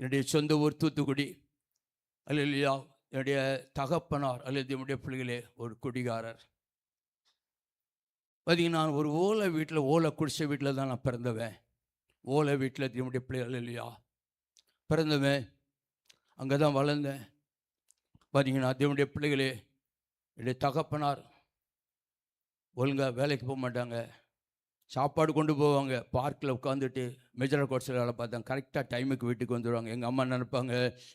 என்னுடைய சொந்த ஊர் தூத்துக்குடி. அல்லேலூயா. என்னுடைய தகப்பனார் அல்லது என்னுடைய பிள்ளைகளே ஒரு குடிகாரர். பார்த்தீங்கன்னா, நான் ஒரு ஓலை வீட்டில், ஓலை குடிசை வீட்டில் தான் நான் பிறந்தவன். ஓலை வீட்டில் என்னுடைய பிள்ளைகள் அல்லேலூயா பிறந்தவன். அங்கே தான் வளர்ந்தேன். பார்த்தீங்கன்னா, தேவனுடைய பிள்ளைகளே, என்னுடைய தகப்பனார் ஒழுங்காக வேலைக்கு போக மாட்டாங்க. சாப்பாடு கொண்டு போவாங்க. பார்க்கில் உட்காந்துட்டு மெஜரல் கோட்ஸில் வேலை பார்த்தாங்க. கரெக்டாக டைமுக்கு வீட்டுக்கு வந்துடுவாங்க. எங்கள் அம்மா நினைப்பாங்க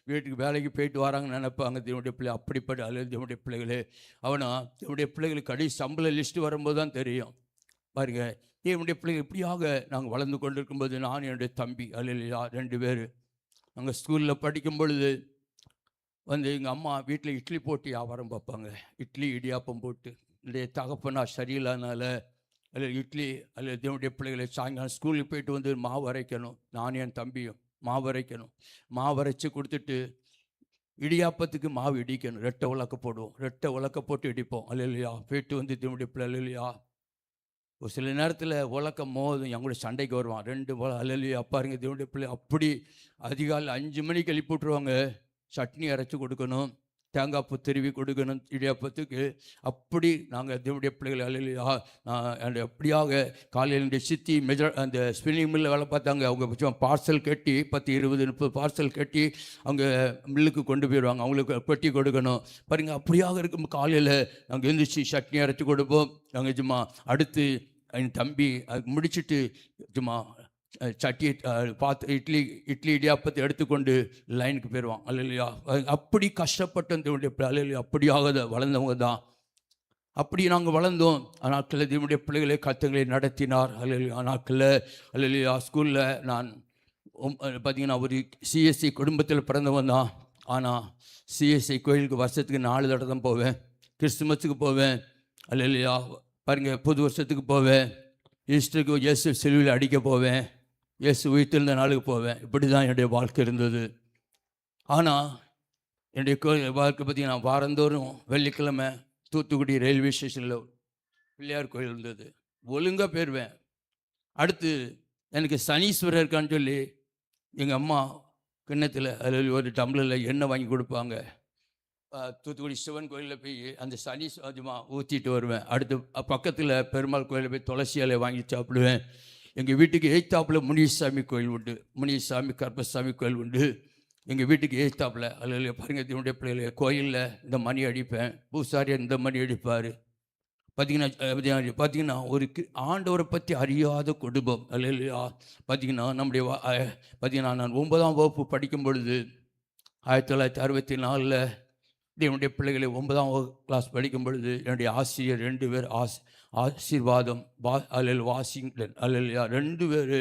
வீட்டுக்கு வேலைக்கு போயிட்டு வராங்கன்னு நினைப்பாங்க. தேவனுடைய பிள்ளை அப்படிப்பட்ட அல்லது தேவனுடைய பிள்ளைகளே, அவனா தேவனுடைய பிள்ளைகளுக்கு கடைசி சம்பள லிஸ்ட்டு வரும்போது தான் தெரியும். பாருங்க, தேவனுடைய பிள்ளைகள் இப்படியாக நாங்கள் வளர்ந்து கொண்டு இருக்கும்போது, நான் என்னுடைய தம்பி அல்லையா 2 பேர் நாங்கள் ஸ்கூலில் படிக்கும் பொழுது எங்கள் அம்மா வீட்டில் இட்லி போட்டு வியாபாரம் பார்ப்பாங்க. இட்லி இடியாப்பம் போட்டு. என்னுடைய தகப்பனா சரியில்லாதனால அல்லது இட்லி அல்லது தேவனுடைய பிள்ளைகளை சாயங்காலம் ஸ்கூலுக்கு போயிட்டு வந்து மாவு அரைக்கணும். நானும் என் தம்பியும் மாவு அரைக்கணும். மாவு அரைச்சி கொடுத்துட்டு இடியாப்பத்துக்கு மாவு இடிக்கணும். ரெட்டை உலக்க போடுவோம். ரெட்டை உலக்க போட்டு இடிப்போம். அல்லையா போயிட்டு வந்து தேவனுடைய பிள்ளை அல்லையா ஒரு சில நேரத்தில் உலக்கம் மோதும். என் கூட சண்டைக்கு வருவான். 2 அல்லையா பாருங்க, தேவனுடைய பிள்ளை அப்படி அதிகாலை 5 மணிக்கு எழுப்பி விட்ருவாங்க. சட்னி அரைச்சி கொடுக்கணும், தேங்காய் பூ திருவி கொடுக்கணும் இடியாப்பத்துக்கு. அப்படி நாங்கள் தேவனுடைய பிள்ளைகள் அல்லையா அப்படியாக காலையில் என்னுடைய சித்தி அந்த ஸ்பின்னிங் மில்லில் வேலை பார்த்தாங்க. அவங்க பார்சல் கட்டி 10, 20, 30 பார்சல் கட்டி அவங்க மில்லுக்கு கொண்டு போயிடுவாங்க. அவங்களுக்கு பெட்டி கொடுக்கணும். பாருங்கள், அப்படியாக இருக்கும். காலையில் நாங்கள் எழுந்திரிச்சு சட்னி அரைச்சி கொடுப்போம். நாங்கள் சும்மா அடுத்து என் தம்பி அது முடிச்சுட்டு சும்மா சட்டி பார்த்து இட்லி இடியாப்பத்தை எடுத்துக்கொண்டு லைனுக்கு போயிடுவான். அல்லையா அப்படி கஷ்டப்பட்டு அல்லையா அப்படியாக வளர்ந்தவங்க தான். அப்படி நாங்கள் வளர்ந்தோம். நாட்களில் தேவனுடைய பிள்ளைகளை கர்த்தர்களை நடத்தினார். அல்லையா நாட்களில் அல்லையா ஸ்கூலில் நான் பார்த்தீங்கன்னா ஒரு சிஎஸ்சி குடும்பத்தில் பிறந்தவன் தான். ஆனால் சிஎஸ்சி கோயிலுக்கு வருஷத்துக்கு 4 தடவை தான் போவேன். கிறிஸ்துமஸுக்கு போவேன். அல்லையா பாருங்க, புது வருஷத்துக்கு போவேன். ஈஸ்டருக்கு இயேசு சிலுவையில் அடிக்க போவேன். இயேசு உயிர்த்தெழுந்த நாளுக்கு போவேன். இப்படி தான் என்னுடைய வாழ்க்கை இருந்தது. ஆனால் என்னுடைய வாழ்க்கை பார்த்தீங்கன்னா, வாரந்தோறும் வெள்ளிக்கிழமை தூத்துக்குடி ரயில்வே ஸ்டேஷனில் பிள்ளையார் கோயில் இருந்தது. ஒழுங்காக போயிடுவேன். அடுத்து எனக்கு சனீஸ்வரர் இருக்கான்னு சொல்லி எங்கள் அம்மா கிண்ணத்தில் அதில் ஒரு டம்ளரில் எண்ணெய் வாங்கி கொடுப்பாங்க. தூத்துக்குடி சிவன் கோயிலில் போய் அந்த சனி ஊற்றிட்டு வருவேன். அடுத்து பக்கத்தில் பெருமாள் கோயிலில் போய் துளசி இலை வாங்கி சாப்பிடுவேன். எங்கள் வீட்டுக்கு எய்த்தாப்பில் முனியசாமி கோயில் உண்டு. முனியசாமி கருப்பசாமி கோயில் உண்டு எங்கள் வீட்டுக்கு எய்த்தாப்பில். அதில் பாருங்கள், என்னுடைய பிள்ளைகளை கோயிலில் இந்த மணி அடிப்பேன். பூசாரியாக இந்த மணி அடிப்பார். பார்த்தீங்கன்னா ஒரு ஆண்டவரை பற்றி அறியாத குடும்பம். அல்லையா பார்த்தீங்கன்னா நம்முடைய பார்த்தீங்கன்னா நான் 9ஆம் வகுப்பு படிக்கும் பொழுது 1964 என்னுடைய பிள்ளைகளை 9ஆம் கிளாஸ் படிக்கும் பொழுது என்னுடைய ஆசிரியர் 2 பேர் ஆசீர்வாதம் வாஷிங்டன் அல்லையா 2 பேர்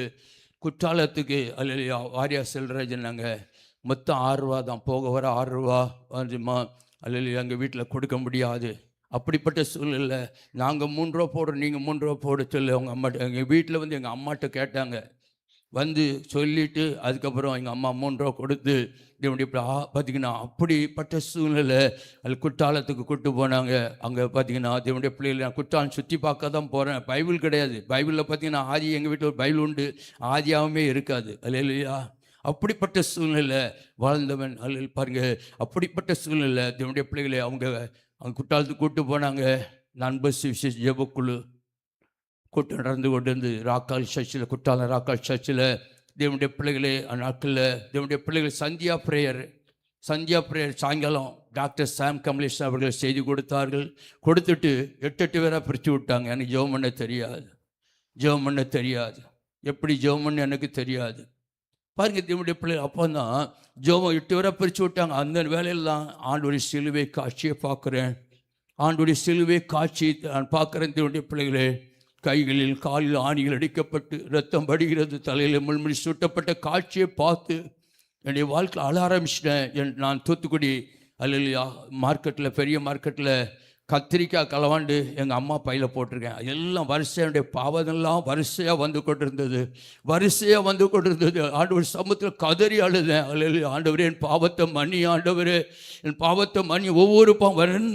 குற்றாலத்துக்கு அல்லையா வாரியா செல்வராஜன். நாங்கள் மொத்தம் 6 ரூபா தான், போக வர 6 ரூபா வந்துமா அல்லையா எங்கள் வீட்டில் கொடுக்க முடியாது. அப்படிப்பட்ட சூழ்நிலை நாங்கள் 3 ரூபா போடுறோம், நீங்கள் 3 ரூபா போட சொல்லி அவங்க அம்மாட்ட எங்கள் வீட்டில் வந்து எங்கள் அம்மாட்ட கேட்டாங்க. வந்து சொல்லிவிட்டு அதுக்கப்புறம் எங்கள் அம்மா 3 ரூபா கொடுத்து இப்படி பார்த்திங்கன்னா அப்படிப்பட்ட சூழ்நிலை அது குற்றாலத்துக்கு கூப்பிட்டு போனாங்க. அங்கே பார்த்திங்கன்னா தேவனுடைய பிள்ளைகள் நான் குற்றாலம் சுற்றி பார்க்க தான் போகிறேன். பைபிள் கிடையாது. பைபிளில் பார்த்திங்கன்னா ஆதி எங்கள் வீட்டில் ஒரு பைபிள் உண்டு, ஆதியாகவே இருக்காது. அல்லையா அப்படிப்பட்ட சூழ்நிலை வாழ்ந்தவன். அல்ல பாருங்க, அப்படிப்பட்ட சூழ்நிலை தேவனுடைய பிள்ளைகளை அவங்க குற்றாலத்துக்கு கூப்பிட்டு போனாங்க. நண்பர் விசேஷ ஜெபக்குழு கூட்டம் நடந்து கொண்டு வந்து ராக்கால் சர்ச்சில், குற்றாலம் ராக்கால் சர்ச்சில் தேவனுடைய பிள்ளைகளே நாட்களில் தேவனுடைய பிள்ளைகள் சந்தியா பிரேயர் சாயங்காலம் டாக்டர் சாம் கமலேஷன் அவர்கள் செய்தி கொடுத்தார்கள். கொடுத்துட்டு 8 பேராக பிரித்து விட்டாங்க. எனக்கு ஜெபம் பண்ண தெரியாது. எப்படி ஜெபம் பண்ண எனக்கு தெரியாது. பாருங்கள், தேவனுடைய பிள்ளைகள் அப்போ தான் ஜெபம் 8 பேராக பிரித்து விட்டாங்க. அந்த வேலையில் தான் ஆண்டவருடைய சிலுவை காட்சியை பார்க்குறேன். ஆண்டவருடைய சிலுவை காட்சி நான் பார்க்குறேன். தேவனுடைய பிள்ளைகளே, கைகளில் காலில் ஆணிகள் அடிக்கப்பட்டு ரத்தம் படுகிறது, தலையில் முள்முடி சுட்டப்பட்ட காட்சியை பார்த்து என்னுடைய வாழ்க்கையில் அழ ஆரம்பிச்சிட்டேன். நான் தூத்துக்குடி அல்லையா மார்க்கெட்டில், பெரிய மார்க்கெட்டில் கத்திரிக்காய் களவாண்டு எங்கள் அம்மா பையில் போட்டிருக்கேன். எல்லாம் வரிசையுடைய பாவமெல்லாம் வரிசையாக வந்து கொண்டிருந்தது, வரிசையாக வந்து கொண்டிருந்தது. ஆண்டவர் சமூகத்தில் கதறி அழுதேன். ஆண்டவரே என் பாவத்தை மன்னி, ஆண்டவரே என் பாவத்தை மன்னி. ஒவ்வொரு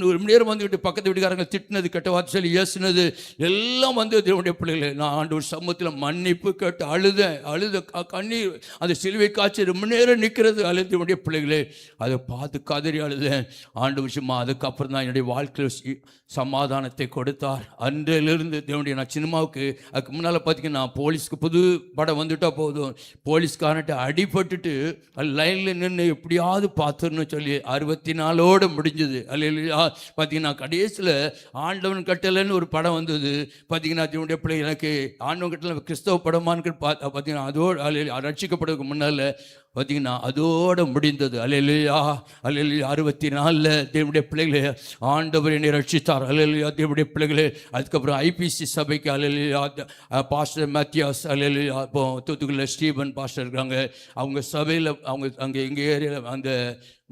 ஒரு மணி நேரம் வந்துக்கிட்டு பக்கத்து வீட்டுக்காரங்க திட்டினது, கெட்ட வார்த்தை சொல்லி ஏசுனது எல்லாம் வந்து தேவனுடைய பிள்ளைகளை நான் ஆண்டவர் சமூகத்தில் மன்னிப்பு கேட்டு அழுத கண்ணீர் அந்த சிலுவை காய்ச்சி ரொம்ப நேரம் நிற்கிறது. தேவனுடைய பிள்ளைகளே அதை பார்த்து கதறி அழுதேன். ஆண்டு விஷயமா அதுக்கப்புறம் தான் என்னுடைய வாழ்க்கையில் சமாதானத்தை கொடுத்தார். அன்றிலிருந்து தேவனுடைய நான் சினிமாவுக்கு அதுக்கு முன்னால் பார்த்தீங்கன்னா போலீஸ்க்கு புது படம் வந்துட்டால் போதும், போலீஸ்காரன்ட்டு அடிபட்டுட்டு லைனில் நின்று எப்படியாவது பார்த்துன்னு சொல்லி 64 முடிஞ்சது. அல்ல பார்த்தீங்கன்னா கடைசியில் ஆண்டவன் கட்டளைன்னு ஒரு படம் வந்தது. பார்த்தீங்கன்னா தேவனுடைய பிள்ளை எனக்கு ஆண்டவன் கட்டளை கிறிஸ்தவ படமான்னு பார்த்தீங்கன்னா அதோடு ரட்சிக்கப்படுறதுக்கு முன்னால் பார்த்தீங்கன்னா அதோடு முடிந்தது. அல்லேலூயா அல்லேலூயா. 64 தேவனுடைய பிள்ளைகளே ஆண்டவர் என்னை ரட்சித்தார். அல்லேலூயா தேவனுடைய பிள்ளைகளே. அதுக்கப்புறம் ஐபிசி சபைக்கு அல்லேலூயா பாஸ்டர் மேத்யாஸ் அல்லேலூயா. இப்போ தூத்துக்குடியில் ஸ்டீபன் பாஸ்டர் இருக்காங்க. அவங்க சபையில் அவங்க அங்கே எங்கள் ஏரியாவில் அந்த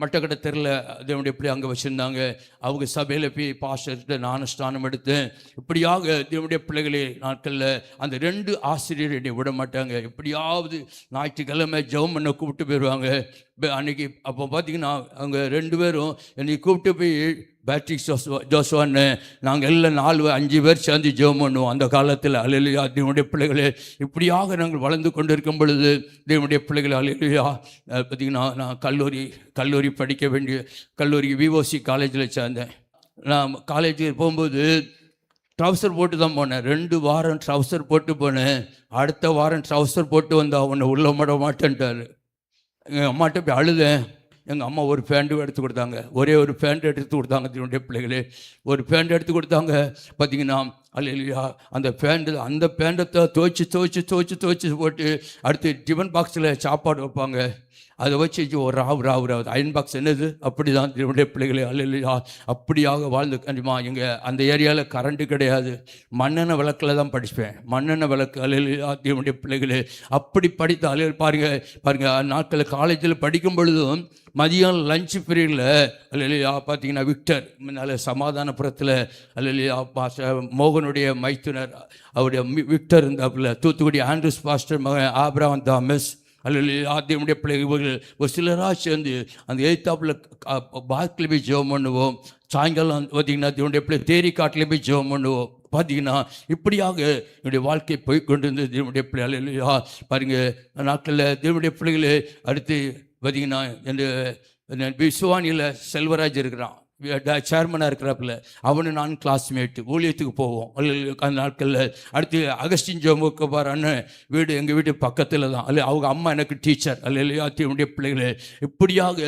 மட்டக்கடை தெருவில் தேவனுடைய பிள்ளை அங்கே வச்சுருந்தாங்க. அவங்க சபையில் போய் பாஸ்டர்கிட்ட நானும் ஸ்நானம் எடுத்தேன். இப்படியாக தேவனுடைய பிள்ளைகளே நாட்களில் அந்த 2 ஆசிரியர் என்னை விட மாட்டாங்க. எப்படியாவது ஞாயிற்றுக்கிழமை ஜெபம் பண்ண கூப்பிட்டு போயிடுவாங்க. அன்றைக்கி அப்போ பார்த்தீங்கன்னா அவங்க 2 பேரும் என்னை கூப்பிட்டு போய் பேட்ரிக் ஜோஸ்வான்னு நாங்கள் எல்லாம் 4-5 பேர் சேர்ந்து ஜெபம் பண்ணுவோம் அந்த காலத்தில். அல்லேலூயா தேவனுடைய பிள்ளைகளே. இப்படியாக நாங்கள் வளர்ந்து கொண்டு இருக்கும் பொழுது தேவனுடைய பிள்ளைகள் அல்லேலூயா. பார்த்திங்கன்னா நான் கல்லூரி படிக்க வேண்டிய கல்லூரிக்கு விஓசி காலேஜில் சேர்ந்தேன். நான் காலேஜுக்கு போகும்போது ட்ரௌசர் போட்டு தான் போனேன். 2 வாரம் ட்ரௌசர் போட்டு போனேன். அடுத்த வாரம் ட்ரௌசர் போட்டு வந்தால் உன்னை உள்ள மாட மாட்டேன்ட்டார். எங்கள் அம்மாட்ட போய் அழுதேன். எங்கள் அம்மா ஒரு பேண்ட்டு எடுத்து கொடுத்தாங்க, ஒரே ஒரு பேண்ட் எடுத்து கொடுத்தாங்க. என்னுடைய பிள்ளைகளே ஒரு பேண்ட் எடுத்து கொடுத்தாங்க. பார்த்தீங்கன்னா அல்லேலூயா அந்த பேண்டத்தை துவைச்சி போட்டு அடுத்து டிஃபன் பாக்ஸில் சாப்பாடு வைப்பாங்க. அதை வச்சு ஒரு ராவு அயன் பாக்ஸ் என்னது அப்படி தான் என்னுடைய பிள்ளைகளே. அல்லேலூயா அப்படியாக வாழ்ந்து கண்டிப்பாக எங்கள் அந்த ஏரியாவில் கரண்ட்டு கிடையாது. மண்ணெண்ணெய் விளக்கில் தான் படிப்பேன். மண்ணெண்ணெய் விளக்கு. அல்லேலூயா என்னுடைய பிள்ளைகளே. அப்படி படித்த பாருங்கள் நாட்களில் காலேஜில் படிக்கும் பொழுதும் மதியம் லஞ்ச் பீரியடில் அல்லேலூயா பார்த்தீங்கன்னா விக்டர் நல்ல சமாதானபுரத்தில் அல்லேலூயா மோகனுடைய மைத்துனர் அவருடைய விக்டர் இருந்தாப்புல. தூத்துக்குடி ஆண்ட்ரூஸ் பாஸ்டர் மகன் ஆபிரகாம் தாமஸ் அல்லேலூயா தேவனுடைய பிள்ளைகள் ஒரு சிலராக சேர்ந்து அந்த எய்த்தாப்பில் பார்க்கில் போய் ஜெபம் பண்ணுவோம். சாயங்காலம் பார்த்தீங்கன்னா தேவனுடைய பிள்ளை தேரிக்காட்டில் போய் ஜெபம் பண்ணுவோம். பார்த்தீங்கன்னா இப்படியாக என்னுடைய வாழ்க்கை போய்கொண்டு இருந்தது தேவனுடைய பிள்ளை. அல்லேலூயா பாருங்கள் நாட்களில் தேவனுடைய பிள்ளைகளே. அடுத்து பார்த்தீங்கன்னா இந்த விசுவானியில் செல்வராஜ் இருக்கிறான், சேர்மனாக இருக்கிறாப்புல. அவனு நான் கிளாஸ்மேட்டு ஊழியத்துக்கு போவோம் அந்த நாட்களில். அடுத்து அகஸ்டின் ஜோமுக்கு அண்ணன் வீடு எங்கள் வீட்டு பக்கத்தில் தான். அல்ல அவங்க அம்மா எனக்கு டீச்சர். அல்ல தேவனுடைய பிள்ளைகளே. இப்படியாக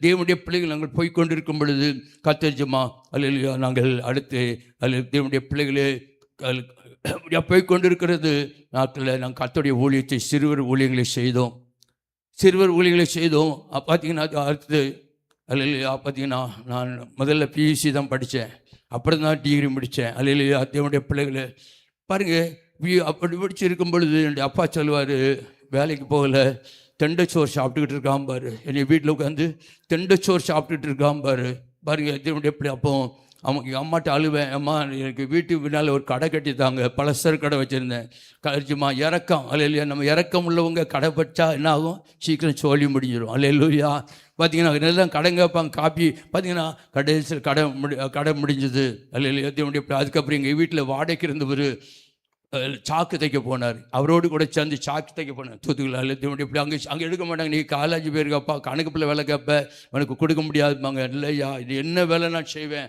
தேவனுடைய பிள்ளைகள் நாங்கள் போய்கொண்டிருக்கும் பொழுது கத்தரிஜமா அல்ல நாங்கள் அடுத்து தேவனுடைய பிள்ளைகளே போய்கொண்டிருக்கிறது நாட்களில் நாங்கள் கர்த்தருடைய ஊழியத்தை சிறுவர் ஊழியங்களை செய்தோம். பார்த்தீங்கன்னா அடுத்து அல்லேலூயா பார்த்தீங்கன்னா நான் முதல்ல பியூசி தான் படித்தேன், அப்புறம் தான் டிகிரி முடித்தேன். அல்லேலூயா தேவனுடைய பிள்ளைகளை பாருங்கள். அப்படி படிச்சிருக்கும் பொழுது என்னுடைய அப்பா சொல்லுவார், வேலைக்கு போகலை, தெண்டைச்சோறு சாப்பிட்டுக்கிட்டு இருக்கான் பாரு. என்னை வீட்டில் உட்காந்து தெண்டைச்சோறு சாப்பிட்டுக்கிட்டு இருக்கான் பாருங்கள் தேவனுடைய பிள்ளை. அப்போ அவங்க அம்மாட்ட அழுவேன், அம்மா எனக்கு வீட்டுக்கு பின்னால் ஒரு கடை கட்டித்தாங்க, பலசர கடை வச்சுருந்தேன். கழிச்சுமா இறக்கம். அல்லேலூயா நம்ம இறக்கம் உள்ளவங்க கடை வச்சா என்ன ஆகும், சீக்கிரம் சோழி முடிஞ்சிடும். அல்லேலூயா பார்த்தீங்கன்னா எல்லாம் கடை கேட்பாங்க, காப்பி பார்த்தீங்கன்னா கடைசியில் கடை முடிஞ்சது. அல்லேலூயா தேவனுடைய பிள்ளை. அதுக்கப்புறம் எங்கள் வீட்டில் வாடகைக்கு இருந்தவர் சாக்கு தைக்க போனார், அவரோடு கூட சேர்ந்து சாக்கு தைக்க போனார் தூத்துக்குள்ள. அல்ல தேவனுடைய பிள்ளை. அங்கே எடுக்க மாட்டாங்க, நீ காலேஜ் போயிருக்கப்பா கணக்கு பிள்ளை வேலை கேட்ப, உனக்கு கொடுக்க முடியாதுப்பாங்க. இல்லையா இது என்ன வேலை நான் செய்வேன்.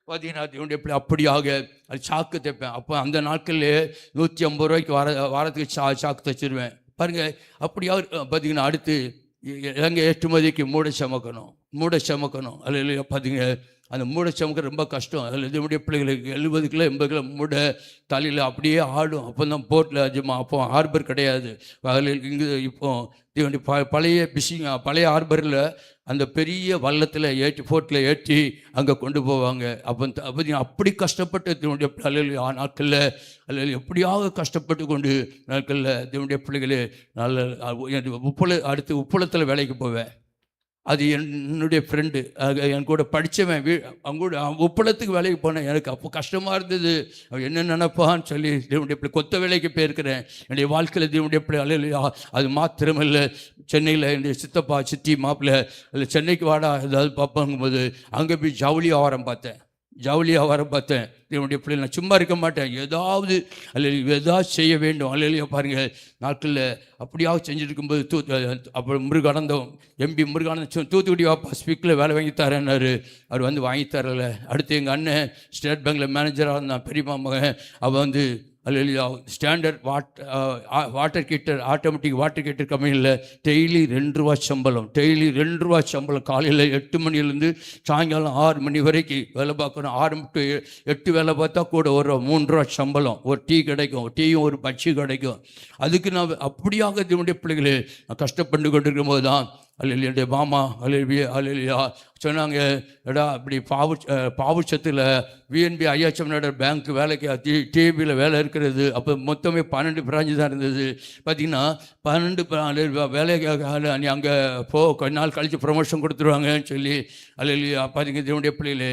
பார்த்தீங்கன்னா தேவனுடைய பிள்ளை அப்படியாக அது சாக்கு தைப்பேன். அப்போ அந்த நாட்களில் 150 ரூபாய்க்கு வாரத்துக்கு சாக்கு தைச்சிருவேன் பாருங்கள். அப்படியாக பார்த்தீங்கன்னா அடுத்து இலங்கை ஏற்றுமதிக்கு மூடை சமக்கணும். அதில் பார்த்தீங்க அந்த மூடை சமக்க ரொம்ப கஷ்டம். அதில் இதனுடைய பிள்ளைகளுக்கு 70 கிலோ 80 கிலோ மூடை தலையில் அப்படியே ஆடும். அப்போ தான் போர்ட்டில் அதிகமா அப்போ ஹார்பர் கிடையாது. அதில் இங்கே இப்போ பழைய ஹார்பரில் அந்த பெரிய வள்ளத்தில் போர்ட்டில் ஏற்றி அங்கே கொண்டு போவாங்க. அப்போ அப்படி கஷ்டப்பட்டு இதனுடைய பிள்ளைகள் நாட்களில் அல்ல எப்படியாக கஷ்டப்பட்டு கொண்டு நாட்களில் இதனுடைய பிள்ளைகளே நல்ல அடுத்து உப்பளத்தில் வேலைக்கு போவேன். அது என்னுடைய ஃப்ரெண்டு, என் கூட படித்தவன். அவங்க கூட உப்பளத்துக்கு வேலைக்கு போனேன். எனக்கு அப்போ கஷ்டமாக இருந்தது. அவன் என்ன நினைப்பான்னு சொல்லி தேவனுடைய பிள்ளை கொத்த வேலைக்கு போயிருக்கிறேன். என்னுடைய வாழ்க்கையில் தேவனுடைய பிள்ளை அலையிலையா. அது மாத்திரமில்லை, சென்னையில் என்னுடைய சித்தப்பா சித்தி மாப்பிள்ளை அதில் சென்னைக்கு வாடா ஏதாவது பார்ப்பாங்கும்போது அங்கே போய் ஜவுளி வியாபாரம் பார்த்தேன். தேவனுடைய பிள்ளை நான் சும்மா இருக்க மாட்டேன். ஏதாவது ஏதாவது செய்ய வேண்டும். அல்லையா பாருங்கள், நாட்களில் அப்படியாக செஞ்சுட்டு இருக்கும்போது அப்புறம் முருகானந்தம் எம்பி முருகானந்தம் தூத்துக்குடி வாப்பா ஸ்பீக்கில் வேலை வாங்கி தரேன்னாரு. அவர் வந்து வாங்கி தரலை. அடுத்து எங்கள் அண்ணன் ஸ்டேட் பேங்கில் மேனேஜராக இருந்தான், பெரியம்மா மகன். அவள் வந்து அல்லையா standard water heater, automatic water heater கம்பெனியில் டெய்லி 2 ரூபா சம்பளம். காலையில் 8 மணிலேருந்து சாயங்காலம் 6 மணி வரைக்கும் வேலை பார்க்கணும். 6 to 8 வேலை பார்த்தா கூட ஒரு 3 ரூபா சம்பளம். ஒரு டீ கிடைக்கும், டீயும் ஒரு பச்சி கிடைக்கும். அதுக்கு நான் அப்படியாக என்னுடைய பிள்ளைகளே நான் கஷ்டப்பட்டு கொண்டு இருக்கும்போது தான் என்னுடைய மாமா அலையா சொன்னாங்க, எடா இப்படி பாவுச்சத்தில் விஎன்பி ஐயாச்சம் பேங்க் வேலைக்கு டிவியில் வேலை இருக்கிறது. அப்போ மொத்தமே 12 பிராஞ்சு தான் இருந்தது. பார்த்திங்கன்னா 12 வேலைக்காக நீ அங்கே கொஞ்ச நாள் கழித்து ப்ரொமோஷன் கொடுத்துருவாங்கன்னு சொல்லி அலையா பார்த்திங்க இதனுடைய பிள்ளைகளே.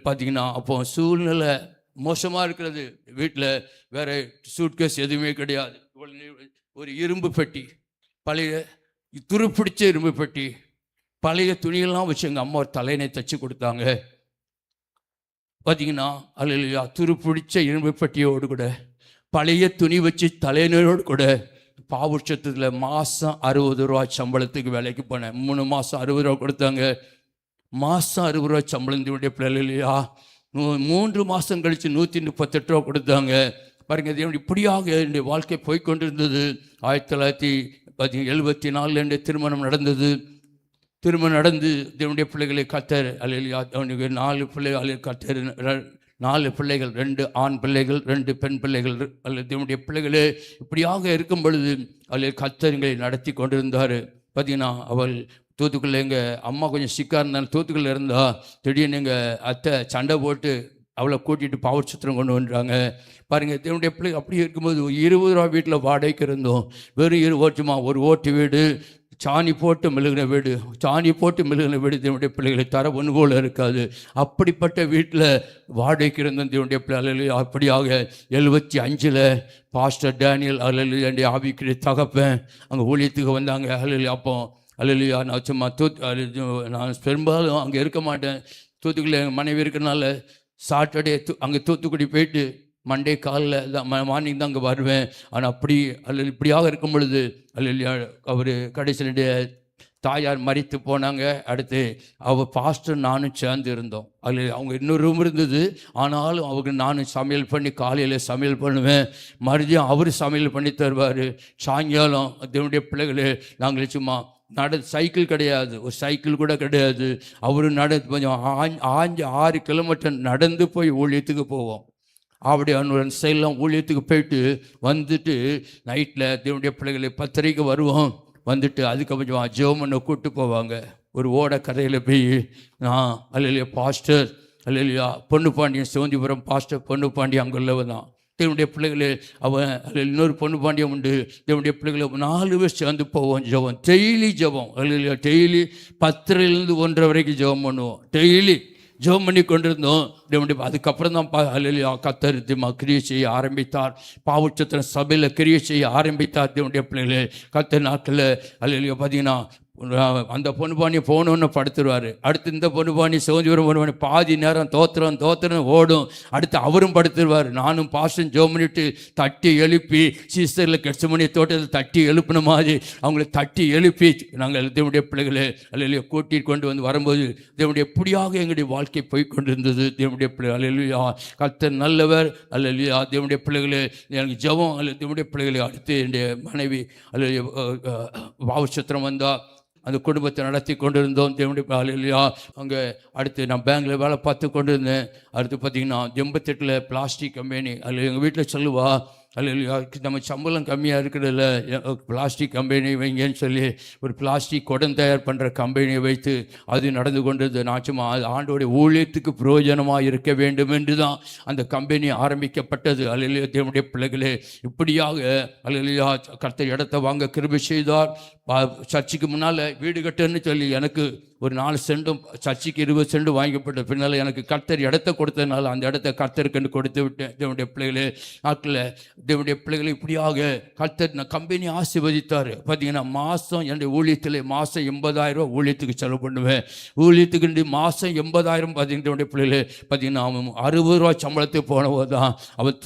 பார்த்திங்கன்னா அப்போ சூழ்நிலை மோசமாக இருக்கிறது. வீட்டில் வேறு சூட்கேஸ் எதுவுமே கிடையாது. ஒரு இரும்பு பெட்டி, பழைய துருப்பிடிச்ச இரும்பு பெட்டி, பழைய துணியெல்லாம் வச்சு எங்கள் அம்மா ஒரு தலையணை தைச்சி கொடுத்தாங்க. பார்த்தீங்கன்னா அல்லையா துருப்பிடிச்ச இரும்பு பெட்டியோடு கூட பழைய துணி வச்சு தலையணையோடு கூட பாவுச்சத்தில் மாதம் 60 ரூபா சம்பளத்துக்கு வேலைக்கு போனேன். 3 மாதம் 60 ரூபா கொடுத்தாங்க. மாதம் 60 ரூபா சம்பளத்தினுடைய பிள்ளை இல்லையா. 3 மாதம் கழித்து 138 ரூபா கொடுத்தாங்க. பாருங்கள், இப்படியாக என்னுடைய வாழ்க்கை போய்கொண்டிருந்தது. 1974 என்னுடைய திருமணம் நடந்தது. திருமணம் நடந்து தேவனுடைய பிள்ளைகளை கத்தர் அல்லையா அவனுக்கு 4 பிள்ளைகள் கத்தர் 4 பிள்ளைகள், 2 ஆண் பிள்ளைகள் 2 பெண் பிள்ளைகள் அல்லது தேவனுடைய பிள்ளைகளே இப்படியாக இருக்கும் பொழுது அல்ல கத்தர் எங்களை நடத்தி கொண்டிருந்தார். பார்த்தீங்கன்னா அவள் தூத்துக்குள்ளே எங்கள் அம்மா கொஞ்சம் சிக்காக இருந்தாலும் தூத்துக்குள்ளே இருந்தால் திடீர்னு எங்கள் அத்தை சண்டை போட்டு அவளை கூட்டிகிட்டு பாவூர் சத்திரம் கொண்டு வந்துட்டாங்க. பாருங்கள், தேவனுடைய பிள்ளை அப்படி இருக்கும்போது 20 ரூபா வீட்டில் வாடகைக்கு இருந்தோம். வெறும் ஒரு ஓட்டு வீடு, சாணி போட்டு மெழுகின வீடு தேவனுடைய பிள்ளைகளை தர ஒன்று போல் இருக்காது. அப்படிப்பட்ட வீட்டில் வாடகைக்கு இருந்த தேவனுடைய பிள்ளை அப்படியாக 75 பாஸ்டர் டேனியல் என்னுடைய ஆவிக்குரிய தகப்பன் அங்கே ஊழியத்துக்கு வந்தாங்க. அப்போ நான் சும்மா நான் பெரும்பாலும் அங்கே இருக்க மாட்டேன். தூத்துக்குடி எங்கள் மனைவி இருக்கிறனால சாட்டர்டே அங்கே தூத்துக்குடி போயிட்டு மண்டே காலையில் தான் மார்னிங் தான் அங்கே வருவேன். ஆனால் அப்படி இப்படியாக இருக்கும் பொழுது அவர் கடைசியினுடைய தாயார் மரித்து போனாங்க. அடுத்து அவள் பாஸ்டர் நானும் சேர்ந்து இருந்தோம். அவங்க இன்னொரு ரூம் இருந்தது. ஆனாலும் அவங்க நானும் சமையல் பண்ணி காலையில் சமையல் பண்ணுவேன், மறுபடியும் அவர் சமையல் பண்ணி தருவார். சாயங்காலம் தேவனுடைய பிள்ளைகளே நாங்கள் சும்மா சைக்கிள் கிடையாது, ஒரு சைக்கிள் கூட கிடையாது. அவரு கொஞ்சம் 6 கிலோமீட்டர் நடந்து போய் ஊழியத்துக்கு போவோம். அப்படி அவனோட சைடெலாம் ஊழியத்துக்கு போயிட்டு வந்துட்டு நைட்டில் தேவனுடைய பிள்ளைகளை 10:30 வருவோம். வந்துட்டு அதுக்கு கொஞ்சம் ஜெபம் கூப்பிட்டு போவாங்க. ஒரு ஓட கரையில் போய் நான் அல்லையா பாஸ்டர் அல்லையா பொண்ணு பாண்டியன் சிவந்திபுரம் பாஸ்டர் பொண்ணு பாண்டியன் அங்குள்ளவன் தான். தேவனுடைய பிள்ளைகளே அவன் இன்னொரு பொண்ணு பாண்டியம் உண்டு. தேவனுடைய பிள்ளைகளை 4 பேர் சேர்ந்து போவோம். ஜெபம் டெய்லி ஜெபம் அல்லையா. டெய்லி 10 to 1 வரைக்கும் ஜெபம் பண்ணுவோம். டெய்லி ஜெபம் பண்ணி கொண்டிருந்தோம். அதுக்கப்புறம் தான் அல்லையா கத்தர் கிரியை செய்ய ஆரம்பித்தார். பாவுச்சத்திர சபையில் கிரியை செய்ய ஆரம்பித்தார். தேவனுடைய பிள்ளைகளே கத்தர் நாட்களில் அல்லையா பார்த்தீங்கன்னா அந்த பொண்ணு பாண்டியை போகணுன்னு படுத்துருவார். அடுத்து இந்த பொண்ணு பாண்டி சிவஞ்சிபுரம் பொண்ணு பாண்டி பாதி நேரம் தோத்திரம் ஓடும். அடுத்து அவரும் படுத்துருவார். நானும் பாஸ்டன் ஜெபம் பண்ணிட்டு தட்டி எழுப்பி சீஸ்டரில் கெட்சமணி தோட்டத்தில் தட்டி எழுப்பின மாதிரி அவங்கள தட்டி எழுப்பி நாங்கள் தேவனுடைய பிள்ளைகளை அல்லையா கூட்டிகிட்டு கொண்டு வந்து வரும்போது தேவனுடைய எப்படியாக எங்களுடைய வாழ்க்கை போய்கொண்டிருந்தது. தேவனுடைய பிள்ளை அல்லையா கர்த்தர் நல்லவர் அல்லையா. தேவனுடைய பிள்ளைகளே எனக்கு ஜெபம் தேவனுடைய பிள்ளைகளை அடுத்து என்னுடைய மனைவி அல்லையா பாவச்சத்திரம் வந்தால் அந்த குடும்பத்தை நடத்தி கொண்டிருந்தோம். தேவனுடைய இல்லையா அங்கே அடுத்து நான் பேங்கில் வேலை பார்த்து கொண்டு இருந்தேன். அடுத்து பார்த்திங்கன்னா 88 பிளாஸ்டிக் கம்பெனி. அதில் எங்கள் வீட்டில் சொல்லுவா அல்லேலூயா. நம்ம சம்பளம் கம்மியாக இருக்கிறதில்ல, பிளாஸ்டிக் கம்பெனி வைங்கன்னு சொல்லி ஒரு பிளாஸ்டிக் குடம் தயார் பண்ணுற கம்பெனியை வைத்து அது நடந்து கொண்டது. நாச்சுமா ஆண்டோடைய ஊழியத்துக்கு பிரயோஜனமாக இருக்க வேண்டும் என்று தான் அந்த கம்பெனி ஆரம்பிக்கப்பட்டது. அல்லேலூயா. தேவனுடைய பிள்ளைகளே, இப்படியாக அல்லேலூயா கர்த்தர் இடத்தை வாங்க கிருபை செய்தார். சர்ச்சுக்கு முன்னால் வீடு கட்டுன்னு சொல்லி எனக்கு ஒரு 4 சென்டும் சர்ச்சுக்கு 20 சென்டும் வாங்கப்பட்ட பின்னால் எனக்கு கர்த்தர் இடத்த கொடுத்ததுனால அந்த இடத்த கர்த்தருக்குன்னு கொடுத்து விட்டேன். தேவனுடைய பிள்ளைகளே, நாட்டில் தேவனுடைய பிள்ளைகளை இப்படியாக கர்த்தர் கம்பெனி ஆசீர்வதித்தார். பார்த்தீங்கன்னா மாதம் என்னுடைய ஊழியத்தில் மாதம் 80,000 ஊழியத்துக்கு செலவு பண்ணுவேன். ஊழியத்துக்கு மாதம் 80,000. பார்த்தீங்கன்னா பிள்ளைகளே, பார்த்தீங்கன்னா அவன் 60 ரூபா சம்பளத்துக்கு போனவோ தான் அவன்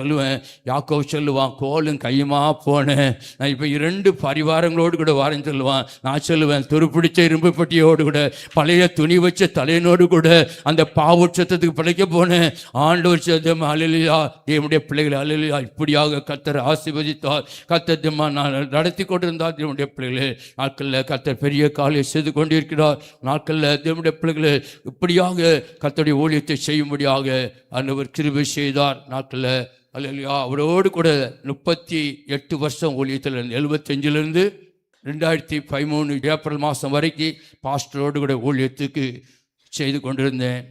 சொல்லுவேன், யாக்கோ சொல்லுவான், கோலும் கையுமா போனேன் நான் இப்போ 2 பரிவாரங்களோடு கூட வாரேன்னு சொல்லுவான். நான் சொல்லுவேன், துருப்பிடிச்ச இரும்பு பட்டியோடு கூட பழைய துணி வச்ச தலையனோடு கூட அந்த பாவட்சத்துக்கு பிழைக்க போனேன். ஆண்டவர் சத்தம் அல்லேலூயா. என்னுடைய பிள்ளைகளை அல்லேலூயா இப்படியாக கர்த்தர் ஆசீர்வதித்தார். கர்த்தர் நான் நடத்தி கொண்டிருந்தார். தேவனுடைய பிள்ளைகளே, நாட்களில் கர்த்தர் பெரிய காலை செய்து கொண்டிருக்கிறார். நாட்களில் தேவனுடைய பிள்ளைகளை இப்படியாக கர்த்தருடைய ஊழியத்தை செய்யும்படியாக ஆண்டவர் கிருபை செய்தார். நாட்களில் அல்லேலூயா. அவரோடு கூட 38 வருஷம் ஊழியத்தில் 75லேருந்து 2013 ஏப்ரல் மாதம் வரைக்கும் பாஸ்டரோடு கூட ஊழியத்துக்கு செய்து கொண்டிருந்தேன்.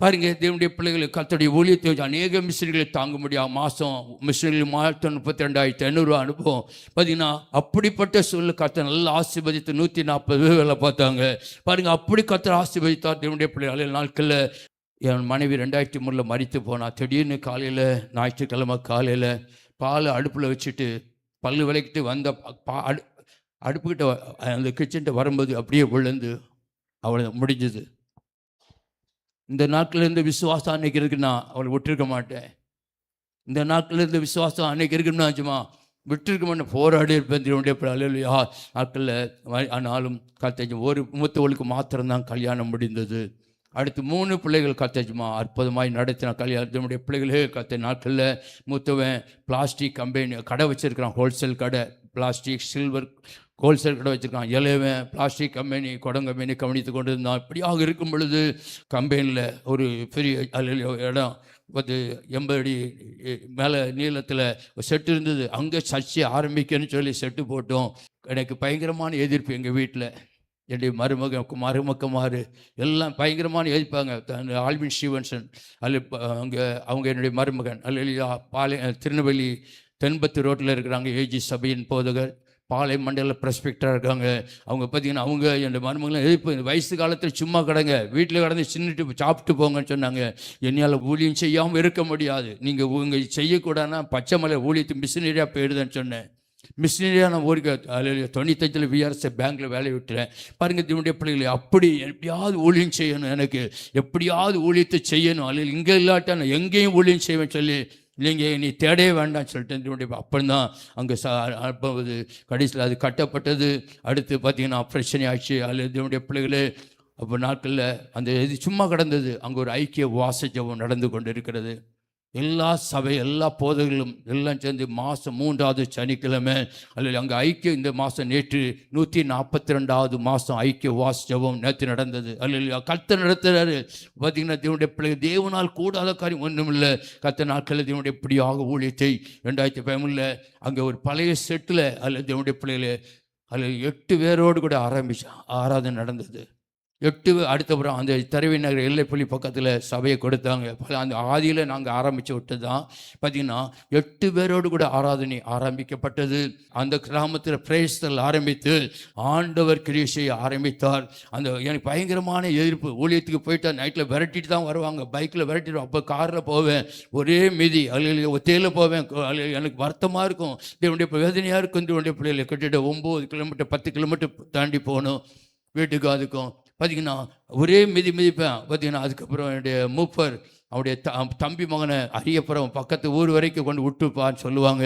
பாருங்க, தேவனுடைய பிள்ளைகளுக்கு கர்த்தருடைய ஊழியத்தை அநேக மிஷினரிகளை தாங்க முடியாது. மாதம் மிஷினரிகள் 32,500 அனுபவம். பார்த்தீங்கன்னா அப்படிப்பட்ட சூழல் கர்த்தர் நல்லா ஆசீர்வதித்து 140 வேலை பார்த்தாங்க. பாருங்கள், அப்படி கர்த்தர் ஆசீர்வதித்தார். தேவனுடைய பிள்ளைகள் நாட்களில் என் மனைவி 2003 மரித்து போனால் திடீர்னு காலையில் ஞாயிற்றுக்கிழமை காலையில் பால் அடுப்பில் வச்சுட்டு பல்லு விளக்கிட்டு வந்த அடுப்புக்கிட்ட அந்த கிச்சன்கிட்ட வரும்போது அப்படியே விழுந்து அவளை முடிஞ்சது. இந்த நாட்களில் இருந்து விசுவாசம் அன்னைக்கு இருக்குன்னா அவளை விட்டுருக்க மாட்டேன். இந்த நாட்களில் இருந்து விசுவாசம் அன்னைக்கு இருக்குன்னா சும்மா விட்டுருக்க மாட்டேன், போராடி இருப்பேன். அல்லேலூயா. நாட்களில் ஆனாலும் கர்த்தர் ஒரு மூத்தவளுக்கு மாத்திரம்தான் கல்யாணம் முடிந்தது. அடுத்து 3 பிள்ளைகள் கர்த்தர் அற்புதமாய் நடத்தின கல்யாணத்தினுடைய பிள்ளைகளே. கர்த்தர் நாட்களில் மூத்தவன் பிளாஸ்டிக் கம்பெனி கடை வச்சுருக்கிறான், ஹோல்சேல் கடை, பிளாஸ்டிக் சில்வர் ஹோல்சேல் கடை வச்சுருக்கான். இளையவன் பிளாஸ்டிக் கம்பெனி குடம் கம்பெனி கவனித்து கொண்டு இருந்தான். இப்படியாக இருக்கும் பொழுது கம்பெனியில் ஒரு பெரிய இடம் 80 அடி மேலே நீளத்தில் செட்டு இருந்தது. அங்கே சர்ச்சை ஆரம்பிக்கன்னு சொல்லி செட்டு போட்டோம். எனக்கு பயங்கரமான எதிர்ப்பு எங்கள் வீட்டில். என்னுடைய மருமக்கமாறு எல்லாம் பயங்கரமான எதிர்ப்பாங்க. ஆல்வின் ஸ்டீவன்சன் அங்கே அவங்க என்னுடைய மருமகன் திருநெல்வேலி தென்பத்து ரோட்டில் இருக்கிறாங்க. ஏஜி சபையின் போதகர், பாலை மண்டல ப்ரெஸ்பெக்டராக இருக்காங்க. அவங்க பார்த்தீங்கன்னா அவங்க என்னுடைய மருமகளும் எதிர்ப்பு, வயசு காலத்தில் சும்மா கிடங்க, வீட்டில் கடந்து சின்னிட்டு சாப்பிட்டு போங்கன்னு சொன்னாங்க. என்னால் ஊழியம் செய்யாமல் இருக்க முடியாது, நீங்கள் உங்கள் செய்யக்கூடாதுன்னா பச்சை மலை ஊழியத்து மிஷினரியாக போயிடுதுன்னு சொன்னேன். மிஷினரியாக நான் ஊருக்கு 95 விஆர்எஸ் பேங்க்கில் வேலையை விட்டுறேன். பாருங்கள், இதனுடைய பிள்ளைகளை அப்படி எப்படியாவது ஊழியம் செய்யணும், எனக்கு எப்படியாவது ஊழியத்தை செய்யணும், அல்லது இங்கே இல்லாட்டா நான் எங்கேயும் ஊழியம் செய்வேன் சொல்லி, இல்லைங்க நீ தேடவே வேண்டாம்னு சொல்லிட்டு அப்பந்தான் அங்கே அனுப்புவது. கடைசியில் அது கட்டப்பட்டது. அடுத்து பார்த்தீங்கன்னா பிரச்சனை ஆச்சு. அல்லது இதனுடைய பிள்ளைகளே அப்போ நாட்களில் அந்த இது சும்மா கிடந்தது. அங்கே ஒரு ஐக்கிய உபவாச ஜெபம் நடந்து கொண்டு இருக்கிறது. எல்லா சபை எல்லா போதகர்களும் எல்லாம் சேர்ந்து மாதம் 3வது சனிக்கிழமை அல்லது அங்கே ஐக்கிய இந்த மாதம் நேற்று 142வது மாதம் ஐக்கிய உபவாச ஜெபம் நேற்று நடந்தது. அல்ல கர்த்தர் நடத்துகிறாரு. பார்த்தீங்கன்னா தேவனுடைய பிள்ளை தேவனால் கூடாத காரியம் ஒன்றும் இல்லை. கர்த்தர் நாட்களில் தேவனுடைய இப்படியாக ஊழியத்தை 2013 அங்கே ஒரு பழைய செட்டில் அல்லது தேவனுடைய பிள்ளைகளை அல்லது 8 பேரோடு கூட ஆராதனை நடந்தது. 8 அடுத்தப்புறம் அந்த தருவி நகர் எல்லைப்பள்ளி பக்கத்தில் சபையை கொடுத்தாங்க. அந்த ஆதியில் நாங்கள் ஆரம்பித்து விட்டு தான் பார்த்திங்கன்னா 8 பேரோடு கூட ஆராதனை ஆரம்பிக்கப்பட்டது. அந்த கிராமத்தில் பிரேஸ்தல் ஆரம்பித்து ஆண்டவர் கிரியை செய்ய ஆரம்பித்தார். அந்த எனக்கு பயங்கரமான எதிர்ப்பு. ஊழியத்துக்கு போயிட்டா நைட்டில் விரட்டிட்டு தான் வருவாங்க, பைக்கில் விரட்டிட்டு. அப்போ காரில் போவேன், ஒரே மீதி அல்ல ஒத்தையில் போவேன். எனக்கு வருத்தமாக இருக்கும், இதனுடைய வேதனையாக இருக்கும். இதனுடைய பிள்ளைகளை கிட்டத்தட்ட 9 கிலோமீட்டர் 10 கிலோமீட்டர் தாண்டி போகணும் வீட்டுக்கு. அதுக்கும் பார்த்திங்கன்னா ஒரே மிதிப்பேன். பார்த்திங்கன்னா அதுக்கப்புறம் என்னுடைய மூப்பர் அவருடைய தம்பி மகனை அரியப்புறம் பக்கத்து ஊர் வரைக்கும் கொண்டு விட்டுப்பான்னு சொல்லுவாங்க.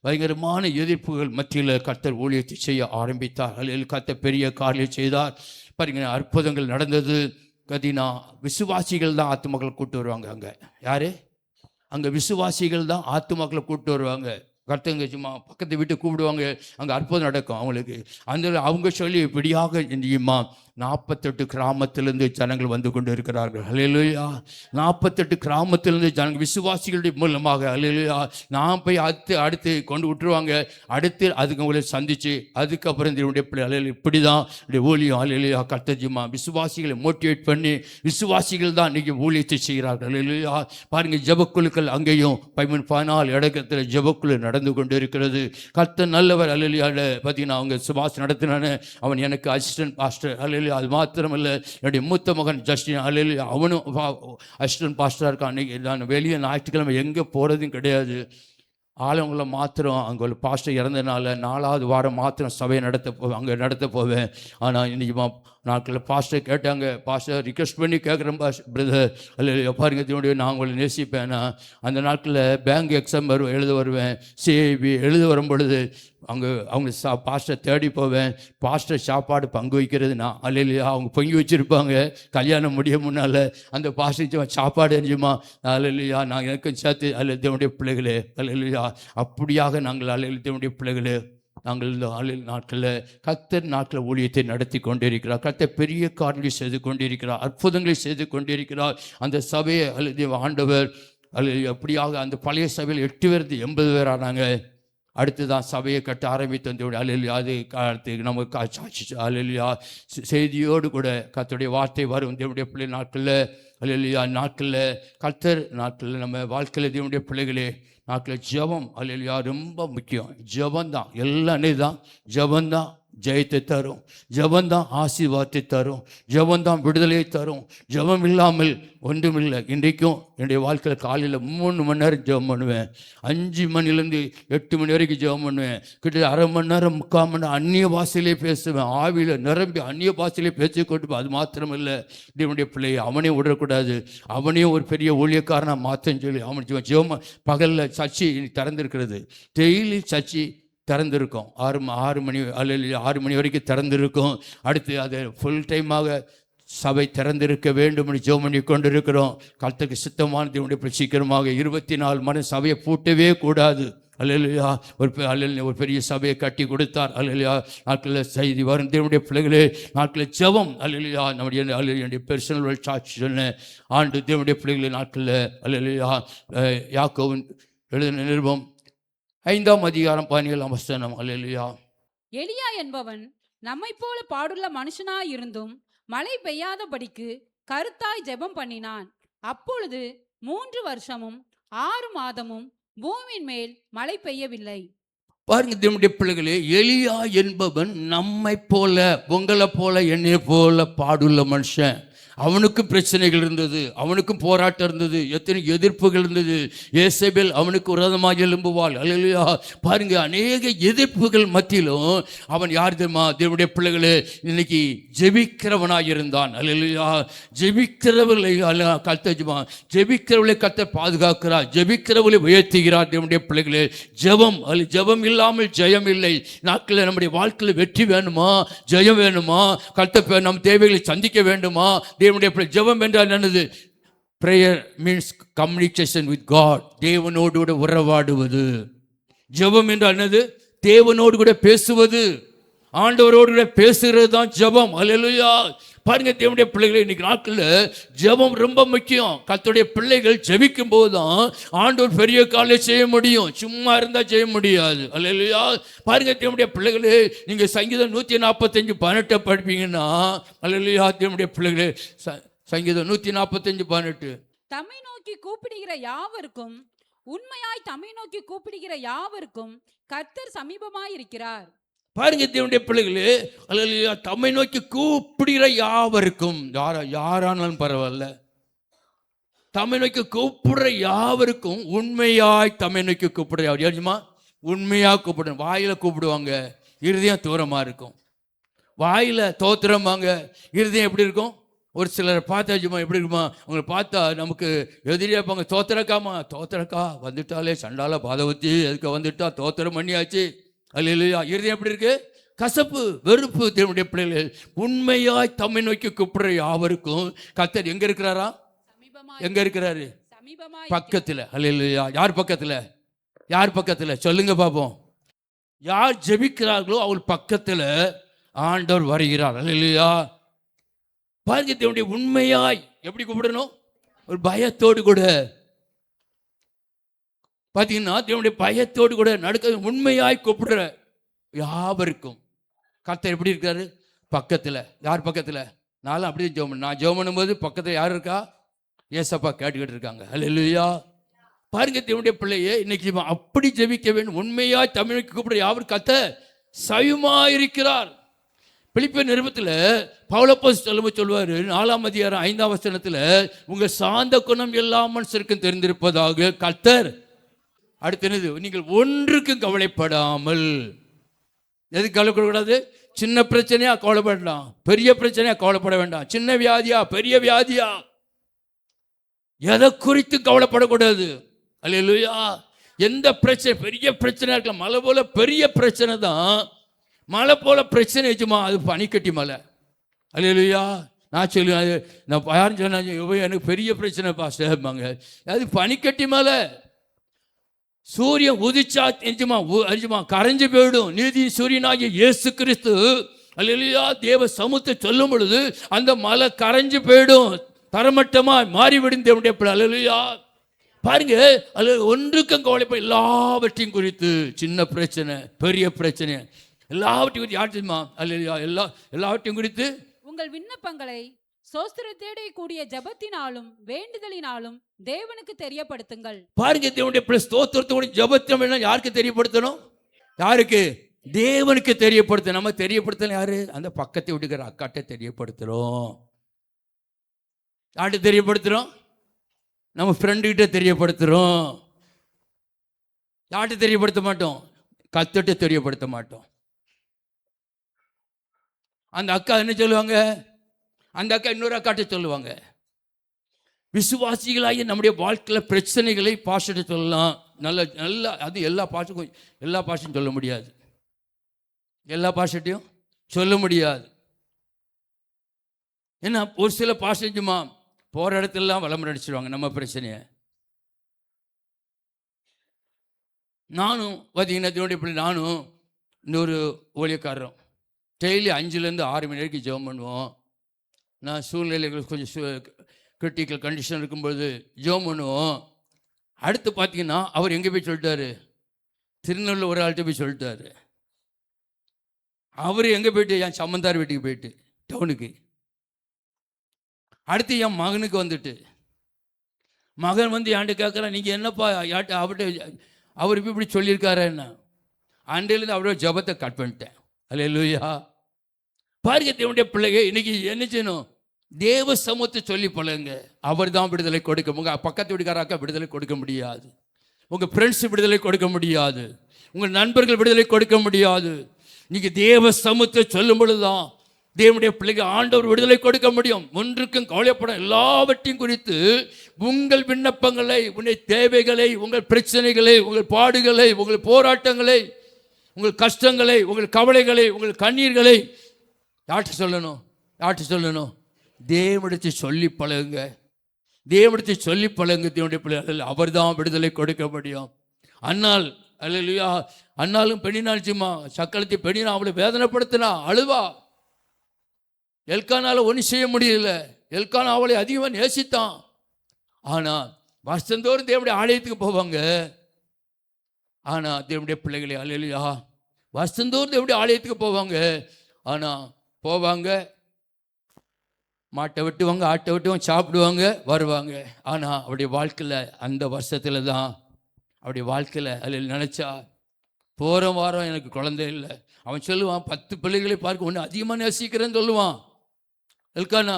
பயங்கரமான எதிர்ப்புகள் மத்தியில் கர்த்தர் ஊழியத்தை செய்ய ஆரம்பித்தார். அதில் கர்த்தர் பெரிய காரியம் செய்தார். பாருங்க, அற்புதங்கள் நடந்தது. பார்த்தீங்கன்னா விசுவாசிகள் தான் ஆத்துமக்களை கூப்பிட்டு வருவாங்க. அங்கே யார்? அங்கே விசுவாசிகள் தான் ஆத்துமக்களை கூப்பிட்டு வருவாங்க. கர்த்தங்க சும்மா பக்கத்து வீட்டு கூப்பிடுவாங்க, அங்கே அற்புதம் நடக்கும் அவங்களுக்கு. அந்த அவங்க சொல்லி இப்படியாக 48 கிராமத்திலிருந்து ஜனங்கள் வந்து கொண்டு இருக்கிறார்கள். அல்லேலூயா. 48 கிராமத்திலிருந்து ஜனங்கள் விசுவாசிகளுடைய மூலமாக அல்லேலூயா. நான் போய் அடுத்து கொண்டு விட்டுருவாங்க. அடுத்து அதுக்கு உங்களை சந்திச்சு அதுக்கப்புறம் என்னுடைய பிள்ளை இப்படி தான் ஊழியம். அல்லேலூயா. கர்த்தஜிமா விசுவாசிகளை மோட்டிவேட் பண்ணி விசுவாசிகள் தான் இன்னைக்கு ஊழியத்தை செய்கிறார்கள். அல்லேலூயா. பாருங்க, ஜெபக்குழுக்கள் அங்கேயும் 14 இடத்துல ஜெபக்குழு நடந்து கொண்டு இருக்கிறது. கர்த்தர் நல்லவர். அல்லேலூயா. பார்த்தீங்கன்னா அவங்க சுபாஷ் நடத்தினானே, அவன் எனக்கு அசிஸ்டன்ட் பாஸ்டர். அல்லேலூயா. அது மாத்திரமல்ல, என்னுடைய மூத்த மகன் ஜஸ்டின் அல்லேலூயா, அவனும் அசிஸ்டன்ட் பாஸ்டராக இருக்கான். அன்றைக்கி நான் வெளியே ஞாயிற்றுக்கிழமை எங்கே போகிறதும் கிடையாது. ஆளுங்களை மாத்திரம் அங்கே ஒரு பாஸ்டர் இறந்ததுனால 4வது வாரம் மாத்திரம் சபையை அங்கே நடத்த போவேன். ஆனால் இன்றைக்கி நாட்களில் பாஸ்டர் கேட்டாங்க, பாஸ்டர் ரிக்வெஸ்ட் பண்ணி கேட்குறேன் பிரதர் அல்ல பாருங்க இதனுடைய நான் உங்களை நேசிப்பேன்னா, அந்த நாட்களில் பேங்க் எக்ஸாம் எழுத வருவேன், சிஐபி எழுத வரும் பொழுது அவங்க பாஸ்டர் தேடி போவேன். பாஸ்டர் சாப்பாடு பங்கு வைக்கிறது நான் அல்லையா, அவங்க பொங்கி வச்சுருப்பாங்க. கல்யாணம் முடிய முன்னால் அந்த பாஸ்டர் சாப்பாடு அறிஞ்சுமா அல்லையா, நான் எனக்கும் சேர்த்து அல்ல தேவனுடைய பிள்ளைகளே அல்லையா. அப்படியாக நாங்கள் அல்ல தேவனுடைய பிள்ளைகளே நாங்கள் இந்த நாட்களில் கர்த்தர் நாட்களில் ஊழியத்தை நடத்தி கொண்டிருக்கிறார். கர்த்தர் பெரிய காரியங்களை செய்து கொண்டிருக்கிறார், அற்புதங்களை செய்து கொண்டிருக்கிறார். அந்த சபையை அல்லது ஆண்டவர் அல்லது எப்படியாக அந்த பழைய சபையில் 8 பேர் 80 பேர் ஆனாங்க. அடுத்து தான் சபையை கட்ட ஆரம்பித்து வந்து அல்லா அது அடுத்து நமக்கு சாட்சி அல்லா செய்தியோடு கூட கர்த்தருடைய வார்த்தை வரும். தேவனுடைய பிள்ளை நாட்களில் அல்லா நாட்களில் கர்த்தர் நாட்களில் நம்ம வாழ்க்கையில் தேவனுடைய பிள்ளைகளே நாட்களில் ஜெபம் அல்லா ரொம்ப முக்கியம். ஜெபந்தான் எல்லாமே தான். ஜெபந்தான் ஜெயத்தை தரும், ஜெபந்தான் ஆசீர்வாதத்தை தரும், ஜெபந்தான் விடுதலையை தரும். ஜெபம் இல்லாமல் ஒன்றுமில்லை. இன்றைக்கும் என்னுடைய வாழ்க்கையில் காலையில் 3 மணி நேரம் ஜெபம் பண்ணுவேன். 5 மணிலேருந்து 8 மணி வரைக்கும் ஜெபம் பண்ணுவேன். கிட்ட அரை மணி நேரம் 3/4 மணி நேரம் அந்நிய பாஷையிலே பேசுவேன். ஆவியில் நிரம்பி அந்நிய பாஷையிலே பேசி கொண்டு. அது மாத்திரமில்லை, என்னுடைய பிள்ளையை அவனையும் விடக்கூடாது, அவனையும் ஒரு பெரிய ஊழியக்காரனாக மாற்றன்னு சொல்லி அவன் ஜெபம் பகலில் சர்ச்சை திறந்திருக்கிறது. டெய்லி சர்ச்சை திறந்திருக்கும். 6 மணி அல்ல 6 மணி வரைக்கும் திறந்திருக்கும். அடுத்து அதை ஃபுல் டைமாக சபை திறந்திருக்க வேண்டும் என்று ஜெபம் பண்ணி கொண்டிருக்கிறோம். கர்த்தருக்கு சித்தமானது சீக்கிரமாக 24 மணி சபையை பூட்டவே கூடாது. அல்லேலூயா. ஒரு பெரிய சபையை கட்டி கொடுத்தார். அல்லேலூயா. நாட்களில் செய்தி வரும் தேவனுடைய பிள்ளைகளே நாட்களில் ஜெபம் அல்லேலூயா. என்னுடைய பெர்சனல் சாட்சி சொன்னேன். ஆண்டு தேவனுடைய பிள்ளைகளே நாட்களில் அல்லேலூயா. யாக்கோபின் எழுதின நிருபம் 5ஆம் அதிகாரம் 17ஆம் வசனம். அல்லேலூயா. எலியா என்பவன் நம்மை போல பாடுள்ள மனுஷனாயிருந்தும் மழை பெய்யாதபடிக்கு கருத்தாய் ஜெபம் பண்ணினான். அப்பொழுது 3 வருஷமும் 6 மாதமும் பூமியின் மேல் மழை பெய்யவில்லை. பாருங்க தேவனுடைய பிள்ளைகளே, எலியா என்பவன் நம்மை போல உங்களை போல என்னை போல பாடுள்ள மனுஷன். அவனுக்கும் பிரச்சனைகள் இருந்தது, அவனுக்கும் போராட்டம் இருந்தது, எத்தனை எதிர்ப்புகள் இருந்தது. ஏசபேல் அவனுக்கு விரோதமாக எழும்புவாள். அல்லேலூயா. பாருங்க, அநேக எதிர்ப்புகள் மத்தியிலும் அவன் யார் தெரியுமா தேவனுடைய பிள்ளைகளே, இன்னைக்கு ஜெபிக்கிறவனாக இருந்தான். அல்லேலூயா. ஜெபிக்கிறவர்களை கர்த்தஜமா ஜெபிக்கிறவர்களை கர்த்தர் பாதுகாக்கிறார், ஜெபிக்கிறவர்களை உயர்த்துகிறார். தேவனுடைய பிள்ளைகளே, ஜெபம் ஜெபம் இல்லாமல் ஜெயம் இல்லை. நாட்களில் நம்முடைய வாழ்க்கையில் வெற்றி வேணுமா, ஜெயம் வேணுமா, கர்த்தர் நம் தேவைகளை சந்திக்க வேண்டுமா? தேவனுடைய ஜெபம் என்றால் என்னது? Prayer means communication with God. தேவனோடு கூட உறவாடுவது. ஜெபம் என்றால் என்னது? தேவனோடு கூட பேசுவது, ஆண்டவரோடு கூட பேசுகிறது தான் ஜெபம். அல்லேலூயா. பாருங்க தேவனுடைய பிள்ளைகளை, இன்னைக்கு நாட்களில் ஜெபம் ரொம்ப முக்கியம். கர்த்தருடைய பிள்ளைகள் ஜெபிக்கும் போது தான் ஆண்டவர் பெரிய காலை செய்ய முடியும், சும்மா இருந்தால் செய்ய முடியாது. அல்லேலூயா. பாருங்க தேவனுடைய பிள்ளைகளே, நீங்கள் சங்கீதம் 145:18 படிப்பீங்கன்னா, அல்லேலூயா தேவனுடைய பிள்ளைகளே, சங்கீதம் 145:18 தம்மை நோக்கி கூப்பிடுகிற யாவருக்கும், உண்மையாய் தம்மை நோக்கி கூப்பிடுகிற யாவருக்கும் கர்த்தர் சமீபமாய் இருக்கிறார். பாருங்க தேவனுடைய பிள்ளைகளே, அல்லேலூயா. தம்மை நோக்கி கூப்பிடுகிற யாவருக்கும், யாரானாலும் பரவாயில்ல, தம்மை நோக்கி கூப்பிடுற யாவருக்கும், உண்மையாய் தம்மை நோக்கி கூப்பிடுற யார் யாருமா உண்மையாக கூப்பிடுங்க. வாயில கூப்பிடுவாங்க, இருதயம் தூரமாக இருக்கும். வாயில தோத்திரமாங்க, இருதயம் எப்படி இருக்கும்? ஒரு சிலரை பார்த்தா சும்மா எப்படி இருக்குமா, அவங்களை பார்த்தா நமக்கு எதிரியா இருப்பாங்க. தோத்திரக்கா வந்துட்டாலே சண்டால பாதவத்தி எதுக்கு வந்துட்டா தோத்திரம் பண்ணியாச்சு. அல்லேலூயா. இருதயம் எப்படி இருக்கு? கசப்பு, வெறுப்பு. தேவனுடைய பிள்ளைகள் உண்மையாய் தம்மை நோக்கி கூப்பிடுற யாவருக்கும் கர்த்தர் எங்க இருக்கிறாரா? எங்க இருக்கிறாரு? பக்கத்துல. அல்லேலூயா. யார் பக்கத்துல? யார் பக்கத்துல சொல்லுங்க பாப்போம். யார் ஜெபிக்கிறார்களோ அவள் பக்கத்துல ஆண்டவர் வருகிறார். அல்லேலூயா. பாருங்க, தேவனுடைய உண்மையாய் எப்படி கூப்பிடணும்? ஒரு பயத்தோடு கூட. பார்த்தீங்கன்னா தேவனுடைய பயத்தோடு கூட நடக்க உண்மையாய் கூப்பிடுற யாவருக்கும் கர்த்தர் எப்படி இருக்காரு? பக்கத்தில். யார் பக்கத்தில்? நானும் அப்படியே ஜெபம். நான் ஜெபம் பண்ணும்போது பக்கத்தில் யார் இருக்கா? ஏசப்பா கேட்டுக்கிட்டு இருக்காங்க. அல்லேலூயா. பாருங்க, தேவனுடைய பிள்ளையே, இன்னைக்கு அப்படி ஜெபிக்க வேண்டும். உண்மையாய் தமிழுக்கு கூப்பிடுற யாவர் கர்த்தர் சயுமாயிருக்கிறார். பிலிப்பியர் நிருபத்தில் பவுலப்போஸ்தலன் சொல்லுவார், 4ஆம் அதிகாரம் 5ஆம் வசனத்தில், உங்கள் சாந்த குணம் எல்லா மனுஷருக்கும் தெரிந்திருப்பதாக கர்த்தர். அடுத்து என்னது? நீங்கள் ஒன்றுக்கும் கவலைப்படாமல். எதுக்கு கவலைப்படக்கூடாது? சின்ன பிரச்சனையா கவலைப்படலாம், பெரிய பிரச்சனையா கவலைப்பட வேண்டாம். சின்ன வியாதியா பெரிய வியாதியா எதை குறித்து கவலைப்படக்கூடாது. அல்லேலூயா. எந்த பிரச்சனை, பெரிய பிரச்சனை இருக்கலாம். மலை போல பெரிய பிரச்சனை தான். மலை போல பிரச்சனை வச்சுமா, அது பனிக்கட்டி மலை. அல்லேலூயா. நான் சொல்லுவேன், நான் யாரும் சொன்னாங்க, எனக்கு பெரிய பிரச்சனை பாஸ்டர்பாங்க. அது பனிக்கட்டி மலை. சூரியன் உதிச்சா அரிஞ்சுமா கரைஞ்சு போயிடும். நீதி சூரியனாகிய இயேசு கிறிஸ்து அல்லேலூயா தேவ சமூகத்தை சொல்லும் பொழுது அந்த மலை கரைஞ்சு போயிடும், தரமட்டமா மாறிவிடும். தேவனுடைய பிள்ளை. அல்லேலூயா. பாருங்க, அல்ல ஒன்றுக்கும் கவலைப்பட, எல்லாவற்றையும் குறித்து, சின்ன பிரச்சனை பெரிய பிரச்சனை எல்லாவற்றையும் குறித்து யார் தெரியுமா? அல்லேலூயா. எல்லாவற்றையும் குறித்து உங்கள் விண்ணப்பங்களை சோஸ்திரத்தோடே கூடிய ஜெபத்தினாலும் வேண்டுதலினாலும் தேவனுக்கு தெரியப்படுத்துங்கள். பாருங்க, தேவனுடைய பிள்ளை ஸ்தோத்திரத்தோட ஜெபத்தினம் என்ன யாருக்கு தெரியப்படுத்தணும்? யாருக்கு? தேவனுக்கு தெரியப்படுத்த. நம்ம தெரியப்படுத்தணும் யாரு? அந்த பக்கத்தை விட்டுக்கிற அக்காட்ட தெரியப்படுத்துறோம். யார்கிட்ட தெரியப்படுத்துறோம்? நம்ம ஃப்ரெண்டுகிட்ட தெரியப்படுத்துறோம். யார்கிட்ட தெரியப்படுத்த மாட்டோம்? கர்த்தர்கிட்ட தெரியப்படுத்த மாட்டோம். அந்த அக்கா என்ன சொல்லுவாங்க? அந்த அக்கா இன்னொரு அக்காட்ட சொல்லுவாங்க. விசுவாசிகளாகி நம்முடைய வாழ்க்கையில் பிரச்சனைகளை பாஷத்தை சொல்லலாம். நல்ல அது எல்லா பாஷையும் சொல்ல முடியாது. எல்லா பாஷையும் சொல்ல முடியாது. ஏன்னா ஒரு சில பாஷைக்குமா போகிற இடத்துலலாம் விளம்பரம் அடிச்சிடுவாங்க நம்ம பிரச்சனையை. நானும் பார்த்தீங்கன்னா இப்படி நானும் இன்னொரு ஊழியக்காரரும் டெய்லி 5லேருந்து 6 மணி வரைக்கும் ஜெபம் பண்ணுவோம். நான் சூழ்நிலைகள் கொஞ்சம் கிரிட்டிக்கல் கண்டிஷன் இருக்கும்பொழுது ஜெபம் பண்ணுவோம். அடுத்து பார்த்தீங்கன்னா அவர் எங்கே போய் சொல்லிட்டாரு? திருநெல்வேலியில் ஒரு ஆள்கிட்ட போய் சொல்லிட்டாரு. அவர் எங்கே போயிட்டு? என் சம்மந்தார் வீட்டுக்கு போயிட்டு டவுனுக்கு. அடுத்து என் மகனுக்கு வந்துட்டு, மகன் வந்து என்கிட்ட கேட்குறான், நீங்கள் என்னப்பா யார்கிட்ட அவர்கிட்ட அவர் இப்படி சொல்லியிருக்காரு என்ன? அண்டையிலேருந்து அவரோட ஜபத்தை கட் பண்ணிட்டேன். அல்லேலூயா. பாருங்க, தேவனுடைய பிள்ளைங்க இன்னைக்கு என்ன செய்யணும்? தேவ சமூகத்தை சொல்லி பழகுங்க. அவர் தான் விடுதலை கொடுக்க. உங்கள் பக்கத்து வீட்டுக்காராக்கா விடுதலை கொடுக்க முடியாது. உங்கள் ஃப்ரெண்ட்ஸ் விடுதலை கொடுக்க முடியாது. உங்கள் நண்பர்கள் விடுதலை கொடுக்க முடியாது. நீங்கள் தேவ சமூகத்தை சொல்லும் பொழுதுதான் தேவனுடைய பிள்ளைங்க ஆண்டவர் விடுதலை கொடுக்க முடியும். ஒன்றுக்கும் கவலைப்பட, எல்லாவற்றையும் குறித்து உங்கள் விண்ணப்பங்களை, உங்கள் தேவைகளை, உங்கள் பிரச்சனைகளை, உங்கள் பாடுகளை, உங்கள் போராட்டங்களை, உங்கள் கஷ்டங்களை, உங்கள் கவலைகளை, உங்கள் கண்ணீர்களை யார்கிட்ட சொல்லணும்? யார்கிட்ட சொல்லணும்? தேவனிடத்தை சொல்லி பழகுங்க. தேவனிடத்தை சொல்லி பழகுங்க. தேவனுடைய பிள்ளைகள் அவர் தான் விடுதலை கொடுக்க முடியும். அன்னாள் அல்லேலூயா. அன்னாலும் பெண்ணினாச்சுமா சக்களத்தை பெண்ணினா அவளை வேதனைப்படுத்தினா, அழுவா. எல்கானால ஒன்றும் செய்ய முடியல. எல்கானா அவளை அதிகமாக நேசித்தான். ஆனால் வருஷந்தோறும் தேவனுடைய ஆலயத்துக்கு போவாங்க. ஆனால் தேவனுடைய பிள்ளைகளை அல்லேலூயா வருஷந்தோறும் தேவனுடைய ஆலயத்துக்கு போவாங்க. ஆனால் போவாங்க, மாட்டை வெட்டுவாங்க, ஆட்டை வெட்டுவாங்க, சாப்பிடுவாங்க, வருவாங்க. ஆனால் அவருடைய வாழ்க்கையில் அந்த வருஷத்தில் தான் அவருடைய வாழ்க்கையில் அதில் நினச்சா, போகிற வாரம் எனக்கு குழந்தை இல்லை. அவன் சொல்லுவான், 10 பிள்ளைகளை பார்க்க ஒன்று அதிகமாக நேசிக்கிறேன்னு சொல்லுவான் எல்கானா.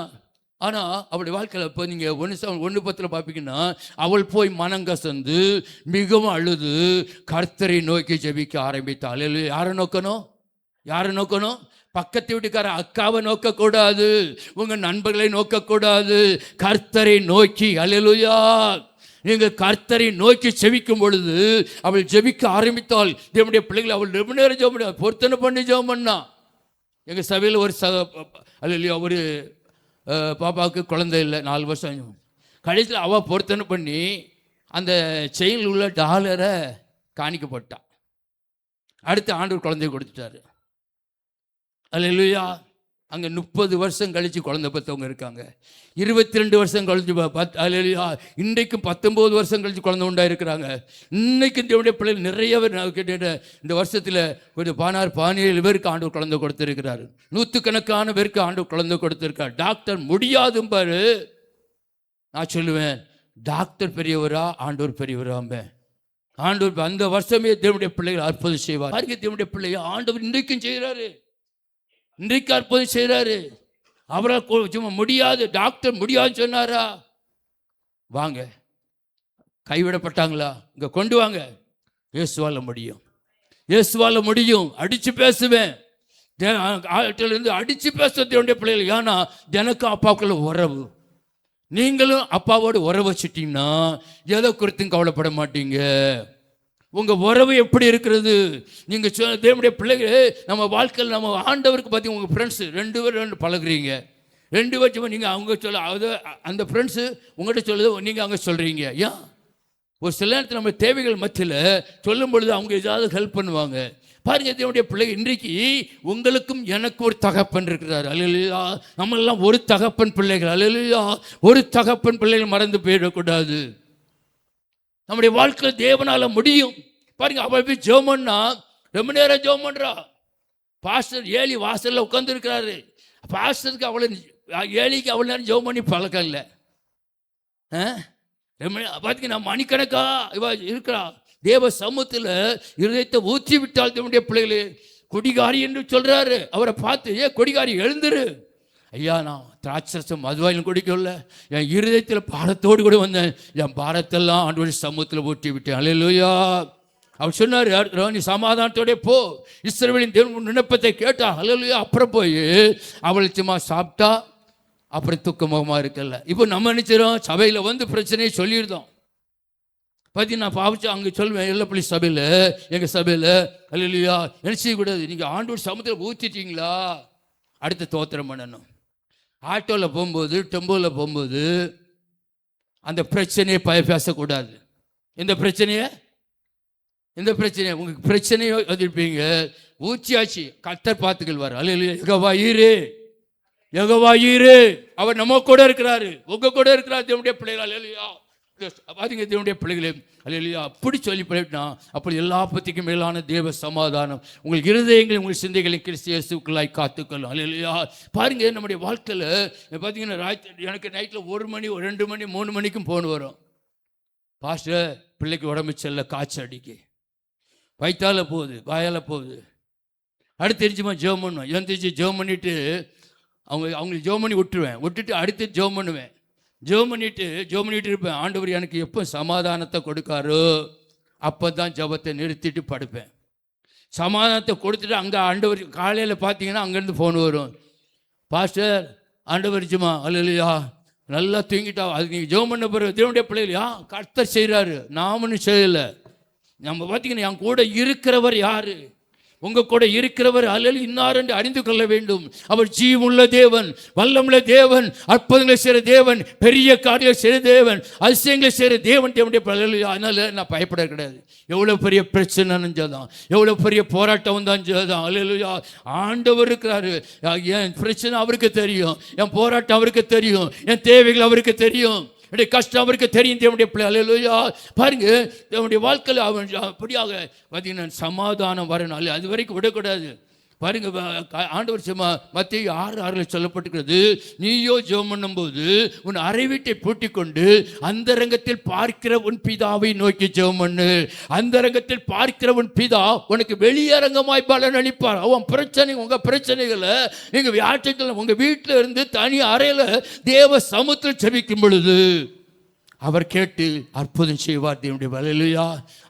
ஆனால் அவருடைய வாழ்க்கையில் இப்போ நீங்கள் 1:10 பார்ப்பீங்கன்னா, அவள் போய் மனங்கசந்து மிகவும் அழுது கர்த்தரை நோக்கி ஜெபிக்க ஆரம்பித்தாள். யாரை நோக்கணும்? யாரை நோக்கணும்? பக்கத்து வீட்டுக்கார அக்காவை நோக்கக்கூடாது, உங்கள் நண்பர்களை நோக்கக்கூடாது, கர்த்தரை நோக்கி. அல்லேலூயா. நீங்கள் கர்த்தரை நோக்கி ஜெபிக்கும் பொழுது அவள் ஜெபிக்க ஆரம்பித்தாள். தேவனுடைய பிள்ளைகளை அவள் ரொம்ப நேரம் ஜெபம் பண்ண, பொருத்தனை பண்ணி ஜெபம் பண்ணா. எங்கள் சபையில் ஒரு அல்லேலூயா ஒரு பாப்பாவுக்கு குழந்தை இல்லை, 4 வருஷம். கடைசியில் அவள் பொருத்தனை பண்ணி அந்த செயினில் உள்ள டாலரை காணிக்க போட்டான். அடுத்து ஆண்டவர் குழந்தைய கொடுத்துட்டாரு. அல்லேலூயா. அங்கே 30 வருஷம் கழித்து குழந்தை பெற்றவங்க இருக்காங்க. 22 வருஷம் கழிச்சு இன்றைக்கும் 19 வருஷம் கழித்து குழந்தை உண்டாயிருக்கிறாங்க. இன்னைக்கு தேவனுடைய பிள்ளைகள் நிறைய பேர் கேட்ட இந்த வருஷத்தில் கொஞ்சம் 17 பேருக்கு ஆண்டவர் குழந்தை கொடுத்துருக்கிறாரு. 100கணக்கான பேருக்கு ஆண்டவர் குழந்தை கொடுத்துருக்காரு. டாக்டர் முடியாதும் பாரு. நான் சொல்லுவேன், டாக்டர் பெரியவரா ஆண்டவர் பெரியவராம்ப. ஆண்டவர் அந்த வருஷமே தேவனுடைய பிள்ளைகள் அற்புதம் செய்வார். தேவனுடைய பிள்ளைகள் ஆண்டவர் இன்றைக்கும் செய்கிறாரு. இன்றைக்கு அற்புதம் செய்கிறாரு. அவரால் சும்மா முடியாது, டாக்டர் முடியாதுன்னு சொன்னாரா? வாங்க, கைவிடப்பட்டாங்களா? இங்கே கொண்டு வாங்க. இயேசுவால முடியும், இயேசுவால முடியும். அடித்து பேசுவேன், இருந்து அடித்து பேசுறதுடைய பிள்ளைகள். ஏன்னா எனக்கும் அப்பாவுக்குள்ள உறவு. நீங்களும் அப்பாவோடு உறவு வச்சுட்டீங்கன்னா எதை குறித்தும் கவலைப்பட மாட்டீங்க. உங்கள் உறவு எப்படி இருக்கிறது? நீங்கள் தேவனுடைய பிள்ளைகள் நம்ம வாழ்க்கையில் நம்ம ஆண்டவருக்கு பார்த்தீங்க, உங்கள் ஃப்ரெண்ட்ஸு 2 பேர் பழகுறீங்க. 2 பேர் நீங்கள் அவங்க சொல்ல அதை அந்த ஃப்ரெண்ட்ஸு உங்கள்கிட்ட சொல்லுது, நீங்கள் அங்கே சொல்கிறீங்க. ஏன்? ஒரு சில நேரத்தில் நம்ம தேவைகள் மத்தியில் சொல்லும் பொழுது அவங்க ஏதாவது ஹெல்ப் பண்ணுவாங்க. பாருங்க, தேவனுடைய பிள்ளைகள் இன்றைக்கு உங்களுக்கும் எனக்கு ஒரு தகப்பன் இருக்கிறார். அல்லேலூயா. நம்மளெல்லாம் ஒரு தகப்பன் பிள்ளைகள். அல்லேலூயா. ஒரு தகப்பன் பிள்ளைகள் மறந்து போயிடக்கூடாது. நம்முடைய வாழ்க்கையில் தேவனால முடியும். பாருங்க, அவள் போய் ஜெபம் பண்ணா ரொம்ப நேரம் ஜெபம் பண்றா. பாஸ்டர் ஏலி வாசல்ல உட்கார்ந்து இருக்கிறாரு. பாஸ்டருக்கு ஏலிக்கு அவ்வளோ நேரம் ஜெபம் பண்ணி பழக்கம் இல்லை. பார்த்தீங்கன்னா மணிக்கணக்கா இவ இருக்கிறா. தேவ சமூகத்தில் இருதயத்தை ஊற்றி விட்டால் தேவனுடைய பிள்ளைகளே. கொடிகாரி என்று சொல்றாரு. அவரை பார்த்து, கொடிகாரி எழுந்துரு. ஐயா, நான் திராட்சரசம் மதுவாயிலும் குடிக்கல, என் இருதயத்தில் பாரத்தோடு கூட வந்தேன். என் பாரத்தெல்லாம் ஆண்டவருடைய சமூகத்தில் ஊற்றி விட்டேன். அல்லேலூயா. அவர் சொன்னார், நீ சமாதானத்தோட போ, இஸ்ரவேலின் தேவன் விண்ணப்பத்தை கேட்டா. அல்லேலூயா. அப்புறம் போய் அவள் சும்மா சாப்பிட்டா, அப்புறம் துக்கமுகமாக இருக்கல. இப்போ நம்ம நினைச்சிடும் சபையில் வந்து பிரச்சனையை சொல்லியிருந்தோம். பார்த்தீங்கன்னா நான் பாவிச்சு அங்கே சொல்லுவேன், எல்லப்பள்ளி சபையில், எங்கள் சபையில் அல்லேலூயா என்ன செய்யக்கூடாது, நீங்கள் ஆண்டவர் சமூகத்தில் ஊற்றிட்டீங்களா, அடுத்து தோத்திரம் பண்ணணும். ஆட்டோவில் போகும்போது, டெம்போவில் போகும்போது அந்த பிரச்சனையை பேசக்கூடாது. இந்த பிரச்சனையை உங்களுக்கு பிரச்சனையோ எதிர்ப்பீங்க. ஊச்சியாச்சு, கர்த்தர் பார்த்துக்கொள்வார். அல்லேலூயா. யெகோவா ஈரே, அவர் நம்ம கூட இருக்கிறாரு, உங்க கூட இருக்கிறார். தேவனுடைய பிள்ளைகள். அல்லேலூயா. பாத்தீங்க, தேவனுடைய பிள்ளைகளே. அல்லேலூயா. அப்படி சொல்லி போயிட்டா அப்படி எல்லா பத்திக்கும் மேலான தேவ சமாதானம் உங்கள் இருதயங்களை, உங்கள் சிந்தைகளை கிறிஸ்து இயேசுக்குள்ளாய் காத்துக்கொள்ளும். அல்லேலூயா. பாருங்க, நம்முடைய வாழ்க்கையில் பார்த்தீங்கன்னா எனக்கு நைட்டில் 1 மணி 2 மணி 3 மணிக்கும் ஃபோன் வரும். பாஸ்டர், பிள்ளைக்கு உடம்பு செல்ல, காய்ச்சல் அடிக்கு, வயிற்றால போகுது, வாயால் போகுது. அடுத்து தெரிஞ்சுமா ஜெபம் பண்ணுவேன். எழுந்திரிச்சு ஜெபம் பண்ணிவிட்டு அவங்களுக்கு ஜெபம் பண்ணி விட்டுட்டு அடுத்து ஜெபம் பண்ணுவேன். ஜெபம் பண்ணிட்டு இருப்பேன். ஆண்டவர் எனக்கு எப்போ சமாதானத்தை கொடுக்காரோ அப்போ தான் ஜெபத்தை நிறுத்திட்டு படுப்பேன். சமாதானத்தை கொடுத்துட்டு அங்கே ஆண்டவர் காலையில் பார்த்தீங்கன்னா அங்கேருந்து ஃபோன் வரும். பாஸ்டர், ஆண்டவர் ஜெபமா. அல்லேலூயா. நல்லா தூங்கிட்டா. அதுக்கு நீங்கள் ஜெபம் பண்ண பிறகு தேவனுடைய பிள்ளைகள் கர்த்தர் செய்கிறாரு, நாமனும் செய்யலை. நம்ம பார்த்தீங்கன்னா என் கூட இருக்கிறவர் யாரு? உங்க கூட இருக்கிறவர் அல்லது இன்னார் என்று அறிந்து கொள்ள வேண்டும். அவர் ஜீவனுள்ள தேவன், வல்லமுள்ள தேவன், அற்புதங்களை செய்கிற தேவன், பெரிய காரியங்களை செய்கிற தேவன், அதிசயங்களை செய்கிற தேவன். அதனால நான் பயப்பட கிடையாது. எவ்வளோ பெரிய பிரச்சனை தான், எவ்வளோ பெரிய போராட்டம் தான் தான். அல்லேலூயா. ஆண்டவர் இருக்கிறாரு. என் பிரச்சனை அவருக்கு தெரியும், என் போராட்டம் அவருக்கு தெரியும், என் தேவைகள் அவருக்கு தெரியும், என்னுடைய கஷ்டம் அவருக்கு தெரியும். தேவனுடைய பிள்ளை. அல்லேலூயா. பாருங்க, தேவனுடைய வாழ்க்கையில் அவன் அப்படியாக பார்த்தீங்கன்னா சமாதானம் வரணும். அல்ல, அது வரைக்கும் விடக்கூடாது. பாருங்க, ஆண்டவர் மத்தேயு 6:6 சொல்லப்பட்டிருக்கிறது, நீயோ ஜெபம் பண்ணும்போது உன் அறை வீட்டை பூட்டிக் கொண்டு அந்தரங்கத்தில் பார்க்கிற உன் பிதாவை நோக்கி ஜெபம் பண்ணு. அந்தரங்கத்தில் பார்க்கிற உன் பிதா உனக்கு வெளியரங்கமாய் பலன் அளிப்பார். அவன் பிரச்சனை, உங்க பிரச்சனைகளை நீங்க வியாழக்கிழமை உங்க வீட்டில் இருந்து தனி அறையில் தேவ சமூகத்தில் ஜெபிக்கும் பொழுது அவர் கேட்டு அற்புதம் செய்வார். தேவனுடைய அல்லேலூயா.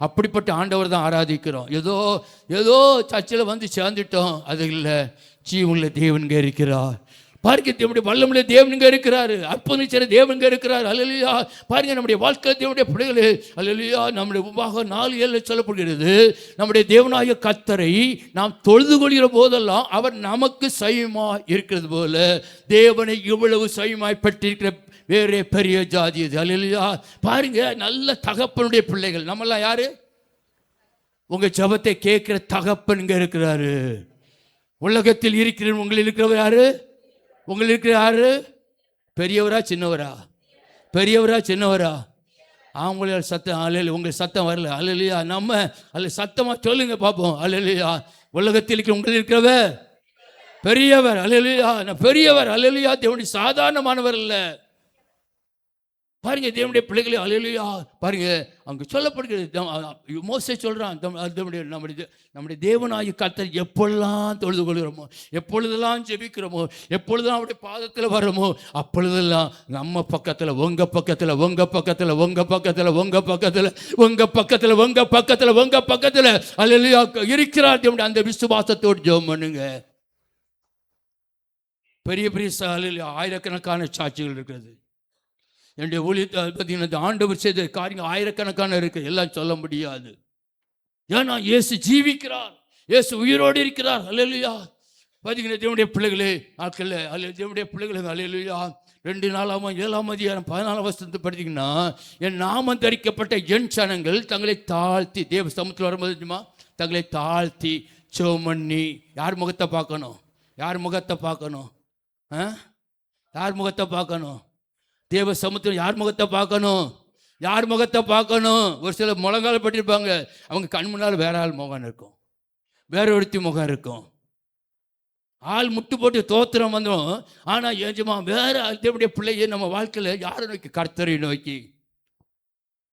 அப்படிப்பட்ட ஆண்டவர் தான் ஆராதிக்கிறோம். ஏதோ சர்ச்சில் வந்து சேர்ந்துட்டோம், அது இல்லை. ஜீவனுள்ள தேவன்க இருக்கிறார். பாருங்க, தேவனுடைய வல்லமுள்ள தேவனுங்க இருக்கிறாரு, அற்புதம் செய்கிற தேவனுங்க இருக்கிறார். அல்லேலூயா. பாருங்க, நம்முடைய வாழ்க்கை தேவனுடைய பிள்ளைகளே. அல்லேலூயா. நம்முடைய உபாகம் 4:7 சொல்லப்படுகிறது, நம்முடைய தேவனாகிய கர்த்தரை நாம் தொழுது கொள்கிற போதெல்லாம் அவர் நமக்கு சமமாய் இருக்கிறது போல தேவனை இவ்வளவு சமமாய் பெற்றிருக்கிற வேறே பெரிய ஜாதி இது. அல்லேலூயா. பாருங்க, நல்ல தகப்பனுடைய பிள்ளைகள் நம்மெல்லாம் யாரு? உங்க ஜெபத்தை கேட்கிற தகப்பன் இங்க இருக்கிறாரு. உலகத்தில் இருக்கிற உங்களில் இருக்கிறவர் யாரு? உங்களுக்கு இருக்கிற யாரு? பெரியவரா சின்னவரா? பெரியவரா சின்னவரா? அவங்கள சத்தம் அல்லேலூயா. உங்களுக்கு சத்தம் வரல. அல்லேலூயா. நம்ம அல்ல சத்தமா சொல்லுங்க பார்ப்போம். அல்லேலூயா. உலகத்தில் இருக்கிற உங்களுக்கு இருக்கிறவர் பெரியவர். அல்லேலூயா. நான் பெரியவர். அல்லேலூயா. தேவனுடைய சாதாரணமானவர் இல்ல. பாருங்க தேவனுடைய பிள்ளைகளே. அல்லேலூயா. பாருங்க அங்க சொல்லப்படுகிறது. மோசே சொல்றான், நம்முடைய தேவனாகிய கர்த்தர் எப்பொழுதெல்லாம் தொழுது கொள்கிறோமோ, எப்பொழுதெல்லாம் ஜெபிக்கிறோமோ, எப்பொழுதெல்லாம் அவருடைய பாதத்தில் வரோமோ, அப்பொழுதெல்லாம் நம்ம பக்கத்தில் உங்க பக்கத்தில் உங்க பக்கத்தில் உங்க பக்கத்தில் உங்க பக்கத்தில் உங்க பக்கத்தில் உங்க பக்கத்தில் உங்க பக்கத்தில் அல்லேலூயா இருக்கிறார். தேவனுடைய அந்த விசுவாசத்தோடு ஜெபம் பண்ணுங்க. பெரிய பெரிய ஆயிரக்கணக்கான சாட்சிகள் இருக்கிறது. என்னுடைய ஊழியத்தை பார்த்தீங்கன்னா ஆண்டவர் செய்த காரியங்கள் ஆயிரக்கணக்கான இருக்கு, எல்லாம் சொல்ல முடியாது. ஏன்னா இயேசு ஜீவிக்கிறார், இயேசு உயிரோடு இருக்கிறார். அல்லேலூயா. பார்த்தீங்கன்னா தேவனுடைய பிள்ளைகளே நாட்களில் தேவனுடைய பிள்ளைகளுக்கு அல்லேலூயா 2 நாளாம் 7ஆம் அதிகாரம் 14ஆம் வசனத்தை படித்தீங்கன்னா, என் நாமம் தரிக்கப்பட்ட என் ஜனங்கள் தங்களை தாழ்த்தி தேவ சமூகத்தில் வரும்போது தங்களை தாழ்த்தி ஜெபம் பண்ணி. யார் முகத்தை பார்க்கணும்? யார் முகத்தை பார்க்கணும்? யார் முகத்தை பார்க்கணும்? தேவ சமுத்திரம் யார் முகத்தை பார்க்கணும்? யார் முகத்தை பார்க்கணும்? ஒரு சில முழங்கால் பட்டிருப்பாங்க, அவங்க கண் முன்னால் வேற ஆள் முகம் இருக்கும், வேற ஒருத்தி முகம் இருக்கும். ஆள் முட்டு போட்டு தோத்திரம் வந்துடும். ஆனால் ஏஜமா வேற தேவனுடைய பிள்ளையை நம்ம வாழ்க்கையில் யாரை நோக்கி?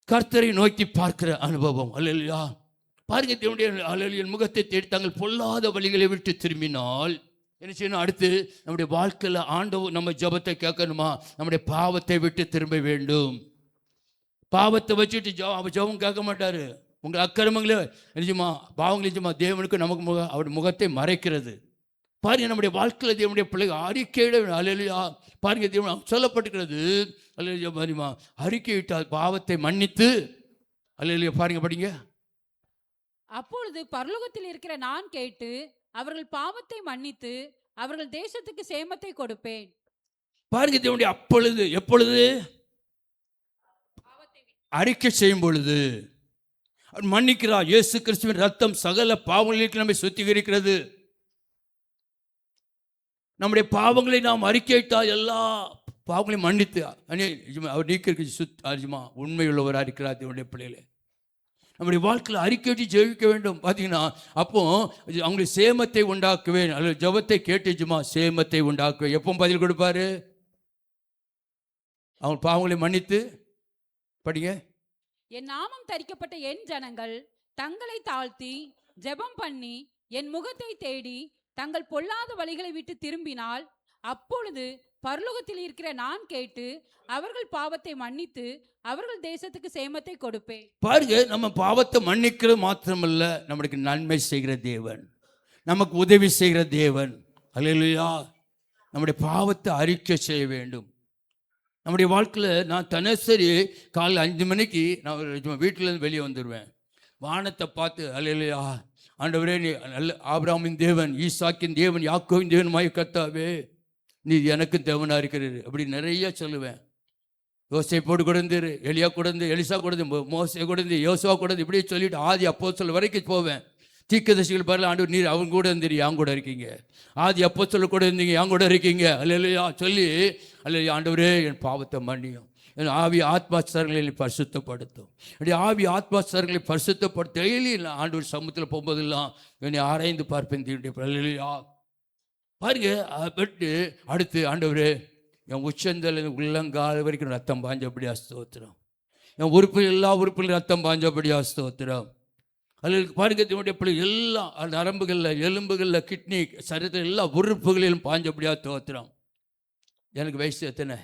கர்த்தரை நோக்கி பார்க்கிற அனுபவம். அல்லேலூயா. பாருங்க தேவனுடைய அல்லேலூயா முகத்தை தேடி தாங்கள் பொல்லாத வழிகளை விட்டு திரும்பினால் என்ன செய்யணும்? அடுத்து நம்முடைய வாழ்க்கையில் ஆண்டவர் நம்ம ஜெபத்தை கேட்கணுமா? நம்முடைய பாவத்தை விட்டு திரும்ப வேண்டும். பாவத்தை வச்சுட்டு ஜெபம் கேட்க மாட்டாரு. உங்கள் அக்கிரமங்களே நிஜமா பாவங்கள் நிஜமா தேவனுக்கு நமக்கு அவருடைய முகத்தை மறைக்கிறது. பாருங்க நம்முடைய வாழ்க்கையில் தேவனுடைய பிள்ளைகள் அறிக்கையிட. அல்லேலூயா. பாருங்க தேவன் சொல்லப்பட்டிருக்கிறது. அல்லேலூயா. பாருமா அறிக்கையிட்டால் பாவத்தை மன்னித்து. அல்லேலூயா. பாருங்க படிங்க. அப்பொழுது பரலோகத்தில் இருக்கிற நான் கேட்டு அவர்கள் பாவத்தை மன்னித்து அவர்கள் தேசத்துக்கு சேமத்தை கொடுப்பேன். பாருங்க தேவனுடைய அப்பொழுது எப்பொழுது? அறிக்கை செய்யும் பொழுது மன்னிக்கிறார். இயேசு கிறிஸ்துவின் ரத்தம் சகல பாவங்களுக்கு நம்மை சுத்திகரிக்கிறது. நம்முடைய பாவங்களை நாம் அறிக்கையிட்டால் எல்லா பாவங்களையும் மன்னித்து அவர் நீக்கிறதுக்கு உண்மையுள்ளவராக இருக்கிறார். தேவனுடைய பிள்ளைகளே நம்முடைய வாழ்க்கையில் அறிக்கையிட்டு ஜெயிக்க வேண்டும். பார்த்தீங்கன்னா அப்போ அவங்களுக்கு சேமத்தை உண்டாக்குவேன். அல்லது ஜெபத்தை கேட்டுச்சுமா சேமத்தை உண்டாக்குவேன். எப்போ பதில் கொடுப்பாரு? அவங்க பாவங்களை மன்னித்து. படிங்க. என் நாமம் தரிக்கப்பட்ட என் ஜனங்கள் தங்களை தாழ்த்தி ஜெபம் பண்ணி என் முகத்தை தேடி தங்கள் பொல்லாத வழிகளை விட்டு திரும்பினால் அப்பொழுது பரலோகத்தில் இருக்கிற நான் கேட்டு அவர்கள் பாவத்தை மன்னித்து அவர்கள் தேசத்துக்கு சேமத்தை கொடுப்பேன். பாருங்க நம்ம பாவத்தை மன்னிக்கிறது மாத்திரமல்ல, நம்மளுக்கு நன்மை செய்கிற தேவன், நமக்கு உதவி செய்கிற தேவன். அல்லேலூயா. நம்முடைய பாவத்தை அறிக்கை செய்ய வேண்டும். நம்முடைய வாழ்க்கையில் நான் தினசரி காலையில் 5 மணிக்கு நான் வீட்டிலேருந்து வெளியே வந்துடுவேன். வானத்தை பார்த்து அல்லேலூயா ஆண்டவரே நீ நல்ல ஆபிரகாமின் தேவன், ஈசாக்கின் தேவன், யாக்கோவின் தேவனுமாய் கர்த்தாவே நீ எனக்கு தேவனாக இருக்கிறது அப்படி நிறைய சொல்லுவேன். யோசேப்போடு கொடுந்து, எலியா கொடுந்து, எலிசா கொடுந்து, மோசே கொடுந்து, யோசுவா கொடுந்து, இப்படியே சொல்லிட்டு ஆதி அப்போஸ்தலர் வரைக்கும் போவேன். தீர்க்கதரிசிகள் பாருல ஆண்டவர் நீர் அவங்க கூட இருந்தீர், என் கூட இருக்கீங்க. ஆதி அப்போஸ்தலர் கூட இருந்தீங்க, என் கூட இருக்கீங்க. அல்லேலூயா சொல்லி அல்லேலூயா ஆண்டவரே என் பாவத்தை மன்னியும், என் ஆவி ஆத்மாஸ்தர்களை பரிசுத்தப்படுத்தும். அப்படி ஆவி ஆத்மாஸ்தர்களை பரிசுத்தப்படுத்த டெய்லி ஆண்டவர் சமூகத்தில் போகும்போதெல்லாம் என்னை ஆராய்ந்து பார்ப்பேன். அல்லேலூயா. பாருங்க பட்டு அடுத்து ஆண்டவரே என் உச்சந்தல் உள்ளங்கால் வரைக்கும் ரத்தம் பாஞ்சபடியா ஸ்தோத்திரம், என் உறுப்பு எல்லா உறுப்புகளும் ரத்தம் பாஞ்சபடியா ஸ்தோத்திரம். அதில் பாருங்க என்னுடைய பிள்ளை எல்லா நரம்புகளில், எலும்புகளில், கிட்னி, சரீரத்தில் எல்லா உறுப்புகளிலும் பாஞ்சபடியா ஸ்தோத்திரம். எனக்கு வயசு எத்தனை?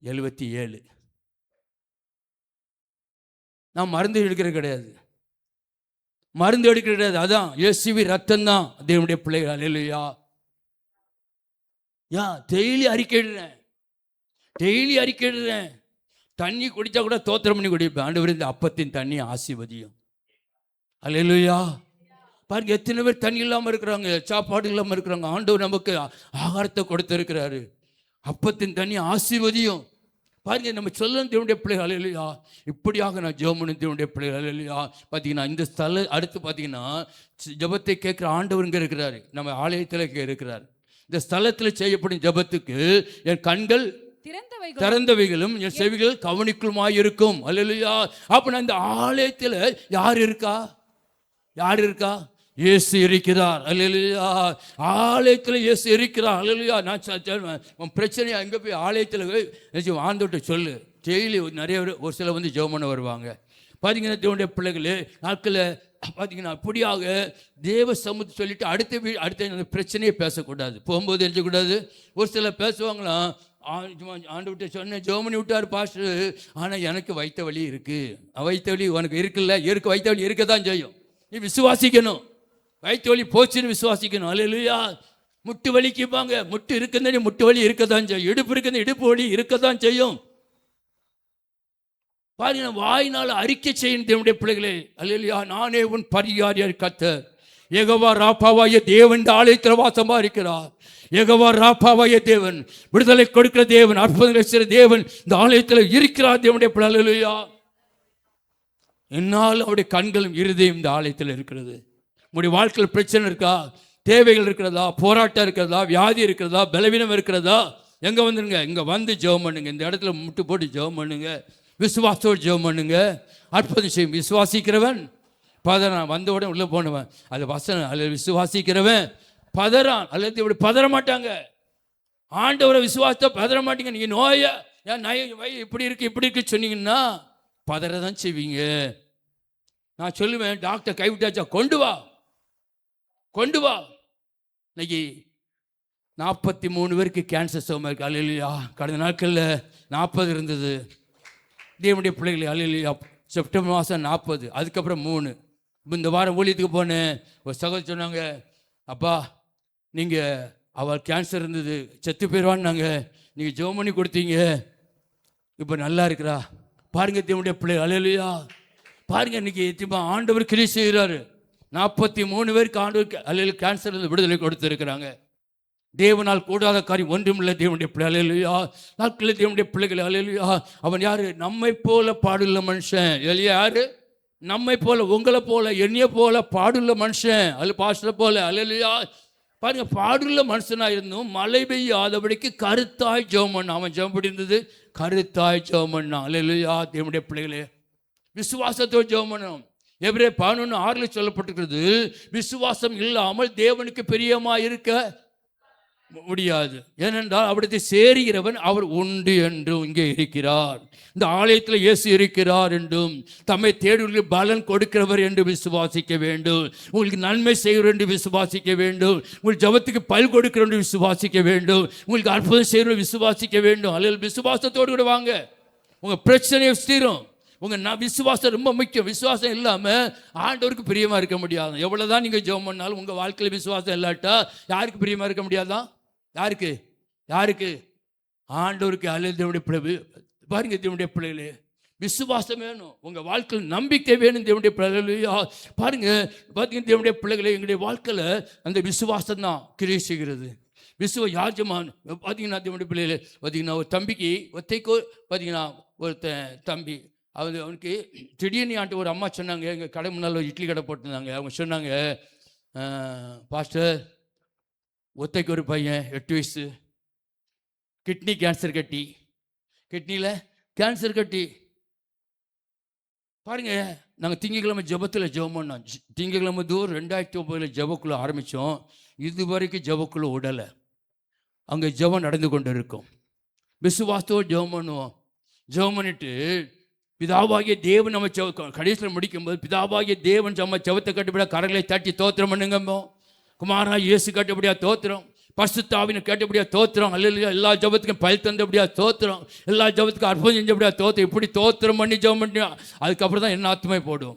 77. நான் மருந்து எடுக்கிறது கிடையாது, மருந்து எடுக்கிறது கிடையாது. அதான் இயேசுவி ரத்தம் தான் தேவனுடைய பிள்ளைகள். அல்லேலூயா. டெய்லி அறிக்கையிடுறேன், டெய்லி அறிக்கையிடுறேன். தண்ணி குடித்தா கூட தோத்திரம் பண்ணி குடிப்பேன். ஆண்டவர் இந்த அப்பத்தின் தண்ணி ஆசீர்வதியும். அல்லேலூயா. பாருங்க எத்தனை பேர் தண்ணி இல்லாமல் இருக்கிறாங்க, சாப்பாடு இல்லாமல் இருக்கிறாங்க. ஆண்டவர் நமக்கு ஆகாரத்தை கொடுத்துருக்கிறாரு. அப்பத்தின் தண்ணி ஆசீர்வதியும். பாருங்க நம்ம சொல்லணும் தேவனுடைய பிள்ளைகள். அல்லேலூயா. இப்படியாக நான் ஜெபம் தேவனுடைய பிள்ளைகள். அல்லேலூயா. பார்த்தீங்கன்னா இந்த ஸ்தலம் அடுத்து பார்த்தீங்கன்னா ஜெபத்தை கேட்குற ஆண்டவர் இங்கே இருக்கிறாரு, நம்ம ஆலயத்தில் இருக்கிறார். இந்த ஸ்தலத்தில் செய்யப்படும் ஜெபத்துக்கு என் கண்கள் திறந்தவைகள் திறந்தவைகளும் என் செவிகள் கவனிக்குமாயிருக்கும். அல்லேலூயா. அப்ப அந்த ஆலயத்தில் யார் இருக்கா? யார் இருக்கா? இயேசு இருக்கிறார். அல்லேலூயா. ஆலயத்தில் இயேசு இருக்கிறார். அல்லேலூயா. நான் உன் பிரச்சனையா எங்கே போய் ஆலயத்தில் ஆண்டவர்கிட்ட சொல்லு. டெய்லி நிறைய பேர் ஒரு சில வந்து ஜெபம் பண்ண வருவாங்க. பார்த்தீங்கன்னா தேவனுடைய பிள்ளைகள் நாட்களில் பார்த்தீங்கன்னா அப்படியாக தேவ சமூகத்தை சொல்லிட்டு அடுத்த அந்த பிரச்சனையே பேசக்கூடாது. போகும்போது எழுதக்கூடாது. ஒரு சிலர் பேசுவாங்களாம், ஆண்டு விட்டு சொன்னேன் ஜெபம் பண்ணி விட்டார் பாஸ்டர், ஆனால் எனக்கு வைத்த வலி இருக்குது. வைத்த வலி உனக்கு இருக்குல்ல, வைத்த வலி இருக்க தான் செய்யும். நீ விசுவாசிக்கணும். வைத்த வலி போச்சுன்னு விசுவாசிக்கணும். அல்லேலூயா. முட்டு வலிக்குப்பாங்க, முட்டு இருக்குன்னு முட்டு வலி இருக்க தான் செய்யும். இடுப்பு இருக்குன்னு இடுப்பு வலி இருக்க தான் செய்யும். பாருங்க, வாயினால் அறிக்கை செய்யும் தேவனுடைய பிள்ளைகளே. அல்லேலூயா. நானே உன் பரிகாரியார் கர்த்தர். யெகோவா ராப்பாவாய தேவன் இந்த ஆலயத்தில் வாசமா இருக்கிறார். யெகோவா ராப்பாவாய தேவன், விடுதலை கொடுக்கிற தேவன், அற்புதங்களை செய்கிற தேவன் இந்த ஆலயத்தில் இருக்கிறார் தேவனுடைய பிள்ளை. அல்லேலூயா. என்னால் அவருடைய கண்களும் இருதயம் இந்த ஆலயத்தில் இருக்கிறது. உங்களுடைய வாழ்க்கையில் பிரச்சனை இருக்கா? தேவைகள் இருக்கிறதா? போராட்டம் இருக்கிறதா? வியாதி இருக்கிறதா? பலவீனம் இருக்கிறதா? எங்கே வந்துடுங்க, இங்கே வந்து ஜெபம் பண்ணுங்க. இந்த இடத்துல முட்டு போட்டு ஜெபம் பண்ணுங்க. விசுவாசத்தோடு ஜெபம் பண்ணுங்க. அற்புதம் செய்யும். விசுவாசிக்கிறவன் பதறான். வந்த உடனே உள்ளே போனவன் அது வசனம். அல்லது விசுவாசிக்கிறவன் பதறான். அல்லது இப்படி பதற மாட்டாங்க. ஆண்டவரை விசுவாசத்தை பதற மாட்டீங்க. நீங்கள் நோயை ஏன் இப்படி இருக்கு சொன்னீங்கன்னா பதற தான் செய்வீங்க. நான் சொல்லுவேன், டாக்டர் கைவிட்டாச்சா, கொண்டு வா. இன்னைக்கு 43 பேருக்கு கேன்சர் சோமா இருக்கு. அல்லேலூயா. கடந்த நாட்களில் 40 இருந்தது. தேவனுடைய பிள்ளைகளை. அல்லேலூயா. செப்டம்பர் மாதம் 40, அதுக்கப்புறம் 3. இந்த வாரம் ஊழியத்துக்கு போனேன். ஒரு சகோதரி சொன்னாங்க, அப்பா நீங்கள் அவள் கேன்சர் இருந்தது, செத்து போயிடுவான்னாங்க, நீங்கள் ஜெபம் பண்ணி கொடுத்தீங்க, இப்போ நல்லா இருக்கிறா. பாருங்க தேவனுடைய பிள்ளை. அல்லேலூயா. பாருங்க, இன்னைக்கு ஆண்டவர் கிரியை செய்கிறாரு. 43 பேருக்கு ஆண்டவர் அல்லேலூயா கேன்சர் இருந்து விடுதலை கொடுத்துருக்கிறாங்க. தேவனால் கூடாத காரியம் ஒன்றுமில்லை தேவனுடைய பிள்ளை. அல்லேலூயா. நாட்களில் தேவனுடைய பிள்ளைகள். அல்லேலூயா. அவன் யாரு? நம்மை போல பாடுள்ள மனுஷன். யாரு? நம்மை போல, உங்களை போல, என்னைய போல பாடுள்ள மனுஷன். அல்ல பாஸ்டரை போல. அல்லேலூயா. பாருங்க, பாடுள்ள மனுஷனாக இருந்தும் மழை பெய்யாதபடிக்கு கருத்தாய் ஜெபம் பண்ணான். அவன் ஜெபம் இருந்தது, கருத்தாய் ஜெபம் பண்ணான். அல்லேலூயா. தேவனுடைய பிள்ளைகளே, விசுவாசத்தோடு ஜெபம் பண்ணணும். எபிரேயர் 11:6 சொல்லப்பட்டிருக்கிறது, விசுவாசம் இல்லாமல் தேவனுக்கு பிரியமாக இருக்க முடியாது. ஏனென்றால் அவருடைய சேருகிறவன் அவர் உண்டு என்றும் இங்கே இருக்கிறார். இந்த ஆலயத்தில் இயேசு இருக்கிறார் என்றும், தம்மை தேடுவதற்கு பலன் கொடுக்கிறவர் என்று விசுவாசிக்க வேண்டும். உங்களுக்கு நன்மை செய்கிறவர் என்று விசுவாசிக்க வேண்டும். உங்கள் ஜபத்துக்கு பல் கொடுக்கிறவர் என்று விசுவாசிக்க வேண்டும். உங்களுக்கு அற்புதம் செய்கிறவர் விசுவாசிக்க வேண்டும். அல்லது விசுவாசத்தோடு கூட வாங்க, உங்கள் பிரச்சனையை தீரும். உங்கள் விசுவாசம் ரொம்ப முக்கியம். விசுவாசம் இல்லாமல் ஆண்டவருக்கு பிரியமாக இருக்க முடியாது. எவ்வளோதான் நீங்கள் ஜெபம் பண்ணாலும் உங்கள் வாழ்க்கையில் விசுவாசம் இல்லாட்டா யாருக்கு பிரியமாக இருக்க முடியாதான்? யாருக்கு? ஆண்டவருக்கு. அல்லது தேவனுடைய பிள்ளை. பாருங்க தேவனுடைய பிள்ளைகளே, விசுவாசம் வேணும். உங்கள் வாழ்க்கையில் நம்பிக்கை வேணும் தேவனுடைய பிள்ளைகளே. பாருங்க, பார்த்தீங்கன்னா தேவனுடைய பிள்ளைகளே, எங்களுடைய வாழ்க்கையில் அந்த விசுவாசம் தான் கிரியை செய்கிறது. யாஜமான் பார்த்தீங்கன்னா தேவனுடைய பிள்ளைகளே, பார்த்தீங்கன்னா ஒரு தம்பிக்கு ஒத்தைக்கோ, பார்த்தீங்கன்னா ஒருத்தன் தம்பி அவனுக்கு திடீர்னு ஆண்டு ஒரு அம்மா சொன்னாங்க, எங்கள் கடை முன்னால் ஒரு இட்லி கடை போட்டிருந்தாங்க. அவங்க சொன்னாங்க, பாஸ்டர் ஒத்தைக்கு ஒரு பையன் 8 வயசு, கிட்னி கேன்சர் கட்டி, கிட்னியில் கேன்சர் கட்டி. பாருங்க, நாங்கள் திங்கக்கிழமை ஜெபத்தில் ஜெபம் பண்ணோம். திங்கக்கிழமை தூரம் 2009 ஜெபக்குள்ளே ஆரம்பித்தோம். இது வரைக்கும் ஜெபக்குள்ளே விடலை. அங்கே ஜெபம் நடந்து கொண்டு இருக்கும். விசுவாசத்தோடு ஜெபம் பண்ணுவோம். ஜெபம் பண்ணிட்டு பிதாவாகிய தேவன் நம்ம கடைசியில் முடிக்கும்போது, பிதாவாகிய தேவன் நம்ம ஜெபத்தை கட்டுப்படியாக கரங்களை தட்டி தோத்திரம் பண்ணுங்கம்மோ. குமாரா இயேசு கேட்டபடியா தோத்திரம், பரிசுத்த ஆவியை கேட்டபடியா தோத்திரம். அல்லேலூயா. எல்லா ஜெபத்துக்கும் பயில் தந்தபடியா தோத்திரம், எல்லா ஜெபத்துக்கும் அற்புதம் செஞ்சபடியா தோத்திரம். இப்படி தோத்திரம் பண்ணி ஜெபம் பண்ணி அதுக்கப்புறம் தான் என்ன ஆத்மே போடும்.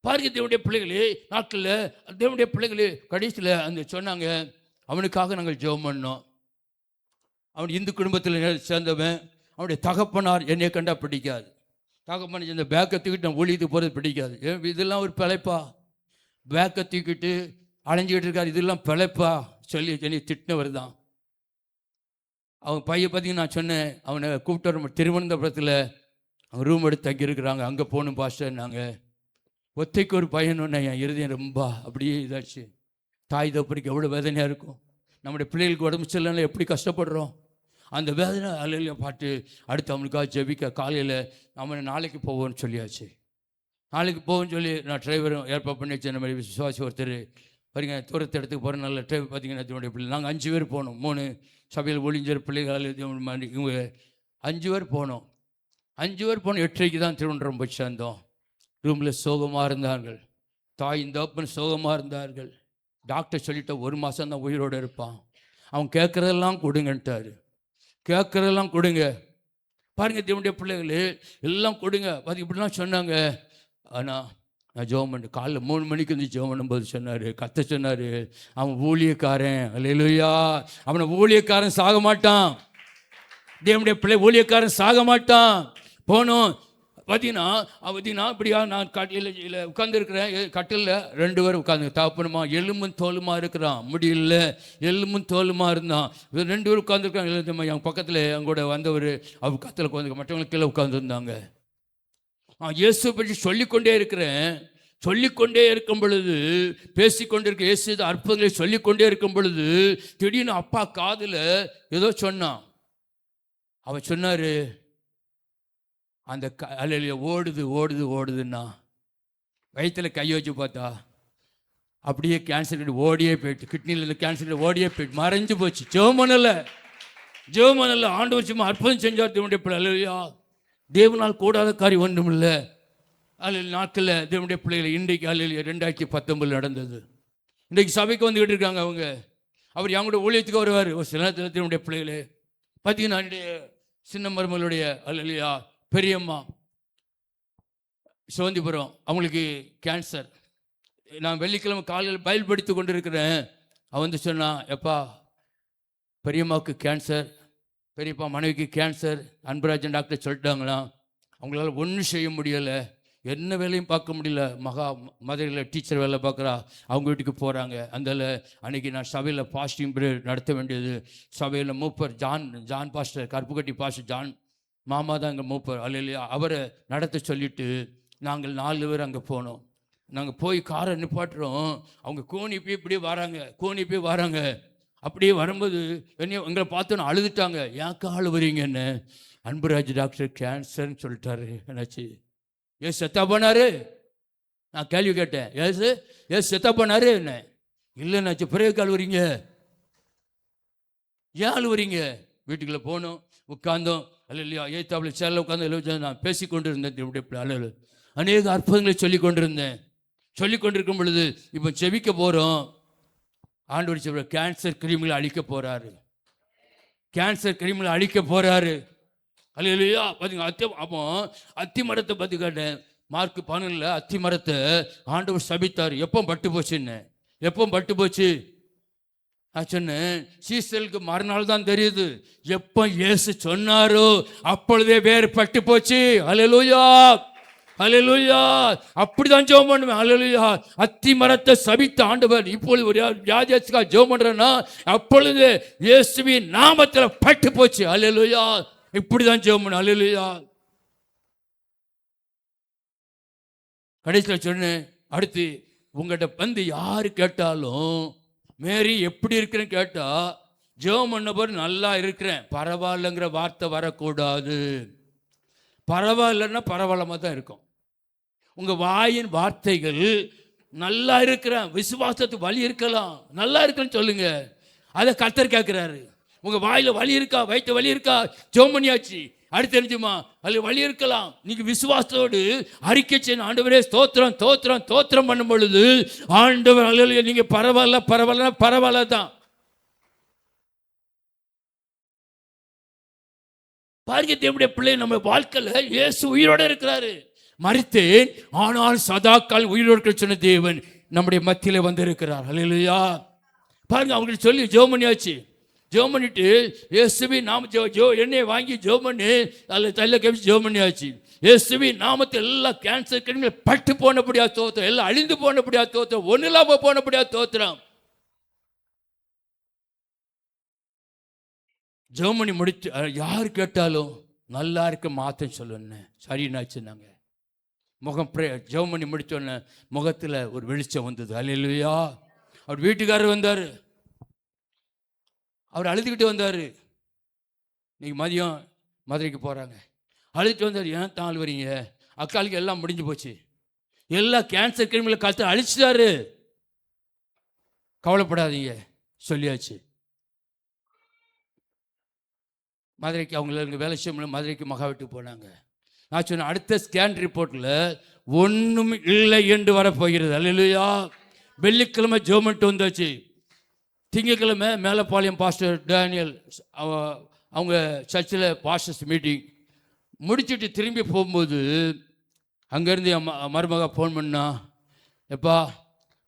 பாருங்க தேவனுடைய பிள்ளைகளே, நாட்களில் தேவனுடைய பிள்ளைகளே கடைசியில் அந்த சொன்னாங்க, அவனுக்காக நாங்கள் ஜெபம் பண்ணோம். அவன் இந்து குடும்பத்தில் சேர்ந்தவன். அவனுடைய தகப்பனார் என்னை கண்டா பிடிக்காது. தகப்பனை இந்த பேக்கை தூக்கிட்டு நான் ஒழித்து போகிறது பிடிக்காது. இதெல்லாம் ஒரு பிழைப்பா, பேக்கை தூக்கிட்டு அலைஞ்சிக்கிட்டு இருக்கார், இதெல்லாம் பிழைப்பா சொல்லி என்னை திட்டினவர் தான். அவன் பையன் பார்த்தீங்கன்னா நான் சொன்னேன், அவனை கூப்பிட்டு வர திருவனந்தபுரத்தில் அவங்க ரூம் எடுத்து தங்கியிருக்கிறாங்க, அங்கே போகணும் பாஸ்டர். நாங்கள் ஒத்தைக்கு ஒரு பையன் ஒன்று, என் இருதயம் ரொம்ப அப்படியே இதாச்சு. தாய் தப்பனுக்கு எவ்வளோ வேதனையாக இருக்கும். நம்முடைய பிள்ளைகளுக்கு உடம்பு சரியில்லைன்னா எப்படி கஷ்டப்படுறோம். அந்த வேதனை அலையில பாட்டு அடுத்து அவனுக்காக ஜெபிக்க காலையில் அவனை நாளைக்கு போவோன்னு சொல்லியாச்சு. நாளைக்கு போவோன்னு சொல்லி நான் டிரைவரும் ஏற்பாடு பண்ணி வச்சேன். இந்த மாதிரி விசுவாசி ஒருத்தர் பாருங்க, தூரத்து இடத்துக்கு போகிற நல்ல டிரைவர் பார்த்தீங்கன்னா என்னுடைய பிள்ளை. நாங்கள் 5 பேர் போனோம். 3 சபையில் ஒளிஞ்சர் பிள்ளைகள் இவங்க 5 பேர் போனோம். 5 பேர் போனோம். 8:30 தான் திருவனந்தபுரம் போய் சேர்ந்தோம். ரூமில் சோகமாக இருந்தார்கள். தாயின் தகப்பன் சோகமாக இருந்தார்கள். டாக்டர் சொல்லிட்ட 1 மாதம் தான் உயிரோடு இருப்பான். அவன் கேட்குறதெல்லாம் கொடுங்கன்ட்டார். கேட்குறதெல்லாம் கொடுங்க. பாருங்கள், தேவனுடைய பிள்ளைகள் எல்லாம் கொடுங்க. பார்த்து இப்படிலாம் சொன்னாங்க. ஆனால் நான் ஜெபம் பண்ண காலைல 3 மணிக்கு வந்து ஜெபம் பண்ணும்போது சொன்னார், கத்த சொன்னார், அவன் ஊழியக்காரன். அல்லேலூயா. அவனை ஊழியக்காரன் சாக மாட்டான். தேவனுடைய பிள்ளை ஊழியக்காரன் சாக மாட்டான். போனோம். பார்த்தீங்கன்னா இப்படியா நான் கட்டில் உட்காந்துருக்கிறேன். கட்டிலில் 2 பேர் உட்காந்து தாப்பணுமா எலும்பும் தோலுமா இருக்கிறான். முடியல, எலும்பும் தோலுமா இருந்தான். 2 பேர் உட்காந்துருக்காங்க. என் பக்கத்தில் எங்கூட வந்தவர் அவர் கத்தில் உட்காந்து மற்றவங்களுக்கு கீழே உட்காந்துருந்தாங்க. இயேசு பற்றி சொல்லிக்கொண்டே இருக்கிறேன். சொல்லிக்கொண்டே இருக்கும் பொழுது, பேசிக்கொண்டிருக்க இயேசு அற்புதங்களை சொல்லிக்கொண்டே இருக்கும் பொழுது திடீர்னு அப்பா காதில் ஏதோ சொன்னான். அவன் சொன்னார், அந்த அல்ல ஓடுது ஓடுது ஓடுதுன்னா வயிற்றில் கை வச்சு பார்த்தா அப்படியே கேன்சர் ஓடியே போயிட்டு, கிட்னியில் கேன்சர் ஓடியே போயிட்டு மறைஞ்சு போச்சு. ஜெபமனல்ல ஆண்டு வருஷமா அற்புதம் செஞ்சார் தேவனுடைய பிள்ளை. அல்லேலூயா. தேவனால் கூடாத காரியம் ஒன்றும் இல்லை. அல்ல நாட்களில் தேவனுடைய பிள்ளைகளை இன்றைக்கு அல்ல 2019 நடந்தது. இன்றைக்கு சபைக்கு வந்துக்கிட்டு இருக்காங்க அவங்க. அவர் என் கூட ஊழியத்துக்கு வருவார். ஒரு சில நேரத்தில் தேவனுடைய பிள்ளைகளே பார்த்தீங்கன்னா என்னுடைய சின்ன மருமகளுடைய அல்லையா பெரியம்மா சிவந்திபுரம், அவங்களுக்கு கேன்சர். நான் வெள்ளிக்கிழமை காலையில் பயல்படுத்தி கொண்டு இருக்கிறேன். அவன் வந்து சொன்னான், எப்பா பெரியம்மாவுக்கு கேன்சர், பெரியப்பா மனைவிக்கு கேன்சர், அன்பராஜன் டாக்டர் சொல்லிட்டாங்களாம். அவங்களால ஒன்றும் செய்ய முடியலை, என்ன வேலையும் பார்க்க முடியல. மதுரையில் டீச்சர் வேலை பார்க்குறா, அவங்க வீட்டுக்கு போகிறாங்க. அதில் அன்றைக்கி நான் சபையில் பாஸ்டிங் பிரேயர் நடத்த வேண்டியது. சபையில் மூப்பர் ஜான் பாஸ்டர், கருப்புக்கட்டி பாஸ்டர் ஜான் மாமா தான் எங்கள் மூப்பர் அல்லையா, அவரை நடத்த சொல்லிவிட்டு நாங்கள் 4 பேர் அங்கே போனோம். நாங்கள் போய் காரை நிப்பாட்டுறோம். அவங்க கோணி போய் இப்படியே வராங்க. அப்படியே வரும்போது எங்களை பார்த்தோன்னு அழுதுட்டாங்க. ஏன் அழுவுறீங்கன்னு. அன்புராஜ் டாக்டர் கேன்சர்னு சொல்லிட்டாரு. என்னாச்சு? ஏசு செத்தா போனாரு? நான் கேள்வி கேட்டேன். ஏசு செத்தா போனாரு என்ன? இல்லைன்னாச்சு. பிறகு அழுவுறீங்க, ஏன் அழுவுறீங்க? வீட்டுக்குள்ளே போனோம், உட்கார்ந்தோம். அல்லையா ஏத்தாப்பில் சேரில் உட்காந்து நான் பேசி கொண்டு இருந்தேன். அழகு அநேக அற்புதங்களை சொல்லி கொண்டிருக்கும் பொழுது இப்போ செபிக்க போகிறோம். ஆண்டவர் சொல்ற கேன்சர் கிருமிகளை அழிக்க போகிறாரு. அல்லேலூயா. பார்த்தீங்க, அப்போ அத்தி மரத்தை பற்றி கேட்டேன். மார்க் 11 அத்தி மரத்தை ஆண்டவர் சபித்தார். எப்போ பட்டு போச்சு? நான் சொன்னேன், சீசலுக்கு மறுநாள் தான் தெரியுது. எப்போ இயேசு சொன்னாரோ அப்பொழுதே வேறு பட்டு போச்சு. அல்லேலூயா. அப்படிதான் ஜெபம் பண்ணுவேன். அல்லேலூயா. அத்தி மரத்தை சபித்த ஆண்டவர் இப்பொழுது ஒரு வியாதிக்காக ஜெபம் பண்றேன்னா அப்பொழுது இயேசுவின் நாமத்தில் பட்டு போச்சு. அல்லேலூயா. இப்படிதான் ஜெபம் பண்ண. அல்லேலூயா. கடைசியில் சொன்னேன், அடுத்து உங்கள்கிட்ட வந்து யாரு கேட்டாலும் மேரி எப்படி இருக்கிறேன்னு கேட்டா ஜெபம் பண்ண போது நல்லா இருக்கிறேன் பரவாயில்லைங்கிற வார்த்தை வரக்கூடாது. பரவாயில்லைன்னா பரவாயில்லாம தான் இருக்கும். உங்க வாயின் வார்த்தைகள் நல்லா இருக்கிறேன், விசுவாசத்துக்கு வலி இருக்கலாம், நல்லா இருக்குன்னு சொல்லுங்க. அதை கர்த்தர் கேட்கிறாரு. உங்க வாயில வலி இருக்கா, வயிற்று வலி இருக்கா, ஜெபம் பண்ணியாச்சு, அடுத்து தெரிஞ்சுமா அது வலி இருக்கலாம். நீங்க விசுவாசத்தோடு அறிக்கை செய்யணும். ஆண்டவரே ஸ்தோத்திரம் தோத்திரம் தோத்திரம் பண்ணும் பொழுது ஆண்டவர் அல்லேலூயா, நீங்க பரவாயில்ல தான். பாருங்க, தேவனுடைய பிள்ளை நம்ம வாழ்க்கையில் இயேசு உயிரோடு இருக்கிறாரு. மரித்தேன் ஆனால் சதாக்கால் உயிரோடு சொன்ன தேவன் நம்முடைய மத்தியில வந்து இருக்கிறார். அல்லேலூயா. பாருங்க, அவங்களுக்கு சொல்லி ஜெபம் பண்ணியாச்சு. ஜெபம் பண்ணிட்டு இயேசுவின் நாம எண்ணெயை வாங்கி ஜெபம் பண்ணி அதில் தள்ள கவிச்சு ஜெபம் பண்ணியாச்சு. இயேசுவின் நாமத்தில் எல்லாம் கேன்சர் கிருமிகள் பட்டு போனபடியா தோத்திரம், எல்லாம் அழிந்து போனபடியா தோத்திரம், ஒன்றும் இல்லாம போனபடியா தோத்திரம். ஜெபம் பண்ணி முடிச்சு யார் கேட்டாலும் நல்லா இருக்க மாத்தன்னு சொல்லுன்னு சரின்னாச்சுன்னாங்க. ஜெபம் பண்ணி முடிச்சோடனே முகத்தில் ஒரு வெளிச்சம் வந்தது. அல்லேலூயா. அவர் வீட்டுக்காரர் வந்தார். அவர் அழுதுகிட்டு வந்தார். இன்னைக்கு மதியம் மதுரைக்கு போகிறாங்க. அழுதுட்டு வந்தார். ஏன் தான் அழுவறீங்க? அக்காளுக்கு எல்லாம் முடிஞ்சு போச்சு, எல்லா கேன்சர் கிருமிகளை காலத்தில் அழிச்சிட்டாரு, கவலைப்படாதீங்க சொல்லியாச்சு. மதுரைக்கு அவங்கள இங்கே வேலை செய்ய முடியல, மதுரைக்கு மகாவீட்டுக்கு போனாங்க. நான் சொன்னேன், அடுத்த ஸ்கேன் ரிப்போர்ட்டில் ஒன்றும் இல்லை என்று வரப்போகிறது. அல்லேலூயா. வெள்ளிக்கிழமை ஜோமெண்ட் வந்தாச்சு. திங்கக்கிழமை மேலப்பாளையம் பாஸ்டர் டேனியல் அவங்க சர்ச்சில் பாஸ்டர்ஸ் மீட்டிங் முடிச்சுட்டு திரும்பி போகும்போது அங்கேருந்து என் மருமக ஃபோன் பண்ணா, எப்பா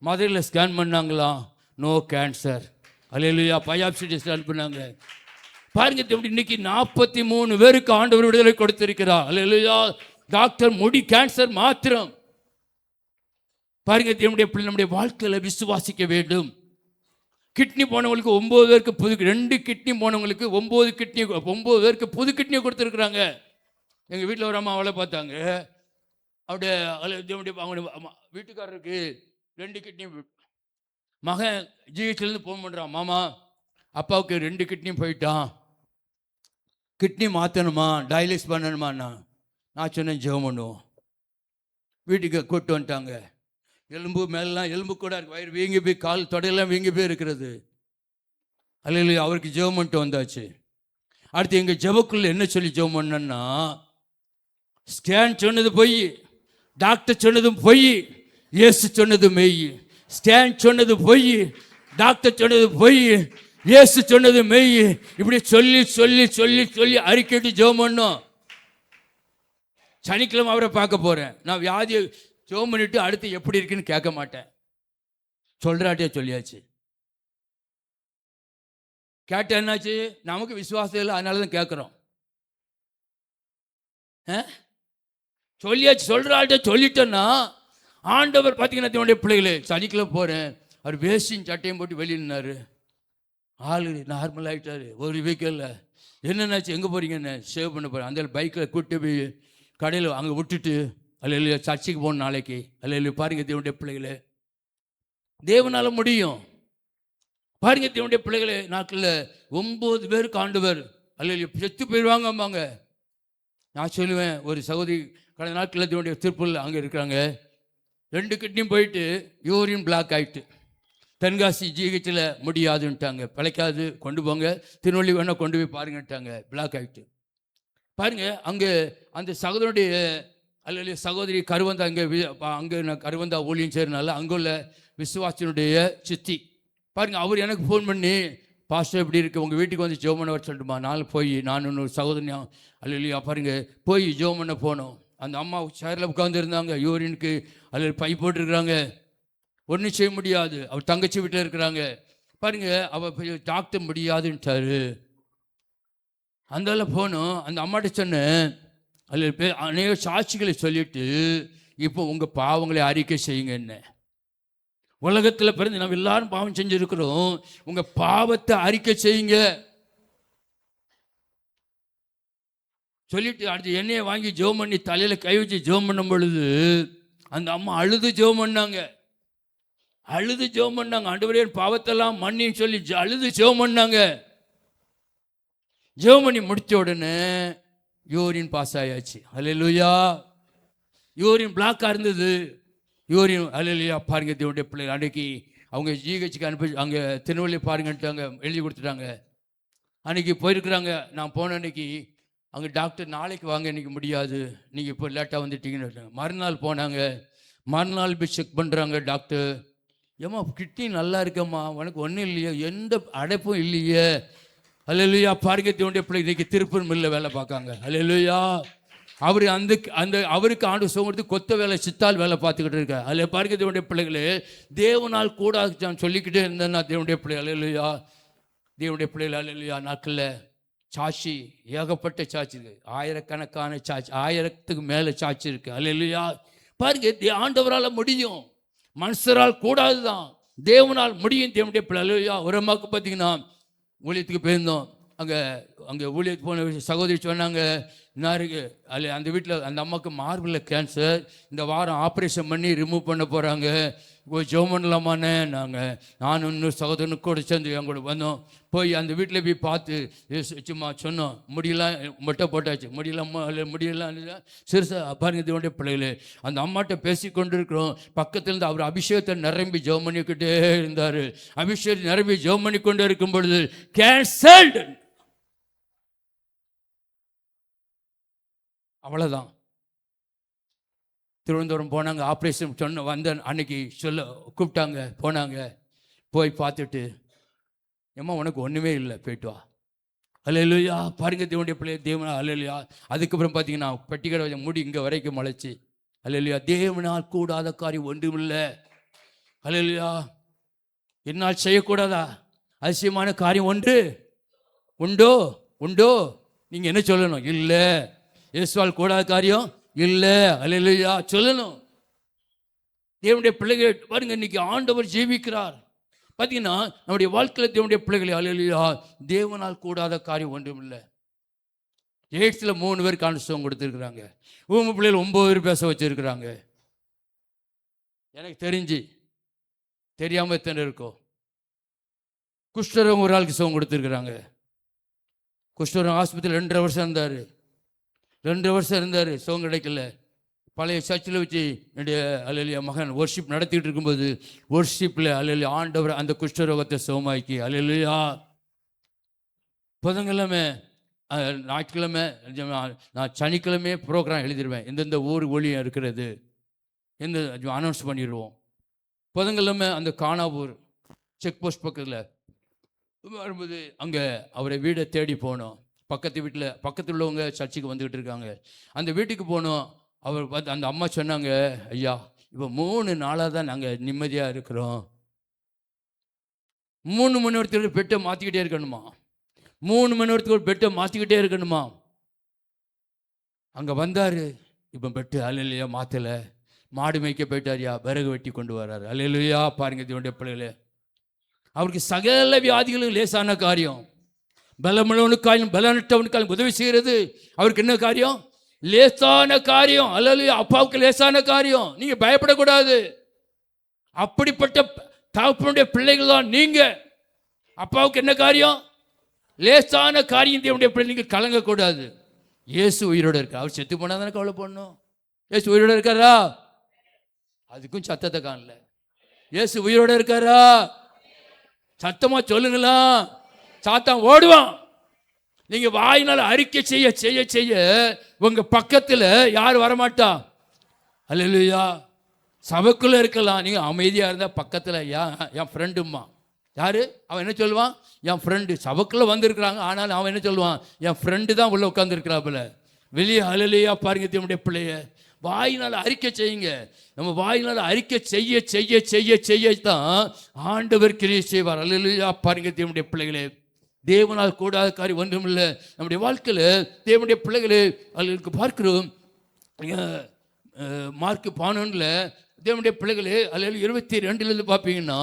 மதுரையில் ஸ்கேன் பண்ணாங்களாம், நோ கேன்சர். அல்லேலூயா. பயாப்சி ஸ்கேன் பண்ணாங்க. பாருங்க, இன்னைக்கு 43 பேருக்கு ஆண்டவர் விடுதலை கொடுத்திருக்கிறார். அல்லேலூயா. டாக்டர் முடி கேன்சர் மாத்திரம். பாருங்க, நம்முடைய வாழ்க்கையில் விசுவாசிக்க வேண்டும். கிட்னி போனவங்களுக்கு 9 பேருக்கு புது, 2 கிட்னி போனவங்களுக்கு 9 பேருக்கு புது கிட்னியை கொடுத்துருக்குறாங்க. எங்கள் வீட்டில் ஒரு அம்மா அவளை பார்த்தாங்க. அப்படியே அவங்க வீட்டுக்காரருக்கு 2 கிட்னி. மகன் ஜிஹெச்லேருந்து ஃபோன் பண்ணுறான், மாமா அப்பாவுக்கு 2 கிட்னியும் போயிட்டான், கிட்னி மாற்றணுமா, டயாலிஸ் பண்ணணுமாண்ணா. நான் சொன்னேன், ஜெபம் பண்ணுவோம். வீட்டுக்கு கூப்பிட்டு வந்துட்டாங்க. எலும்பு மேலாம் எலும்பு கூட இருக்கு, வயிறு வீங்கி போய் கால் தொடையெல்லாம் வீங்கி போய் இருக்கிறது. அல்லேலூயா. அவருக்கு ஜெபம் பண்ணிட்டு வந்தாச்சு. அடுத்து எங்கள் ஜெபக்குள்ள என்ன சொல்லி ஜெபம் பண்ணேன்னா, ஸ்கேன் சொன்னது பொய், டாக்டர் சொன்னதும் பொய், இயேசு சொன்னது மெய். ஸ்கேன் சொன்னது பொய், டாக்டர் சொன்னது பொய், இயேசு சொன்னது மெய். இப்படி சொல்லி சொல்லி சொல்லி சொல்லி அறிக்கைட்டு ஜெபம் பண்ணோம். சனிக்கிழமை அவரை பார்க்க போகிறேன். நான் வியாதியை ஜெபம் பண்ணிட்டு அடுத்து எப்படி இருக்குன்னு கேட்க மாட்டேன், சொல்றாட்டே சொல்லியாச்சு. கேட்ட என்னாச்சு, நமக்கு விசுவாசம் இல்லை, அதனால தான் கேட்குறோம். சொல்லியாச்சு, சொல்றாட்டே சொல்லிட்டேன்னா. ஆண்டவர் பார்த்தீங்கன்னா, என்னுடைய பிள்ளைகளே, சனிக்கிழமை போகிறேன், அவர் வேஷ்டியும் சட்டையும் போட்டு வெளியே நின்னாரு. ஆள் நார்மல் ஆகிட்டாரு. ஒரு வீக்கில் என்னென்னாச்சு, எங்கே போகிறீங்கன்னு, சேவ் பண்ண போகிறேன். அந்த பைக்கில் கூப்பிட்டு போய் கடையில் அங்கே விட்டுட்டு, அல்லேலூயா, சர்ச்சுக்கு போகணும் நாளைக்கு. அல்லேலூயா. பாருங்க, தேவனுடைய பிள்ளைகளே, தேவனால முடியும். பாருங்க, தேவனுடைய பிள்ளைகளே, நாட்டில் 9 பேருக்கு ஆண்டவர் அல்லேலூயா செத்து போயிடுவாங்க அம்மாங்க. நான் சொல்லுவேன், ஒரு சகோதரி கடந்த நாட்களில் தேவனுடைய திருப்பூரில் அங்கே இருக்கிறாங்க, 2 கிட்னியும் போயிட்டு யூரின் பிளாக் ஆகிட்டு, தென்காசி ஜிஹெச்சில் முடியாதுன்ட்டாங்க, பிழைக்காது, கொண்டு போங்க, திருவள்ளி வேணால் கொண்டு போய் பாருங்கன்ட்டாங்க, பிளாக் ஆகிட்டு. பாருங்க, அங்கே அந்த சகோதரனுடைய அல்ல சகோதரி கருவந்தா, அங்கே நான் கருவந்தா ஊழியம் செய்கிறனால அங்கே உள்ள விசுவாசனுடைய சித்தி. பாருங்க, அவர் எனக்கு ஃபோன் பண்ணி, பாஸ்டர் எப்படி இருக்குது, உங்கள் வீட்டுக்கு வந்து ஜெபம் பண்ண வர சொல்லட்டுமா. நானும் போய், நான் இன்னொரு சகோதரியா அல்லையா பாருங்க போய் ஜெபம் பண்ண போனோம். அந்த அம்மா சேரில் உட்காந்துருந்தாங்க, யூரினுக்கு அல்ல பை போட்டிருக்கிறாங்க, ஒன்றும் செய்ய முடியாது. அவர் தங்கச்சி வீட்டில் இருக்கிறாங்க. பாருங்க, அவள் டாக்டர் முடியாதுன்ட்டாரு. அந்தால போனோம். அந்த அம்மாட்ட சொன்னேன், அதில் அநேக சாட்சிகளை சொல்லிட்டு, இப்போ உங்கள் பாவங்களை அறிக்கை செய்யுங்க. என்ன உலகத்தில் பிறந்து நம்ம எல்லாரும் பாவம் செஞ்சுருக்கிறோம், உங்கள் பாவத்தை அறிக்கை செய்யுங்க சொல்லிட்டு, அடுத்து எண்ணெயை வாங்கி ஜெபம் பண்ணி தலையில் கை வச்சு ஜெபம் பண்ணும் பொழுது அந்த அம்மா அழுது ஜெபம் பண்ணாங்க. ஆண்டவரே பாவத்தெல்லாம் மன்னின்னு சொல்லி அழுது ஜெபம் பண்ணாங்க. ஜெபம் பண்ணி முடித்த உடனே யூரின் பாஸ் ஆயாச்சு. அல்லேலூயா. யூரின் பிளாக்காக இருந்தது, யூரின் அல்லேலூயா. பாருங்க, தேவனுடைய பிள்ளைகள் அன்றைக்கி அவங்க ஜிஹெச்சுக்கு அனுப்பி அங்கே திருநெல்வேலி பாருங்கன்ட்டாங்க, எழுதி கொடுத்துட்டாங்க. அன்றைக்கி போயிருக்கிறாங்க. நான் போன அன்றைக்கி அங்கே டாக்டர் நாளைக்கு வாங்க, இன்றைக்கி முடியாது, நீங்கள் இப்போ லேட்டாக வந்துட்டீங்கன்னு. மறுநாள் போனாங்க. மறுநாள் போய் செக் பண்ணுறாங்க டாக்டர், ஏம்மா கிட்னி நல்லா இருக்கம்மா, உனக்கு ஒன்றும் இல்லையே, எந்த அடைப்பும் இல்லையே. அல்லேலூயா. பாருங்க, தேவனுடைய பிள்ளை இன்னைக்கு திருப்பூர் மில்ல வேலை பார்க்காங்க. அல்லேலூயா. அவர் அந்த அவருக்கு ஆண்டு சுகத்துக்கு கொத்த வேலை, சித்தால் வேலை பார்த்துக்கிட்டு இருக்கார். அதில் பாருங்க, தேவனுடைய பிள்ளைகளே, தேவனால் கூட நான் சொல்லிக்கிட்டே இருந்தேன்னா தேவனுடைய பிள்ளை. அல்லேலூயா. தேவனுடைய பிள்ளைகள் அல்லேலூயா. நாட்களில் சாட்சி ஏகப்பட்ட சாட்சி இருக்குது, ஆயிரக்கணக்கான சாட்சி, 1000க்கு மேலே சாட்சி இருக்குது. அல்லேலூயா. பாருங்க, ஆண்டவரால் முடியும், மனுஷரால் கூடாது தான், தேவனால் முடியும். தேவனுடைய பிள்ளை. அல்லேலூயா. ஒரு அம்மாவுக்கு பார்த்தீங்கன்னா ஊழியத்துக்கு போயிருந்தோம். அங்கே ஊழியத்துக்கு போன சகோதரி சொன்னாங்க, இன்னாருக்கு அல்ல அந்த வீட்டில் அந்த அம்மாவுக்கு மார்பில் கேன்சர், இந்த வாரம் ஆப்ரேஷன் பண்ணி ரிமூவ் பண்ண போகிறாங்க, போய் ஜெபம் பண்ணலாமான்னு நானும் இன்னொரு சகோதரனுக்கு கூட சேர்ந்து என் கூட வந்தோம். போய் அந்த வீட்டில் போய் பார்த்து சும்மா சொன்னோம், முடியலாம் மொட்டை போட்டாச்சு, முடியலாமா இல்லை முடியலாம் இல்லை சிறுசா பாருங்க தேவனுடைய பிள்ளைகளே. அந்த அம்மாட்ட பேசி கொண்டு இருக்கிறோம், பக்கத்துலேருந்து அவர் அபிஷேகத்தை நிரம்பி ஜெபம் பண்ணிக்கிட்டே இருந்தார். அபிஷேகத்தை நிரம்பி ஜெபம் பண்ணி கொண்டே இருக்கும் பொழுது கேன்சல்டு, அவ்வளோதான். திருவனந்தபுரம் போனாங்க, ஆப்ரேஷன் சொன்ன வந்த அன்னைக்கு சொல்ல கூப்பிட்டாங்க, போனாங்க. போய் பார்த்துட்டு, ஏம்மா உனக்கு ஒன்றுமே இல்லை, போயிட்டு வா. அல்லேலூயா. பாருங்க தேவனுடைய பிள்ளை, தேவனா அல்லேலூயா. அதுக்கப்புறம் பார்த்தீங்கன்னா பெட்டிக்கடை வச்ச முடி இங்கே வரைக்கும் முளைச்சி. அல்லேலூயா. தேவனால் கூடாத காரியம் ஒன்றும் இல்லை. அல்லேலூயா. என்னால் செய்யக்கூடாதா அதிசயமான காரியம் ஒன்று உண்டோ? உண்டோ? நீங்கள் என்ன சொல்லணும்? இல்லை. இயேசுவால் கூடாத காரியம் இல்லை. அல்லேலூயா சொல்லணும். தேவனுடைய பிள்ளைகள் பாருங்க, இன்னைக்கு ஆண்டவர் ஜீவிக்கிறார். பார்த்தீங்கன்னா நம்முடைய வாழ்க்கையில் தேவனுடைய பிள்ளைகளை அல்லேலூயா தேவனால் கூடாத காரியம் ஒன்றும் இல்லை. எய்ட்ஸில் 3 பேர் கான்ஸ்டவம் கொடுத்துருக்குறாங்க, ஊமை பிள்ளைகள் 9 பேர் பேச வச்சுருக்குறாங்க. எனக்கு தெரிஞ்சு தெரியாமல் எத்தனை இருக்கோ. குஷ்டரோகம் ஒரு ஆளுக்கு சுகம் கொடுத்துருக்குறாங்க. குஷ்டரோகம் ஆஸ்பத்திரியில் 2.5 வருஷம் இருந்தார். 2 வருஷம் இருந்தார், சுகம் கிடைக்கல. பழைய சர்ச்சில் வச்சு என்னுடைய அல்லேலூயா மகன் ஒர்ஷிப் நடத்திட்டு இருக்கும்போது ஒர்ஷிப்பில் அல்லேலூயா ஆண்டவர் அந்த குஷ்டரோகத்தை சுகமாக்கி அல்லேலூயா. புதன்கிழமை ஞாயிற்றுக்கிழமை நான் சனிக்கிழமை ப்ரோக்ராம் எழுதிடுவேன், எந்தெந்த ஊர் ஒளியம் இருக்கிறது எந்த அனௌன்ஸ் பண்ணிடுவோம். புதன்கிழமை அந்த காணாவூர் செக் போஸ்ட் பக்கத்தில் வரும்போது அங்கே அவரை வீடை தேடி போனோம். பக்கத்தில் உள்ளவங்க சர்ச்சுக்கு வந்துக்கிட்டு இருக்காங்க. அந்த வீட்டுக்கு போனோம். அவர் பார்த்து அந்த அம்மா சொன்னாங்க, ஐயா இப்போ 3 நாளாக தான் நாங்கள் நிம்மதியாக இருக்கிறோம். 3 மணி நேரத்துக்கு பெட்டை மாற்றிக்கிட்டே இருக்கணுமா? 3 மணி நேரத்துக்கு ஒரு பெட்டை மாற்றிக்கிட்டே இருக்கணுமா? அங்கே வந்தார். இப்போ பெட்டு அல்லேலூயா மாற்றலை, மாடு மேய்க்க போயிட்டாரியா, விறகு வெட்டி கொண்டு வர்றாரு. அல்லேலூயா. பாருங்க தேவனுடைய பிள்ளைகளே, அவருக்கு சகல வியாதிகளும் லேசான காரியம். பலமுள்ளவனுக்காயும் பலனற்றவனுக்காயும் உதவி செய்கிறது அவருக்கு என்ன காரியம்? லேசான காரியம். அல்லேலூயா. அப்பாவுக்கு லேசான காரியம். நீங்க பயப்படக்கூடாது. அப்படிப்பட்ட தகப்பனுடைய பிள்ளைகள் தான் நீங்க. அப்பாவுக்கு என்ன காரியம்? லேசான காரியம். தேவனுடைய பிள்ளை நீங்க கலங்கக்கூடாது. இயேசு உயிரோடு இருக்கா. அவர் செத்து போனா தானே கவலை பண்ணணும். இயேசு உயிரோடு இருக்காரா? அதுக்கும் சத்தத்தை காணல. இயேசு உயிரோடு இருக்காரா? சத்தமா சொல்லுங்களா. சாத்தான் ஓடுவான். நீங்க வாயினால் அறிக்கை செய்ய செய்ய செய்ய உங்க பக்கத்தில் யார் வரமாட்டா. அல்லேலூயா. சபைக்குள்ள இருக்கலாம், நீங்க அமைதியா இருந்தா பக்கத்தில் என் ஃப்ரெண்டுமா யாரு, அவன் என்ன சொல்லுவான்? என் ஃப்ரெண்டு. சபைக்குள்ள வந்திருக்கிறாங்க, ஆனாலும் அவன் என்ன சொல்லுவான்? என் ஃப்ரெண்டு தான் உள்ள உட்காந்துருக்கிறாப்புல. வெளியே. அல்லேலூயா. பாருங்க தேவனுடைய பிள்ளைய, வாயினால் அறிக்கை செய்யுங்க. நம்ம வாயினால் அறிக்கை செய்ய செய்ய செய்ய செய்யத்தான் ஆண்டவர் கிரியை செய்வார். அல்லேலூயா. பாருங்க தேவனுடைய பிள்ளைகளே, தேவனால் கூடாத காரியம் ஒன்றும் இல்லை. நம்முடைய வாழ்க்கையில் தேவனுடைய பிள்ளைகளே அதுக்கு பார்க்கிறோம். மார்க் 11 தேவனுடைய பிள்ளைகளே அதில் 22 பார்ப்பீங்கன்னா,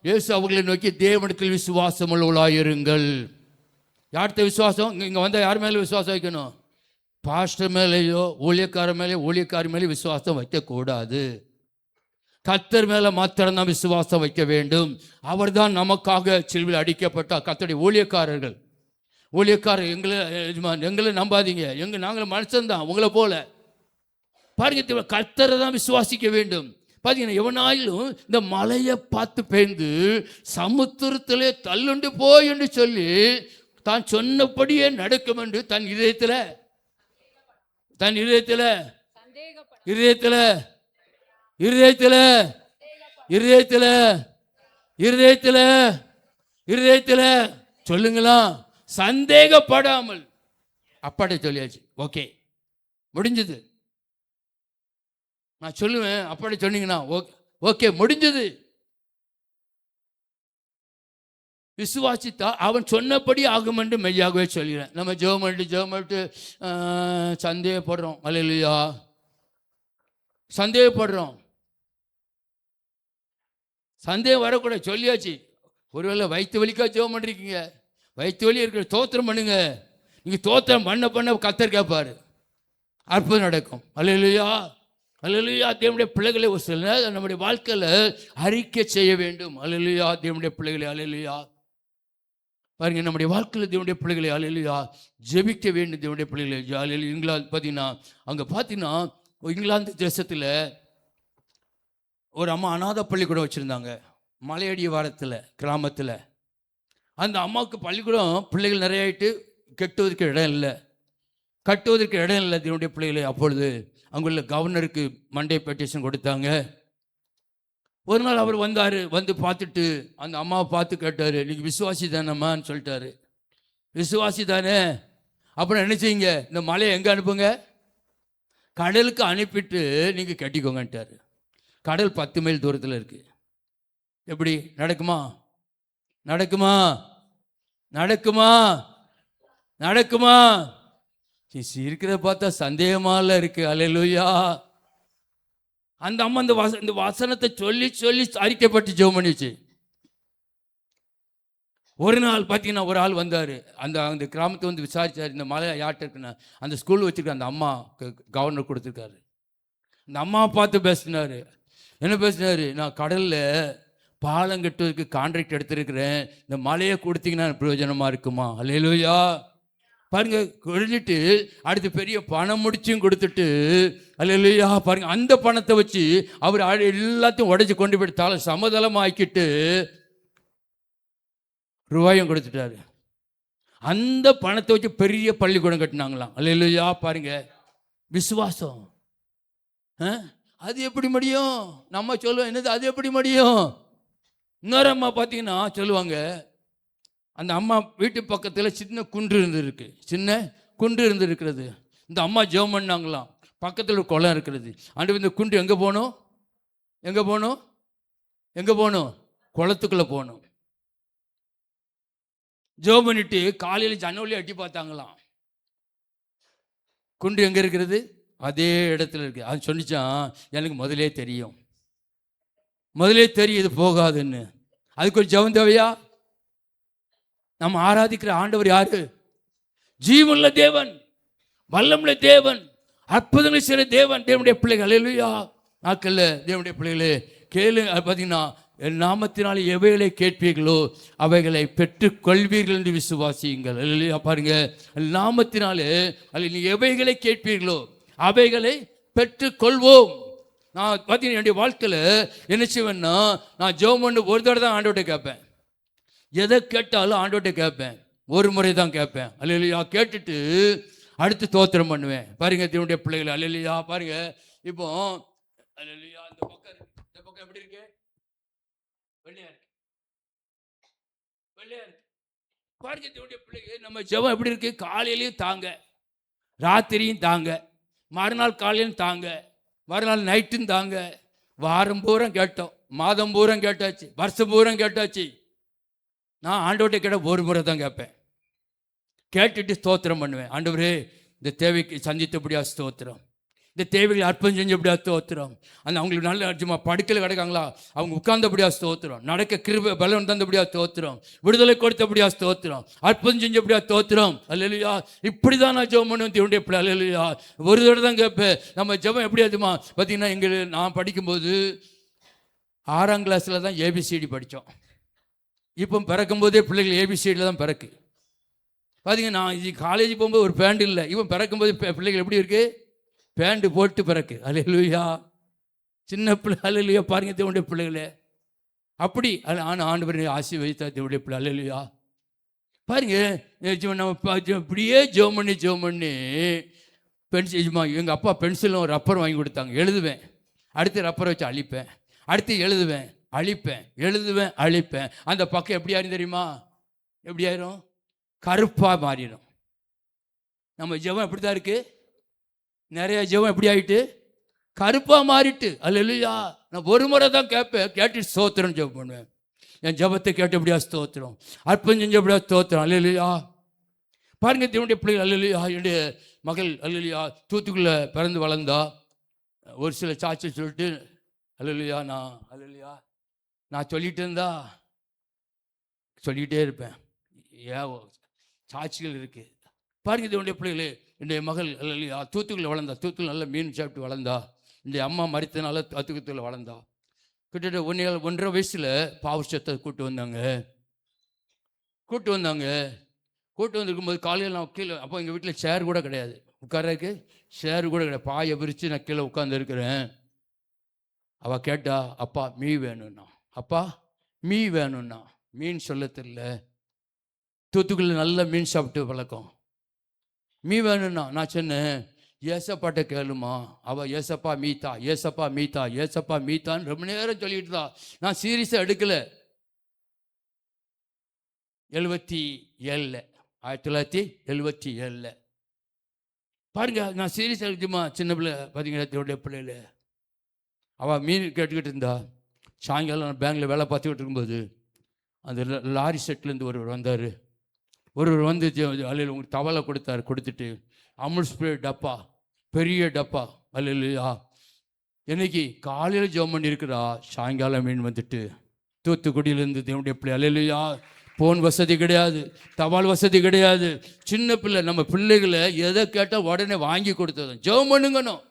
இயேசு அவர்களை நோக்கி தேவனிடத்தில் விசுவாசம் உள்ளவர்களாயிருங்கள். யார்கிட்ட விசுவாசம்? இங்கே வந்தால் யார் மேலே விசுவாசம் வைக்கணும்? பாஸ்டர் மேலேயோ ஊழியக்கார மேலேயோ ஊழியக்கார மேலேயோ விசுவாசம் வைக்கக்கூடாது. கர்த்தர் மேலே மாத்திரம்தான் விசுவாசம் வைக்க வேண்டும். அவர் தான் நமக்காக சிலுவையில் அடிக்கப்பட்டார். கர்த்தருடைய ஊழியக்காரர்கள். எங்களை நம்பாதீங்க, நாங்கள் மனுஷன்தான் உங்களை போல. பாருங்க, கர்த்தரை தான் விசுவாசிக்க வேண்டும். பார்த்தீங்கன்னா, எவனாயிலும் இந்த மலையை பார்த்து பெய்ந்து சமுத்திரத்திலே தள்ளுண்டு போய் என்று சொல்லி தான் சொன்னபடியே நடக்கும் என்று தன் இதயத்தில் சொல்லுங்களா, சந்தேகப்படாமல் அப்பாட்ட சொல்லியாச்சு. ஓகே, முடிஞ்சது. நான் சொல்லுவேன், அப்பாட்ட சொன்னீங்கன்னா ஓகே முடிஞ்சது. விசுவாசித்தா அவன் சொன்னபடி ஆகும் என்று மெய்யாகவே சொல்கிறேன். நம்ம ஜெபம் பண்ணிட்டு சந்தேகப்படுறோம். அல்லேலூயா. சந்தேகப்படுறோம். சந்தேகம் வரக்கூடாது. சொல்லியாச்சு. ஒருவேளை வயிற்று வலிக்கா ஜெபம் பண்ணிருக்கீங்க, வயிற்று வலி இருக்கிற தோத்திரம் பண்ணுங்க. நீங்கள் தோத்திரம் பண்ண கர்த்தர் கேட்பாரு. அற்புதம் நடக்கும். அல்லேலூயா, அல்லேலூயா. தேவனுடைய பிள்ளைகளை ஒரு சில நேரம் நம்முடைய வாழ்க்கையில் அறிக்கை செய்ய வேண்டும். அல்லேலூயா, தேவனுடைய பிள்ளைகளை. அல்லேலூயா, பாருங்க, நம்முடைய வாழ்க்கையில் தேவனுடைய பிள்ளைகளை அல்லேலூயா ஜெபிக்க வேண்டும். தேவனுடைய பிள்ளைகளை அல்லேலூயா. இங்கிலாந்து பார்த்தீங்கன்னா, அங்கே பார்த்தீங்கன்னா இங்கிலாந்து தேசத்தில் ஒரு அம்மா அநாத பள்ளிக்கூடம் வச்சுருந்தாங்க, மலையடி வாரத்தில், கிராமத்தில். அந்த அம்மாவுக்கு பள்ளிக்கூடம் பிள்ளைகள் நிறைய ஆகிட்டு கட்டுவதற்கு இடம் இல்லை, கட்டுவதற்கு இடம் இல்லை தேவனுடைய பிள்ளைகளை. அப்பொழுது அங்குள்ள கவர்னருக்கு மண்டே பெட்டிஷன் கொடுத்தாங்க. ஒரு நாள் அவர் வந்தார், வந்து பார்த்துட்டு அந்த அம்மாவை பார்த்து கேட்டார், நீங்கள் விசுவாசி தானம்மான்னு சொல்லிட்டாரு. விசுவாசி தானே, அப்புறம் என்ன செய்யுங்க, இந்த மலையை எங்கே அனுப்புங்க, கடலுக்கு அனுப்பிட்டு நீங்கள் கட்டிக்கோங்கன்ட்டார். கடல் 10 மைல் தூரத்தில் இருக்குது. எப்படி நடக்குமா? நடக்குமா? நடக்குமா? நடக்குமா? இருக்கிறத பார்த்தா சந்தேகமால இருக்கு. அல்லேலூயா. அந்த அம்மா இந்த வசனத்தை சொல்லி சொல்லி அறிக்கைப்பட்டு ஜெபம் பண்ணிச்சு. ஒரு நாள் பார்த்தீங்கன்னா ஒரு ஆள் வந்தார், அந்த கிராமத்தை வந்து விசாரிச்சார், இந்த மலை யார்கிட்ட இருக்குன்னா அந்த ஸ்கூல் வச்சுருக்க அந்த அம்மா கவர்னர் கொடுத்துருக்காரு. அந்த அம்மாவை பார்த்து பேசினார். என்ன பேசினார்? நான் கடலில் பாலம் கட்டுவதற்கு கான்ட்ராக்ட் எடுத்திருக்கிறேன், இந்த மலையை கொடுத்தீங்கன்னா பிரயோஜனமாக இருக்குமா? அல்லேலூயா. பாருங்க, கொடுத்துட்டு அடுத்து பெரிய பணம் முடிச்சும் கொடுத்துட்டு, அல்லேலூயா, பாருங்க, அந்த பணத்தை வச்சு அவர் எல்லாத்தையும் உடைச்சு கொண்டு போய் தலை சமதளமாக ஆக்கிட்டு ரூபாயும் கொடுத்துட்டாரு. அந்த பணத்தை வச்சு பெரிய பள்ளிக்கூடம் கட்டினாங்களாம். அல்லேலூயா. பாருங்க, விசுவாசம். அது எப்படி முடியும்? நம்ம சொல்லுவோம், என்னது அது எப்படி முடியும்? இன்னொரு அம்மா பார்த்தீங்கன்னா சொல்லுவாங்க, அந்த அம்மா வீட்டு பக்கத்தில் சின்ன குன்று இருந்துருக்கு, சின்ன குன்று இருந்துருக்கிறது. இந்த அம்மா ஜெபம் பண்ணாங்களாம், பக்கத்தில் ஒரு குளம் இருக்கிறது. அண்டு இந்த குன்று எங்கே போகணும்? எங்கே போகணும்? எங்கே போகணும்? குளத்துக்குள்ளே போகணும். ஜெபம் பண்ணிட்டு காலையில் ஜன்னவழியை எட்டி பார்த்தாங்களாம், குன்று எங்கே இருக்கிறது? அதே இடத்துல இருக்குது. அது சொன்னிச்சான், எனக்கு முதலே தெரியும், முதலே தெரியும் இது போகாதுன்னு. அதுக்கு ஒரு ஜெபம் தேவையா? நம்ம ஆராதிக்கிற ஆண்டவர் யாரு? ஜீவனுள்ள தேவன், வல்லமுள்ள தேவன், அற்புதங்களை செய்கிற தேவன். தேவனுடைய பிள்ளைகள். அல்லேலூயா. நாட்கள்ல தேவனுடைய பிள்ளைகளே கேளு. பார்த்தீங்கன்னா, என் நாமத்தினாலே எவைகளை கேட்பீர்களோ அவைகளை பெற்றுக்கொள்வீர்கள் என்று விசுவாசியுங்கள். அல்லேலூயா. பாருங்க, நாமத்தினாலே அல்ல நீ எவைகளை கேட்பீர்களோ அவைகளை பெற்றுக்கொள்வோம். நான் பார்த்தீங்கன்னா என்னுடைய வாழ்க்கையில் என்ன செய்வேன்னா, நான் ஜெபம் பண்ணி ஒரு தடவை தான் ஆண்டவர்கிட்ட கேட்பேன். எதை கேட்டாலும் ஆண்டவர்கிட்ட கேட்பேன், ஒரு முறை தான் கேட்பேன். அல்லேலூயா. கேட்டுட்டு அடுத்து தோத்திரம் பண்ணுவேன். பாருங்க தேவனுடைய பிள்ளைகள். அல்லேலூயா. பாருங்க, இப்போ அல்லேலூயா, இந்த பக்கம் எப்படி இருக்கு? வெள்ளையா இருக்கு, வெள்ளையா இருக்கு. பாருங்க தேவனுடைய பிள்ளைகள், நம்ம ஜெபம் எப்படி இருக்கு? காலையிலையும் தாங்க, ராத்திரியும் தாங்க, மறுநாள் காலையிலும் தாங்க, மறுநாள் நைட்டும் தாங்க. வாரம் பூரம் கேட்டோம், மாதம் பூரம் கேட்டாச்சு, வருஷம் பூரம் கேட்டாச்சு. நான் ஆண்டவர்கிட்ட கேட்ட ஒரு முறை தான் கேட்பேன். கேட்டுட்டு ஸ்தோத்திரம் பண்ணுவேன். ஆண்டவரே, இந்த தேவைக்கு சந்தித்தபடியா ஸ்தோத்திரம், இந்த தேவைகளை அர்ப்பணம் செஞ்சபடியா ஸ்தோத்திரம். அந்த அவங்களுக்கு நல்ல சும்மா படுக்கையில் கிடக்காங்களா, அவங்க உட்கார்ந்தபடியா ஸ்தோத்திரம், நடக்க கிருபை பலன் தந்தபடியா ஸ்தோத்திரம், விடுதலை கொடுத்தபடியா ஸ்தோத்திரம், அர்ப்பணம் செஞ்சபடியா ஸ்தோத்திரம். அல்லேலூயா. இப்படி தான் நான் ஜெபம் பண்ணுவேன் தேவனுடைய பிள்ளை. அல்லேலூயா. ஒரு தடவை தான் கேட்பேன். நம்ம ஜெபம் எப்படி அதுமா பார்த்தீங்கன்னா, நான் படிக்கும்போது 6ஆம் கிளாஸில் தான் ஏபிசிடி படித்தோம். இப்போ பிறக்கும்போதே பிள்ளைகள் ஏபிசிடியில் தான் பிறக்கு. பார்த்தீங்கன்னா, நான் இது காலேஜ் போகும்போது ஒரு பேண்ட் இல்லை, இவன் பிறக்கும்போது பிள்ளைகள் எப்படி இருக்குது? பேண்டு போட்டு பிறக்கு. அல்லேலூயா. சின்ன பிள்ளை. அல்லேலூயா. பாருங்க தேவனுடைய பிள்ளைகளே, அப்படி ஆனால் ஆண்டவர் ஆசீர்வதித்தா தேவனுடைய பிள்ளை. அல்லேலூயா. பாருங்க, நம்ம இப்படியே ஜெபம் பண்ணி பென்சில், எங்கள் அப்பா பென்சிலும் ரப்பரும் வாங்கி கொடுத்தாங்க. எழுதுவேன், அடுத்து ரப்பரை வச்சு அழிப்பேன், அடுத்து எழுதுவேன், அழிப்பேன், எழுதுவேன், அழிப்பேன். அந்த பக்கம் எப்படி ஆயிரும் தெரியுமா? எப்படி ஆயிரும்? கருப்பாக மாறிடும். நம்ம ஜெபம் எப்படி தான் இருக்குது? நிறைய ஜெபம் எப்படி ஆகிட்டு? கருப்பாக மாறிட்டு. அல்லேலூயா. நான் ஒரு முறை தான் கேட்பேன், கேட்டு ஸ்தோத்திரம் ஜெபம் பண்ணுவேன். என் ஜெபத்தை கேட்டு எப்படியா ஸ்தோத்திரம், அர்ப்பணம் செஞ்ச எப்படியா ஸ்தோத்திரம். அல்லேலூயா. பாருங்க தேவனுடைய பிள்ளைகள். அல்லேலூயா. என்னுடைய மகள் அல்லேலூயா தூத்துக்குள்ளே பிறந்து வளர்ந்தா. ஒரு சில சாட்சி சொல்லிட்டு அல்லேலூயா, நான் சொல்லிகிட்டு இருந்தா சொல்லிக்கிட்டே இருப்பேன். ஏன் சாட்சிகள் இருக்குது. பாருங்க இதனுடைய பிள்ளைகளே, என்னுடைய மகள் தூத்துக்குள்ள வளர்ந்தா, தூத்துக்குள்ள நல்ல மீன் சாப்பிட்டு வளர்ந்தா. இந்த அம்மா மறித்தனால தூத்துக்குள்ள வளர்ந்தா. கிட்டத்தட்ட 1.5 வயசில் பாவச்சத்தை கூட்டு வந்தாங்க. கூட்டு வந்திருக்கும்போது காலையில் நான் கீழே, அப்போ எங்கள் வீட்டில் சேர் கூட கிடையாது, உட்கார்றதுக்கு சேர் கூட கிடையாது. பாயை விரித்து நான் கீழே உட்காந்துருக்கிறேன். அவள் கேட்டா, அப்பா மீ வேணும்னா. அப்பா மீ வேணும்னா. மீன் சொல்ல தெரியல. தூத்துக்குள்ள நல்ல மீன் சாப்பிட்டு பழக்கம். மீ வேணும்னா நான் சொன்னேன், ஏசப்பாட்ட கேளுமா. அவள் ஏசப்பா மீத்தா, ஏசப்பா மீத்தா, ஏசப்பா மீத்தான்னு ரொம்ப நேரம் சொல்லிட்டு தான். நான் சீரியஸாக எடுக்கலை. 77 1977 பாருங்க, நான் சீரியஸாக இருக்குமா. சின்ன பிள்ளை பார்த்தீங்கன்னா, என்னுடைய பிள்ளைல அவள் மீன் கேட்டுக்கிட்டு இருந்தா. சாயங்காலம் நான் பேங்கில் வேலை பார்த்துக்கிட்டு இருக்கும்போது அந்த லாரி செட்லேருந்து ஒருவர் வந்தார். ஒருவர் வந்து அலையில் உங்களுக்கு தவளை கொடுத்துட்டு அமுல் ஸ்ப்ரே டப்பா, பெரிய டப்பா, அல்லையா என்னைக்கு காலையில் ஜெபம் பண்ணியிருக்கிறா. சாயங்காலம் மீன் வந்துட்டு தூத்துக்குடியிலேருந்து என்னுடைய பிள்ளை, அல்லையா ஃபோன் வசதி கிடையாது, தபால் வசதி கிடையாது. சின்ன பிள்ளை. நம்ம பிள்ளைகளை எதை கேட்டால் உடனே வாங்கி கொடுத்ததும் ஜெபம் பண்ணுங்கணும்.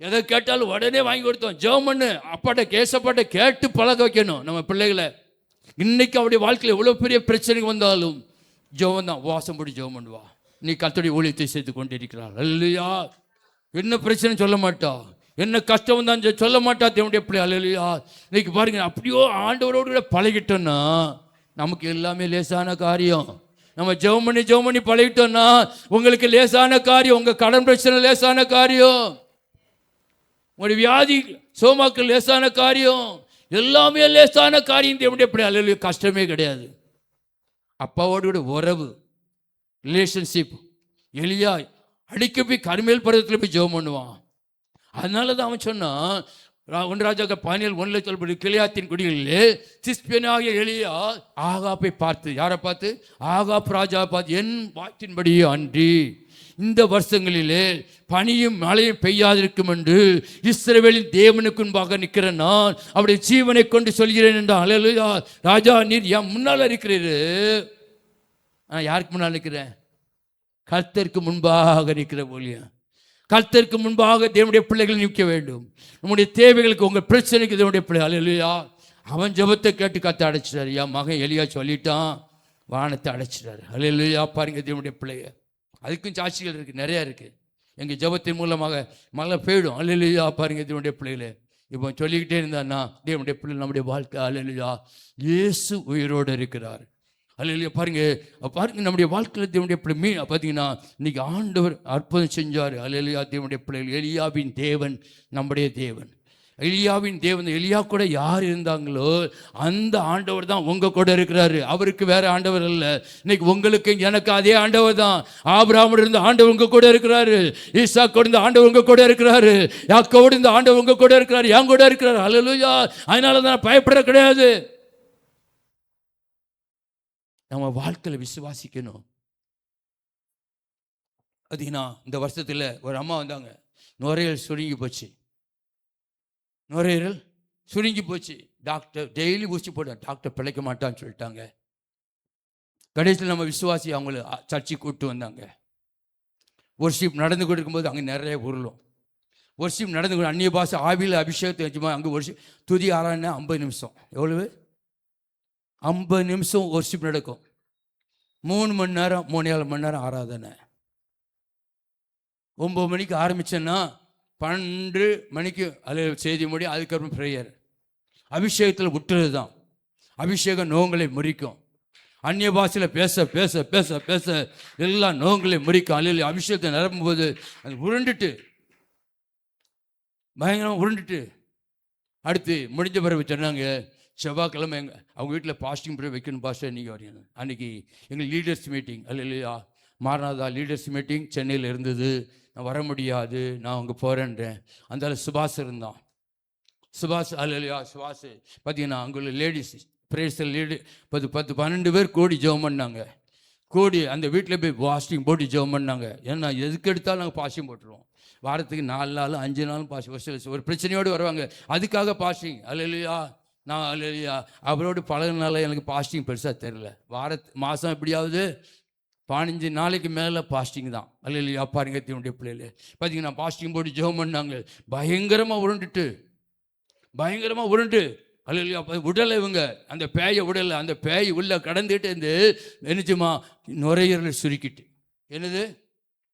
எதை கேட்டாலும் உடனே வாங்கி கொடுத்தோம். ஜெபம் பண்ணு, அப்பாட்ட கேசப்பாட்ட கேட்டு பழக வைக்கணும் நம்ம பிள்ளைகளை. இன்னைக்கு அவருடைய வாழ்க்கையில் எவ்வளோ பெரிய பிரச்சனைக்கு வந்தாலும் ஜெபம் தான். வாசம் போட்டு ஜெபம் பண்ணுவா. நீ கர்த்தருடைய ஊழியத்தை செய்து கொண்டிருக்கிறாள், அல்லையா. என்ன பிரச்சனை சொல்ல மாட்டா, என்ன கஷ்டம் தான் சொல்ல மாட்டா தேவனுடைய பிள்ளை, அல்லையா. இன்னைக்கு பாருங்க, அப்படியோ ஆண்டவரோடு கூட பழகிட்டோன்னா நமக்கு எல்லாமே லேசான காரியம். நம்ம ஜெபம் பண்ணி பழகிட்டோன்னா உங்களுக்கு லேசான காரியம். உங்கள் கடன் பிரச்சனை லேசான காரியம், உங்களுடைய வியாதி சோமாக்கள் லேசான காரியம், எல்லாமே லேசான காரியம். தேவனுடைய பிள்ளை, அல்லையா. கஷ்டமே கிடையாது. அப்பாவோடு கூட உறவு, ரிலேஷன்ஷிப். எலியா அடிக்க போய் கருமேல் பருவத்தில் போய் ஜெபம் பண்ணுவான். அதனால தான் அவன் சொன்னான், 1 ராஜாக்கள் 17:1 சொல்லப்படி, கிளியாத்தின் குடிகளிலே திஸ்பியனாகிய எலியா ஆகாப்பை பார்த்து, யாரை பார்த்து? ஆகாப் ராஜா பார்த்து, என் வாக்கின்படியே அன்றி இந்த வருஷங்களிலே பனியும் மழையும் பெய்யாதிருக்கும் என்று இஸ்ரவேலின் தேவனுக்கு முன்பாக நிற்கிற நான் அவருடைய ஜீவனை கொண்டு சொல்கிறேன் என்றான். அல்லேலூயா. ராஜா, நீர் என் முன்னால் இருக்கிறீரு. நான் யாருக்கு முன்னால் நிற்கிறேன்? கர்த்தருக்கு முன்பாக நிற்கிற போலியா. கர்த்தருக்கு முன்பாக தேவனுடைய பிள்ளைகள் நிற்க வேண்டும். நம்முடைய தேவைகளுக்கு, உங்கள் பிரச்சனைக்கு தேவனுடைய பிள்ளை, அல்லேலூயா. அவன் ஜெபத்தை கேட்டு கர்த்தர் அடைச்சிட்டாரு. என் மகன் எலியா சொல்லிட்டான், வானத்தை அடைச்சிட்டாரு, அல்லேலூயா. பாருங்க தேவனுடைய பிள்ளைய. அதுக்கும் சாட்சிகள் இருக்குது, நிறையா இருக்குது. எங்கள் ஜெபத்தின் மூலமாக மழை பெய்டும், அல்லேலூயா. பாருங்க தேவனுடைய பிள்ளைகளே. இப்போ சொல்லிக்கிட்டே இருந்தான்னா தேவனுடைய பிள்ளை நம்முடைய வாழ்க்கை, அல்லேலூயா. இயேசு உயிரோடு இருக்கிறார், அல்லேலூயா. பாருங்க நம்முடைய வாழ்க்கையில் தேவனுடைய பிள்ளை பார்த்தீங்கன்னா இன்னைக்கு ஆண்டவர் அற்புதம் செஞ்சார், அல்லேலூயா. தேவனுடைய பிள்ளைகள், எலியாவின் தேவன் நம்முடைய தேவன். எலியாவின் தேவன், எலியா கூட யார் இருந்தாங்களோ அந்த ஆண்டவர் தான் உங்க கூட இருக்கிறாரு. அவருக்கு வேற ஆண்டவர் இல்லை. இன்னைக்கு உங்களுக்கு எனக்கு அதே ஆண்டவர் தான். ஆபிரகாமோடு இருந்த ஆண்டவர் உங்க கூட இருக்கிறாரு. ஈசாக்கோடு இருந்த ஆண்டவர் உங்க கூட இருக்கிறாரு. யாக்கோபோடு இருந்த ஆண்டவர் உங்க கூட இருக்கிறாரு, என் கூட இருக்கிறாரு, அல்லேலூயா. அதனால தான் பயப்பட கிடையாது. நம்ம வாழ்க்கையில் விசுவாசிக்கணும். பார்த்தீங்கன்னா இந்த வருஷத்தில் ஒரு அம்மா வந்தாங்க, நுரையீரல் சுருங்கி போச்சு. டாக்டர் டெய்லி ஊசி போட்டார், டாக்டர் பிழைக்க மாட்டான்னு சொல்லிட்டாங்க. கடைசியில் நம்ம விசுவாசி அவங்கள சர்ச்சைக்கு கூப்பிட்டு வந்தாங்க. ஒர்ஷிப் நடந்து கொண்டு இருக்கும்போது அங்கே நிறைய உருளும். ஒர்ஷிப் நடந்து கொண்டு அந்நிய பாஷை ஆவியில் அபிஷேகத்தை வச்சுமா அங்கே ஒர்ஷிப் துதி ஆராய்னா 50 நிமிஷம். எவ்வளவு? 50 நிமிஷம் ஒர்ஷிப் நடக்கும். 3 மணி நேரம் 3-4 மணி நேரம் ஆராதனை. 9 மணிக்கு ஆரம்பிச்சேன்னா 12 மணிக்கு அதில் செய்தி முடியும். அதுக்கப்புறம் ப்ரேயர். அபிஷேகத்தில் விட்டுறது தான். அபிஷேகம் நோங்களை முறிக்கும். அந்நிய பாஷையில் பேச பேச பேச பேச எல்லா நோங்களை முறிக்கும். அல்ல அபிஷேகத்தை நிரப்பும்போது அது உருண்டுட்டு பயங்கரமாக உருண்டுட்டு அடுத்து முடிஞ்ச பிறகு சொன்னாங்க, செவ்வாய்க்கிழமை அவங்க வீட்டில் பாஸ்டிங் ப்ரே வைக்கணும் பாஸ்டர், நீங்கள் வரீங்க. அன்றைக்கி எங்கள் லீடர்ஸ் மீட்டிங், அல்லையா மாரநாதா லீடர்ஸ் மீட்டிங் சென்னையில் இருந்தது. நான் வர முடியாது, நான் அங்கே போகிறேன்றேன். அந்த சுபாஷ் இருந்தான். சுபாஷ், அல்லையா சுபாஷ் பார்த்தீங்கன்னா அங்கே உள்ள லேடிஸ் பிரேயர்ஸில் 10-12 பேர் கூடி ஜெபம் பண்ணாங்க. கூடி அந்த வீட்டில் போய் பாஸ்டிங் போட்டு ஜெபம் பண்ணாங்க. ஏன்னா எதுக்கு எடுத்தாலும் நாங்கள் பாஸ்டிங் போட்டுருவோம். வாரத்துக்கு 4 நாள் 5 நாளும் பாஸ்டிங். ஒரு பிரச்சனையோடு வருவாங்க, அதுக்காக பாஸ்டிங், அல்லையா. நான் அல்லையா அவரோடு பழகினால எனக்கு பாஸ்டிங் பெருசாக தெரியல. மாதம் எப்படியாவது 15 நாளைக்கு மேலே பாஸ்டிங் தான். அல்லையா பாருங்க தேவனுடைய பிள்ளைகளே, பார்த்தீங்கன்னா பாஸ்டிங் போட்டு ஜெபம் பண்ணாங்க. பயங்கரமாக உருண்டு அல்லையா விடலை இவங்க, அந்த பேயை விடலை. அந்த பேய் உள்ள கடந்துட்டு இருந்து நினைச்சுமா நுரையீரலை சுருக்கிட்டு. என்னது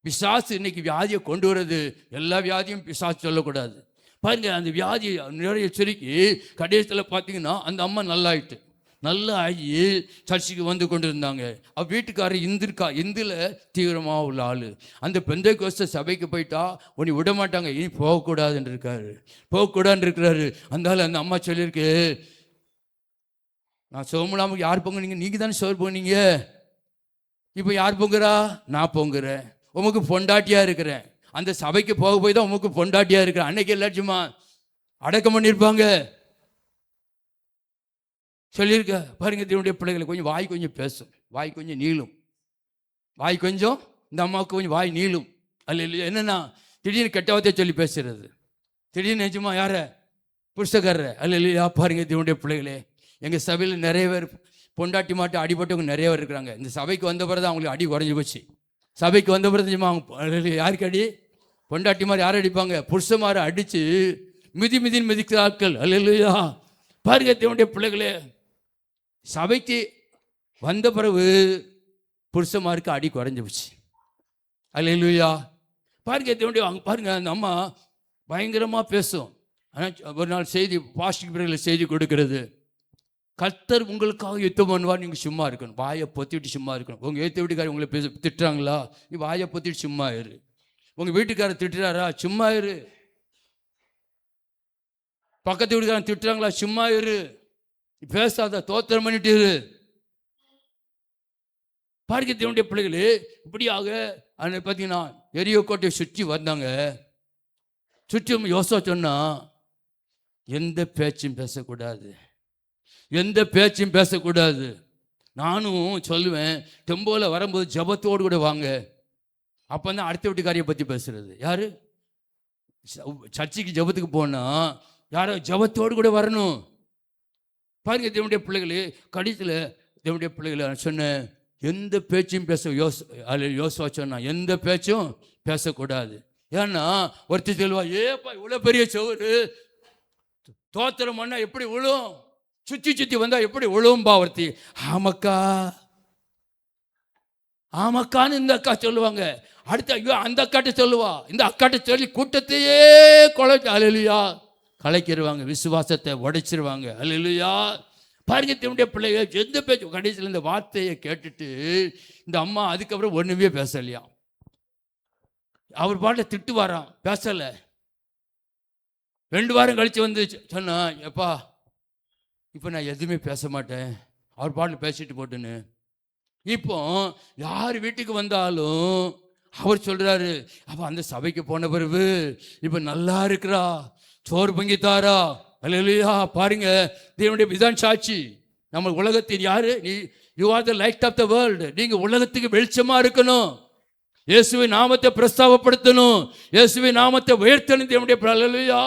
பிசாசு இன்னைக்கு வியாதியை கொண்டு வர்றது, எல்லா வியாதியும் பிசாசு சொல்லக்கூடாது. பாருங்க, அந்த வியாதியை நிறைய சுருக்கி கடைசியில் பார்த்தீங்கன்னா அந்த அம்மா நல்லா ஆகி சர்ச்சுக்கு வந்து கொண்டு இருந்தாங்க. வீட்டுக்காரர் இந்தில் தீவிரமாக உள்ள ஆள். அந்த பெந்தைக்கோஸ்தே சபைக்கு போயிட்டா உன்னை விட மாட்டாங்க, இனி போகக்கூடாதுன்னு இருக்கிறாரு. அந்த அம்மா சொல்லியிருக்கு, நான் சோமுலாமுக்கு யார் பொங்குனீங்க? நீங்கள் தானே சோறு போனீங்க. இப்போ யார் பொங்குறா? நான் பொங்குறேன். உமக்கு பொண்டாட்டியாக இருக்கிறேன். அந்த சபைக்கு போக போய் தான் உமக்கு பொண்டாட்டியாக இருக்கிறேன். அன்னைக்கு எல்லாச்சுமா அடக்கம் பண்ணியிருப்பாங்க. சொல்லியிருக்க பாருங்க தேவனுடைய பிள்ளைகளை, கொஞ்சம் வாய் கொஞ்சம் பேசும், வாய் கொஞ்சம் நீளும், இந்த அம்மாவுக்கு கொஞ்சம் வாய் நீளும். அல்ல இல்லையா? என்னென்னா திடீர்னு கெட்டவத்தை சொல்லி பேசுறது, திடீர்னு நிஜமா யார புருஷக்காரர். அல்ல இல்லையா? பாருங்க தேவனுடைய பிள்ளைகளே, எங்கள் சபையில் நிறைய பேர் பொண்டாட்டி மாட்டு அடிபட்டவங்க நிறைய பேர் இருக்கிறாங்க. இந்த சபைக்கு வந்த பிறகு தான் அவங்களுக்கு அடி குறைஞ்சி போச்சு. சபைக்கு வந்த பிறகு நிஜமா அவங்க யாருக்கு அடி? பொண்டாட்டி மாதிரி யாரும் அடிப்பாங்க? புருஷமாரை அடித்து மிதின்னு மிதிக்கிற ஆட்கள். அல்ல இல்லையா? பாருங்க தேவனுடைய பிள்ளைகளே, சபைக்கு வந்த பிறகு புருஷமாருக்கு அடி குறைஞ்சி போச்சு. அல்லேலூயா. பாருங்க தேவனுடைய பாருங்க, அந்த அம்மா பயங்கரமாக பேசும். ஆனால் ஒரு நாள் செய்தி பாஸ்டிங் பிறகு செய்தி கொடுக்கிறது, கர்த்தர் உங்களுக்காக யுத்தம் பண்ணுவார், நீங்கள் சும்மா இருக்கணும், வாயை பொத்திட்டு சும்மா இருக்கணும். உங்கள் ஏற்ற வீட்டுக்காரர் உங்களை திட்டுறாங்களா? நீ வாயை பொத்திட்டு சும்மா இரு. உங்கள் வீட்டுக்காரர் திட்டுறாரா? சும்மா இரு. பக்கத்து வீட்டுக்காரன் திட்டுறாங்களா? சும்மா இரு, பேசாத, தோத்திரம் பண்ணிட்டு இரு. பாருங்க தேவனுடைய பிள்ளைகளே, இப்படியாக பார்த்தீங்கன்னா எரியோ கோட்டையை சுற்றி வந்தாங்க. சுற்றி யோசுவா சொன்னா, எந்த பேச்சும் பேசக்கூடாது. நானும் சொல்லுவேன், டெம்போவில் வரும்போது ஜபத்தோடு கூட வாங்க. அப்போ தான் அடுத்த வீட்டுக்காரியை பற்றி பேசுறது. யாரு? சர்ச்சுக்கு ஜபத்துக்கு போனால் யாரோ ஜபத்தோடு கூட வரணும். பாருங்க தேவனுடைய பிள்ளைகளே, கடைசியில் தேவனுடைய பிள்ளைகளை சொன்னேன், எந்த பேச்சும் யோசுவா சொன்னா, எந்த பேச்சும் பேசக்கூடாது. ஏன்னா ஒருத்தர் சொல்லுவா, ஏப்பா இவ்வளோ பெரிய சோறு தோத்திரம் பண்ணா எப்படி விழும், சுற்றி வந்தா எப்படி விழும்பா? ஒருத்தி ஆமாக்கான்னு இந்த அக்கா சொல்லுவாங்க. அடுத்த ஐயோ அந்த அக்காட்ட சொல்லுவா, இந்த அக்காட்ட சொல்லி கூட்டத்தையே கலைக்கிடுவாங்க, விசுவாசத்தை உடைச்சிருவாங்க. அல்லேலூயா. பாருங்க தேவனுடைய பிள்ளைகள், எந்த பேச்சு கடைசியில் இந்த வார்த்தையை கேட்டுட்டு இந்த அம்மா அதுக்கப்புறம் ஒன்றுமே பேசலையா. அவர் பாட்டை திட்டு வாராம், பேசலை. 2 வாரம் கழித்து வந்து சொன்னா, எப்பா இப்போ நான் எதுவுமே பேச மாட்டேன், அவர் பாட்டில் பேசிட்டு போட்டுன்னு. இப்போ யார் வீட்டுக்கு வந்தாலும் அவர் சொல்கிறாரு, அப்போ அந்த சபைக்கு போன பிறகு இப்போ நல்லா இருக்கிறா, சோறு பொங்கித்தாரா. அல்லேலூயா. பாருங்க தேவனுடைய இதான் சாட்சி. நம்ம உலகத்தின் யாரு? You are the light of the world. நீங்க உலகத்துக்கு வெளிச்சமா இருக்கணும், இயேசுவை நாமத்தை பிரஸ்தாபப்படுத்தணும், இயேசுவை நாமத்தை உயர்த்தணும். தேவனுடைய அல்லேலூயா.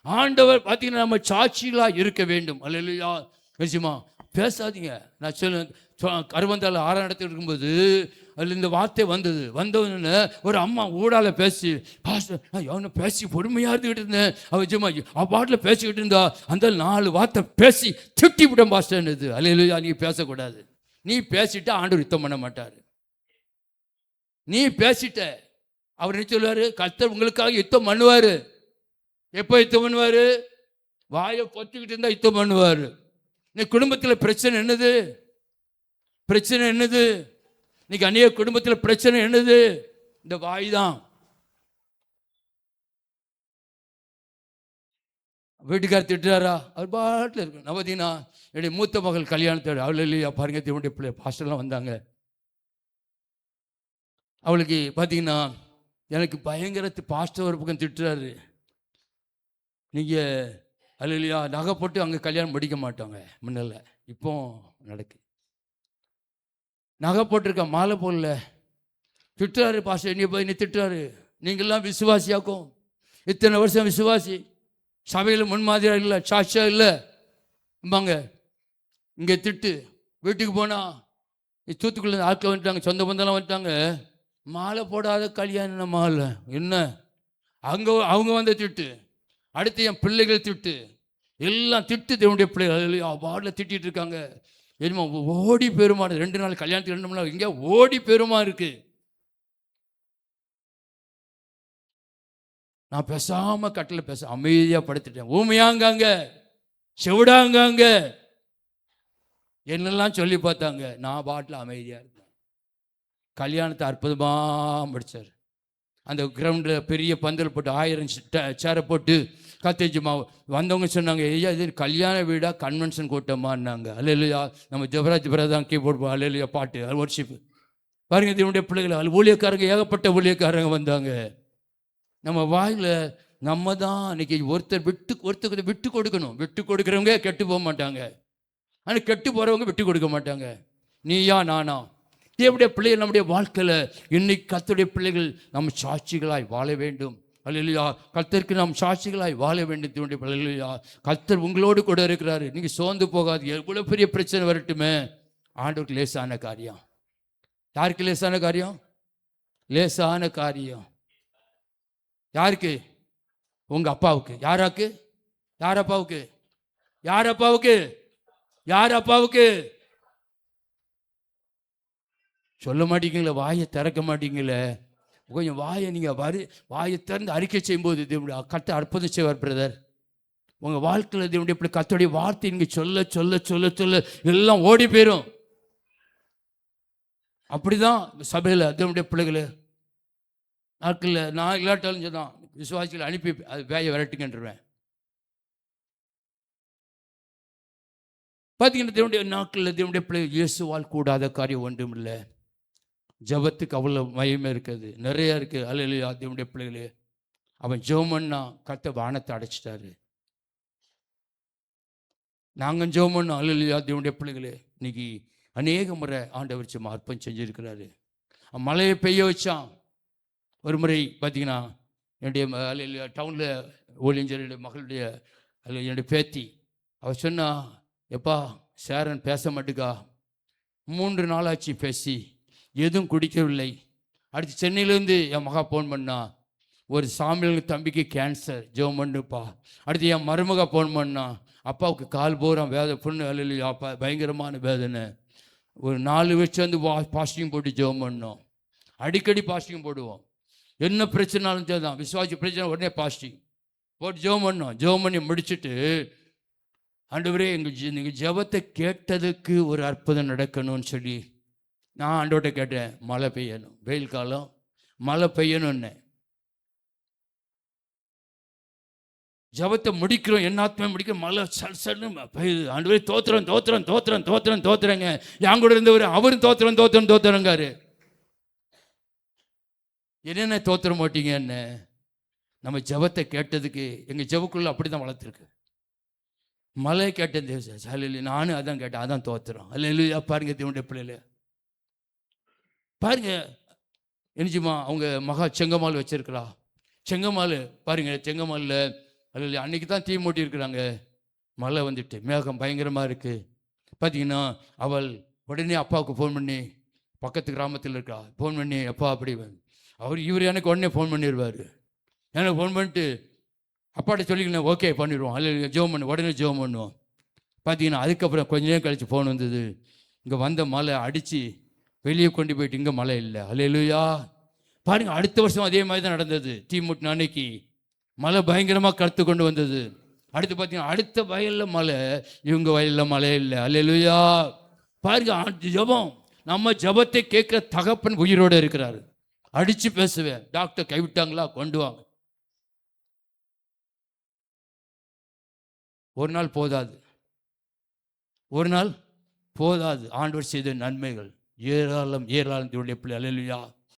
ஆண்டவர் பார்த்தீங்கன்னா நம்ம சாட்சிகளா இருக்க வேண்டும். அல்லேலூயா. நிச்சயமா பேசாதீங்க. நான் கருவந்தால 6ஆம் இடத்துல இருக்கும்போது அதில் இந்த வார்த்தை வந்தவுடனே ஒரு அம்மா ஊடால பேசி, பாஸ்டர் பேசி பொறுமையாக இருந்துக்கிட்டு இருந்தேன், அவள் பாட்டில் பேசிக்கிட்டு இருந்தா, அந்த 4 வார்த்தை பேசி திட்டி விட்டேன் பாஸ்டர்ன்னுது. அல்லேலூயா. நீ பேசக்கூடாது. நீ பேசிட்ட ஆண்டவர் யுத்தம் பண்ண மாட்டார். நீ பேசிட்ட, அவர் என்ன சொல்லுவார்? கர்த்தர் உங்களுக்காக யுத்தம் பண்ணுவார். எப்போ யுத்தம் பண்ணுவார்? வாயை பொத்திக்கிட்டு இருந்தால் யுத்தம் பண்ணுவார். நீ குடும்பத்தில் பிரச்சனை என்னது? இன்னைக்கு அநேக குடும்பத்தில் பிரச்சனை என்னது? இந்த வாய் தான். வீட்டுக்காரர் திட்டுறாரா? அவர் பாட்டில் இருக்கு. நவதீனா என்னுடைய மூத்த மகள் கல்யாணத்தோடு அவள் இல்லையா? பாருங்க தேவனுடைய பிள்ளை பாஸ்டர்லாம் வந்தாங்க. அவளுக்கு பார்த்தீங்கன்னா எனக்கு பயங்கரத்து பாஸ்டர் ஒரு பக்கம் திட்டுறாரு, நீங்கள் அல்ல இல்லையா நகை போட்டு அங்கே கல்யாணம் படிக்க மாட்டாங்க முன்னல்ல, இப்போ நடக்கு. நகை போட்டிருக்க மாலை போடல, திட்டுறாரு பாஸ்டர். என்னைய போய் திட்டுறாரு, நீங்கள்லாம் விசுவாசியாக்கும், இத்தனை வருஷம் விசுவாசி, சபையில் முன்மாதிரியாக இல்லை, சாட்சியாக இல்லை பாங்க. இங்கே திட்டு, வீட்டுக்கு போனால் தூத்துக்குள்ள ஆட்கள் வந்துட்டாங்க, சொந்த பந்தெல்லாம் வந்துட்டாங்க. மாலை போடாத கல்யாணம் மாலை என்ன? அவங்க வந்த திட்டு, அடுத்து என் பிள்ளைகள் திட்டு, எல்லாம் திட்டு. தேவனுடைய பிள்ளைகள் வார்டில் திட்டிட்டு இருக்காங்க. என்னமா ஓடி பெருமா 2 நாள் கல்யாணத்துக்கு 2 மணி நேரம் இங்கே ஓடி பெருமா இருக்கு. நான் பேசாம கட்டில அமைதியா படுத்துட்டேன். ஊமையாங்காங்க, செவிடாங்காங்க, என்னெல்லாம் சொல்லி பார்த்தாங்க. நான் பாட்டில் அமைதியா இருந்தேன். கல்யாணத்தை அற்புதமாக முடிச்சார். அந்த கிரவுண்டில் பெரிய பந்தல் போட்டு 1000 சேரை போட்டு கத்தேஜுமா வந்தவங்க சொன்னாங்க, ஐயா இது கல்யாண வீடா கன்வென்ஷன் கூட்டமான்னாங்க. அல்லையா நம்ம ஜெபராஜ் பிரதான் கீபோர்ட் அல்லையா பாட்டு ஒர்ஷிப்பு பாருங்க. இதனுடைய பிள்ளைகள் ஊழியக்காரங்க, ஏகப்பட்ட ஊழியக்காரங்க வந்தாங்க. நம்ம வாயில் நம்ம தான் இன்னைக்கு ஒருத்தர் விட்டு கொடுக்கணும். விட்டு கொடுக்குறவங்க கெட்டு போக மாட்டாங்க, ஆனால் கெட்டு போகிறவங்க விட்டு கொடுக்க மாட்டாங்க. நீயா நானா? தேவனுடைய பிள்ளைகள் நம்முடைய வாழ்க்கையில் இன்னைக்கு கர்த்தருடைய பிள்ளைகள் நம்ம சாட்சிகளாய் வாழ வேண்டும். அல்லேலூயா. கர்த்தருக்கு நாம் சாட்சிகளாய் வாழ வேண்டும். தேவனுடைய பிள்ளைகள், கர்த்தர் உங்களோடு கூட இருக்கிறாரு. நீங்கள் சோர்ந்து போகாது. எவ்வளோ பெரிய பிரச்சனை வரட்டுமே, ஆண்டவருக்கு லேசான காரியம். யாருக்கு லேசான காரியம்? லேசான காரியம் யாருக்கு? உங்கள் அப்பாவுக்கு. யாராக்கு? யார் அப்பாவுக்கு? யார் அப்பாவுக்கு? யார் அப்பாவுக்கு? சொல்ல மாட்டீங்களே, வாயை திறக்க மாட்டீங்களே. கொஞ்சம் வாயை நீங்கள் வாயை திறந்து அறிக்கை செய்யும்போது கர்த்தர் அற்புதம் செய்வார் பிரதர். உங்கள் வாழ்க்கையில் தேவனுடைய இப்படி கர்த்தருடைய வார்த்தை நீங்கள் சொல்ல சொல்ல சொல்ல சொல்ல எல்லாம் ஓடி போயிடும். அப்படிதான் சபையில் தேவனுடைய பிள்ளைகளை நாட்களில் நான் இல்லாட்டாலும் சொன்னான் விசுவாசிகளை அனுப்பி அது வேயை விரட்டுங்கன்றுவேன். பார்த்தீங்கன்னா தேவனுடைய நாட்களில் தேவனுடைய பிள்ளைகள் இயேசுவால் கூடாத காரியம் ஒன்றும் இல்லை. ஜபத்துக்கு அவ்வளோ மயமே இருக்குது, நிறையா இருக்குது. அல்லேலூயா. தேவனுடைய பிள்ளைகளே, அவன் ஜெபம்னா கர்த்தர் வானத்தை அடைச்சிட்டாரு. நாங்கள் ஜெபம்னா அல்லேலூயா. தேவனுடைய பிள்ளைகளே, இன்னைக்கு அநேக முறை ஆண்டவர் சும்மா அர்ப்பம் செஞ்சுருக்கிறாரு. மழையை பெய்ய வச்சான். ஒரு முறை பார்த்தீங்கன்னா என்னுடைய டவுனில் ஊழியஞ்சருடைய மகளுடைய என்னுடைய பேத்தி அவள் சொன்னா, எப்பா சேரன் பேச மாட்டுக்கா, 3 நாளாச்சு பேசி எதுவும் குடிக்கவில்லை. அடுத்து சென்னையிலேருந்து என் மகா ஃபோன் பண்ணா, ஒரு சாமியல் தம்பிக்கு கேன்சர் ஜெபம் பண்ணுப்பா. அடுத்து என் மருமகா ஃபோன் பண்ணா, அப்பாவுக்கு கால் போகிறான் புண்ணு அல்லையா, அப்பா பயங்கரமான வேதனை. ஒரு 4 வருஷம் வந்து பாஸ்டிங் போட்டு ஜெபம் பண்ணோம். அடிக்கடி பாஸ்டிங் போடுவோம். என்ன பிரச்சனாலும் தான், விசுவாசி பிரச்சனை உடனே பாஸ்டிங் போட்டு ஜெபம் பண்ணோம். ஜெபம் பண்ணி முடிச்சுட்டு, ஆண்டவரே நீங்கள் ஜெபத்தை கேட்டதுக்கு ஒரு அற்புதம் நடக்கணும்னு சொல்லி நான் ஆண்டவர்கிட்ட கேட்டேன். மழை பெய்யணும், வெயில் காலம் மழை பெய்யணும்னு. ஜபத்தை முடிக்கிறோம், என்னாத்மே முடிக்கிறோம், மழை சல்சல்னு பெய்யுது. ஆண்டவரே தோத்துறோம் தோத்துறோம் தோத்துறோம் தோத்துறோம் தோத்துறேங்க. என் கூட இருந்தவர் அவரும் தோத்துறோம் தோத்துறோம் தோத்துறங்காரு. என்னென்ன தோத்துற மாட்டீங்க என்ன? நம்ம ஜபத்தை கேட்டதுக்கு எங்கள் ஜபக்குள்ள அப்படி தான் வளர்த்துருக்கு. மழை கேட்டது அல்ல, நானும் அதான் கேட்டேன், அதான் தோத்துறோம் அல்ல. பாருங்க தேவனுடைய பிள்ளைல பாருங்க என்னச்சுமா அவங்க மகா செங்கமால் வச்சிருக்கிறா. செங்கமால் பாருங்க, செங்கமாலில் அல்ல அன்னைக்கு தான் தீ மூட்டி இருக்கிறாங்க. மழை வந்துட்டு மேகம் பயங்கரமாக இருக்குது. பார்த்தீங்கன்னா அவள் உடனே அப்பாவுக்கு ஃபோன் பண்ணி, பக்கத்து கிராமத்தில் இருக்கா, ஃபோன் பண்ணி அப்பா அப்படி இவர் எனக்கு உடனே ஃபோன் பண்ணிடுவார். எனக்கு ஃபோன் பண்ணிட்டு அப்பாட்ட சொல்லிக்கணும், ஓகே பண்ணிடுவோம் அல்ல, ஜெபம் பண்ணு, உடனே ஜெபம் பண்ணுவோம். பார்த்தீங்கன்னா அதுக்கப்புறம் கொஞ்ச நேரம் கழித்து ஃபோன் வந்தது, இங்கே வந்த மழை அடித்து வெளியே கொண்டு போயிட்டு இங்கே மழை இல்லை அல்லேலூயா. பாருங்கள், அடுத்த வருஷம் அதே மாதிரி தான் நடந்தது. தீ மூட்டின அன்னைக்கு மழை பயங்கரமாக கருத்து கொண்டு வந்தது. அடுத்து பார்த்தீங்கன்னா அடுத்த வயலில் மழை, இவங்க வயலில் மழை இல்லை அல்லேலூயா. பாருங்க, ஜபம், நம்ம ஜபத்தை கேட்குற தகப்பன் உயிரோடு இருக்கிறாரு. அடித்து பேசுவேன், டாக்டர் கைவிட்டாங்களா, கொண்டு வாங்க. ஒரு நாள் போதாது, ஒரு நாள் போதாது. ஆண்டவர் செய்த நன்மைகள் ஏராளம் ஏராளம். தேவனுடைய பிள்ளை அல்லேலூயா.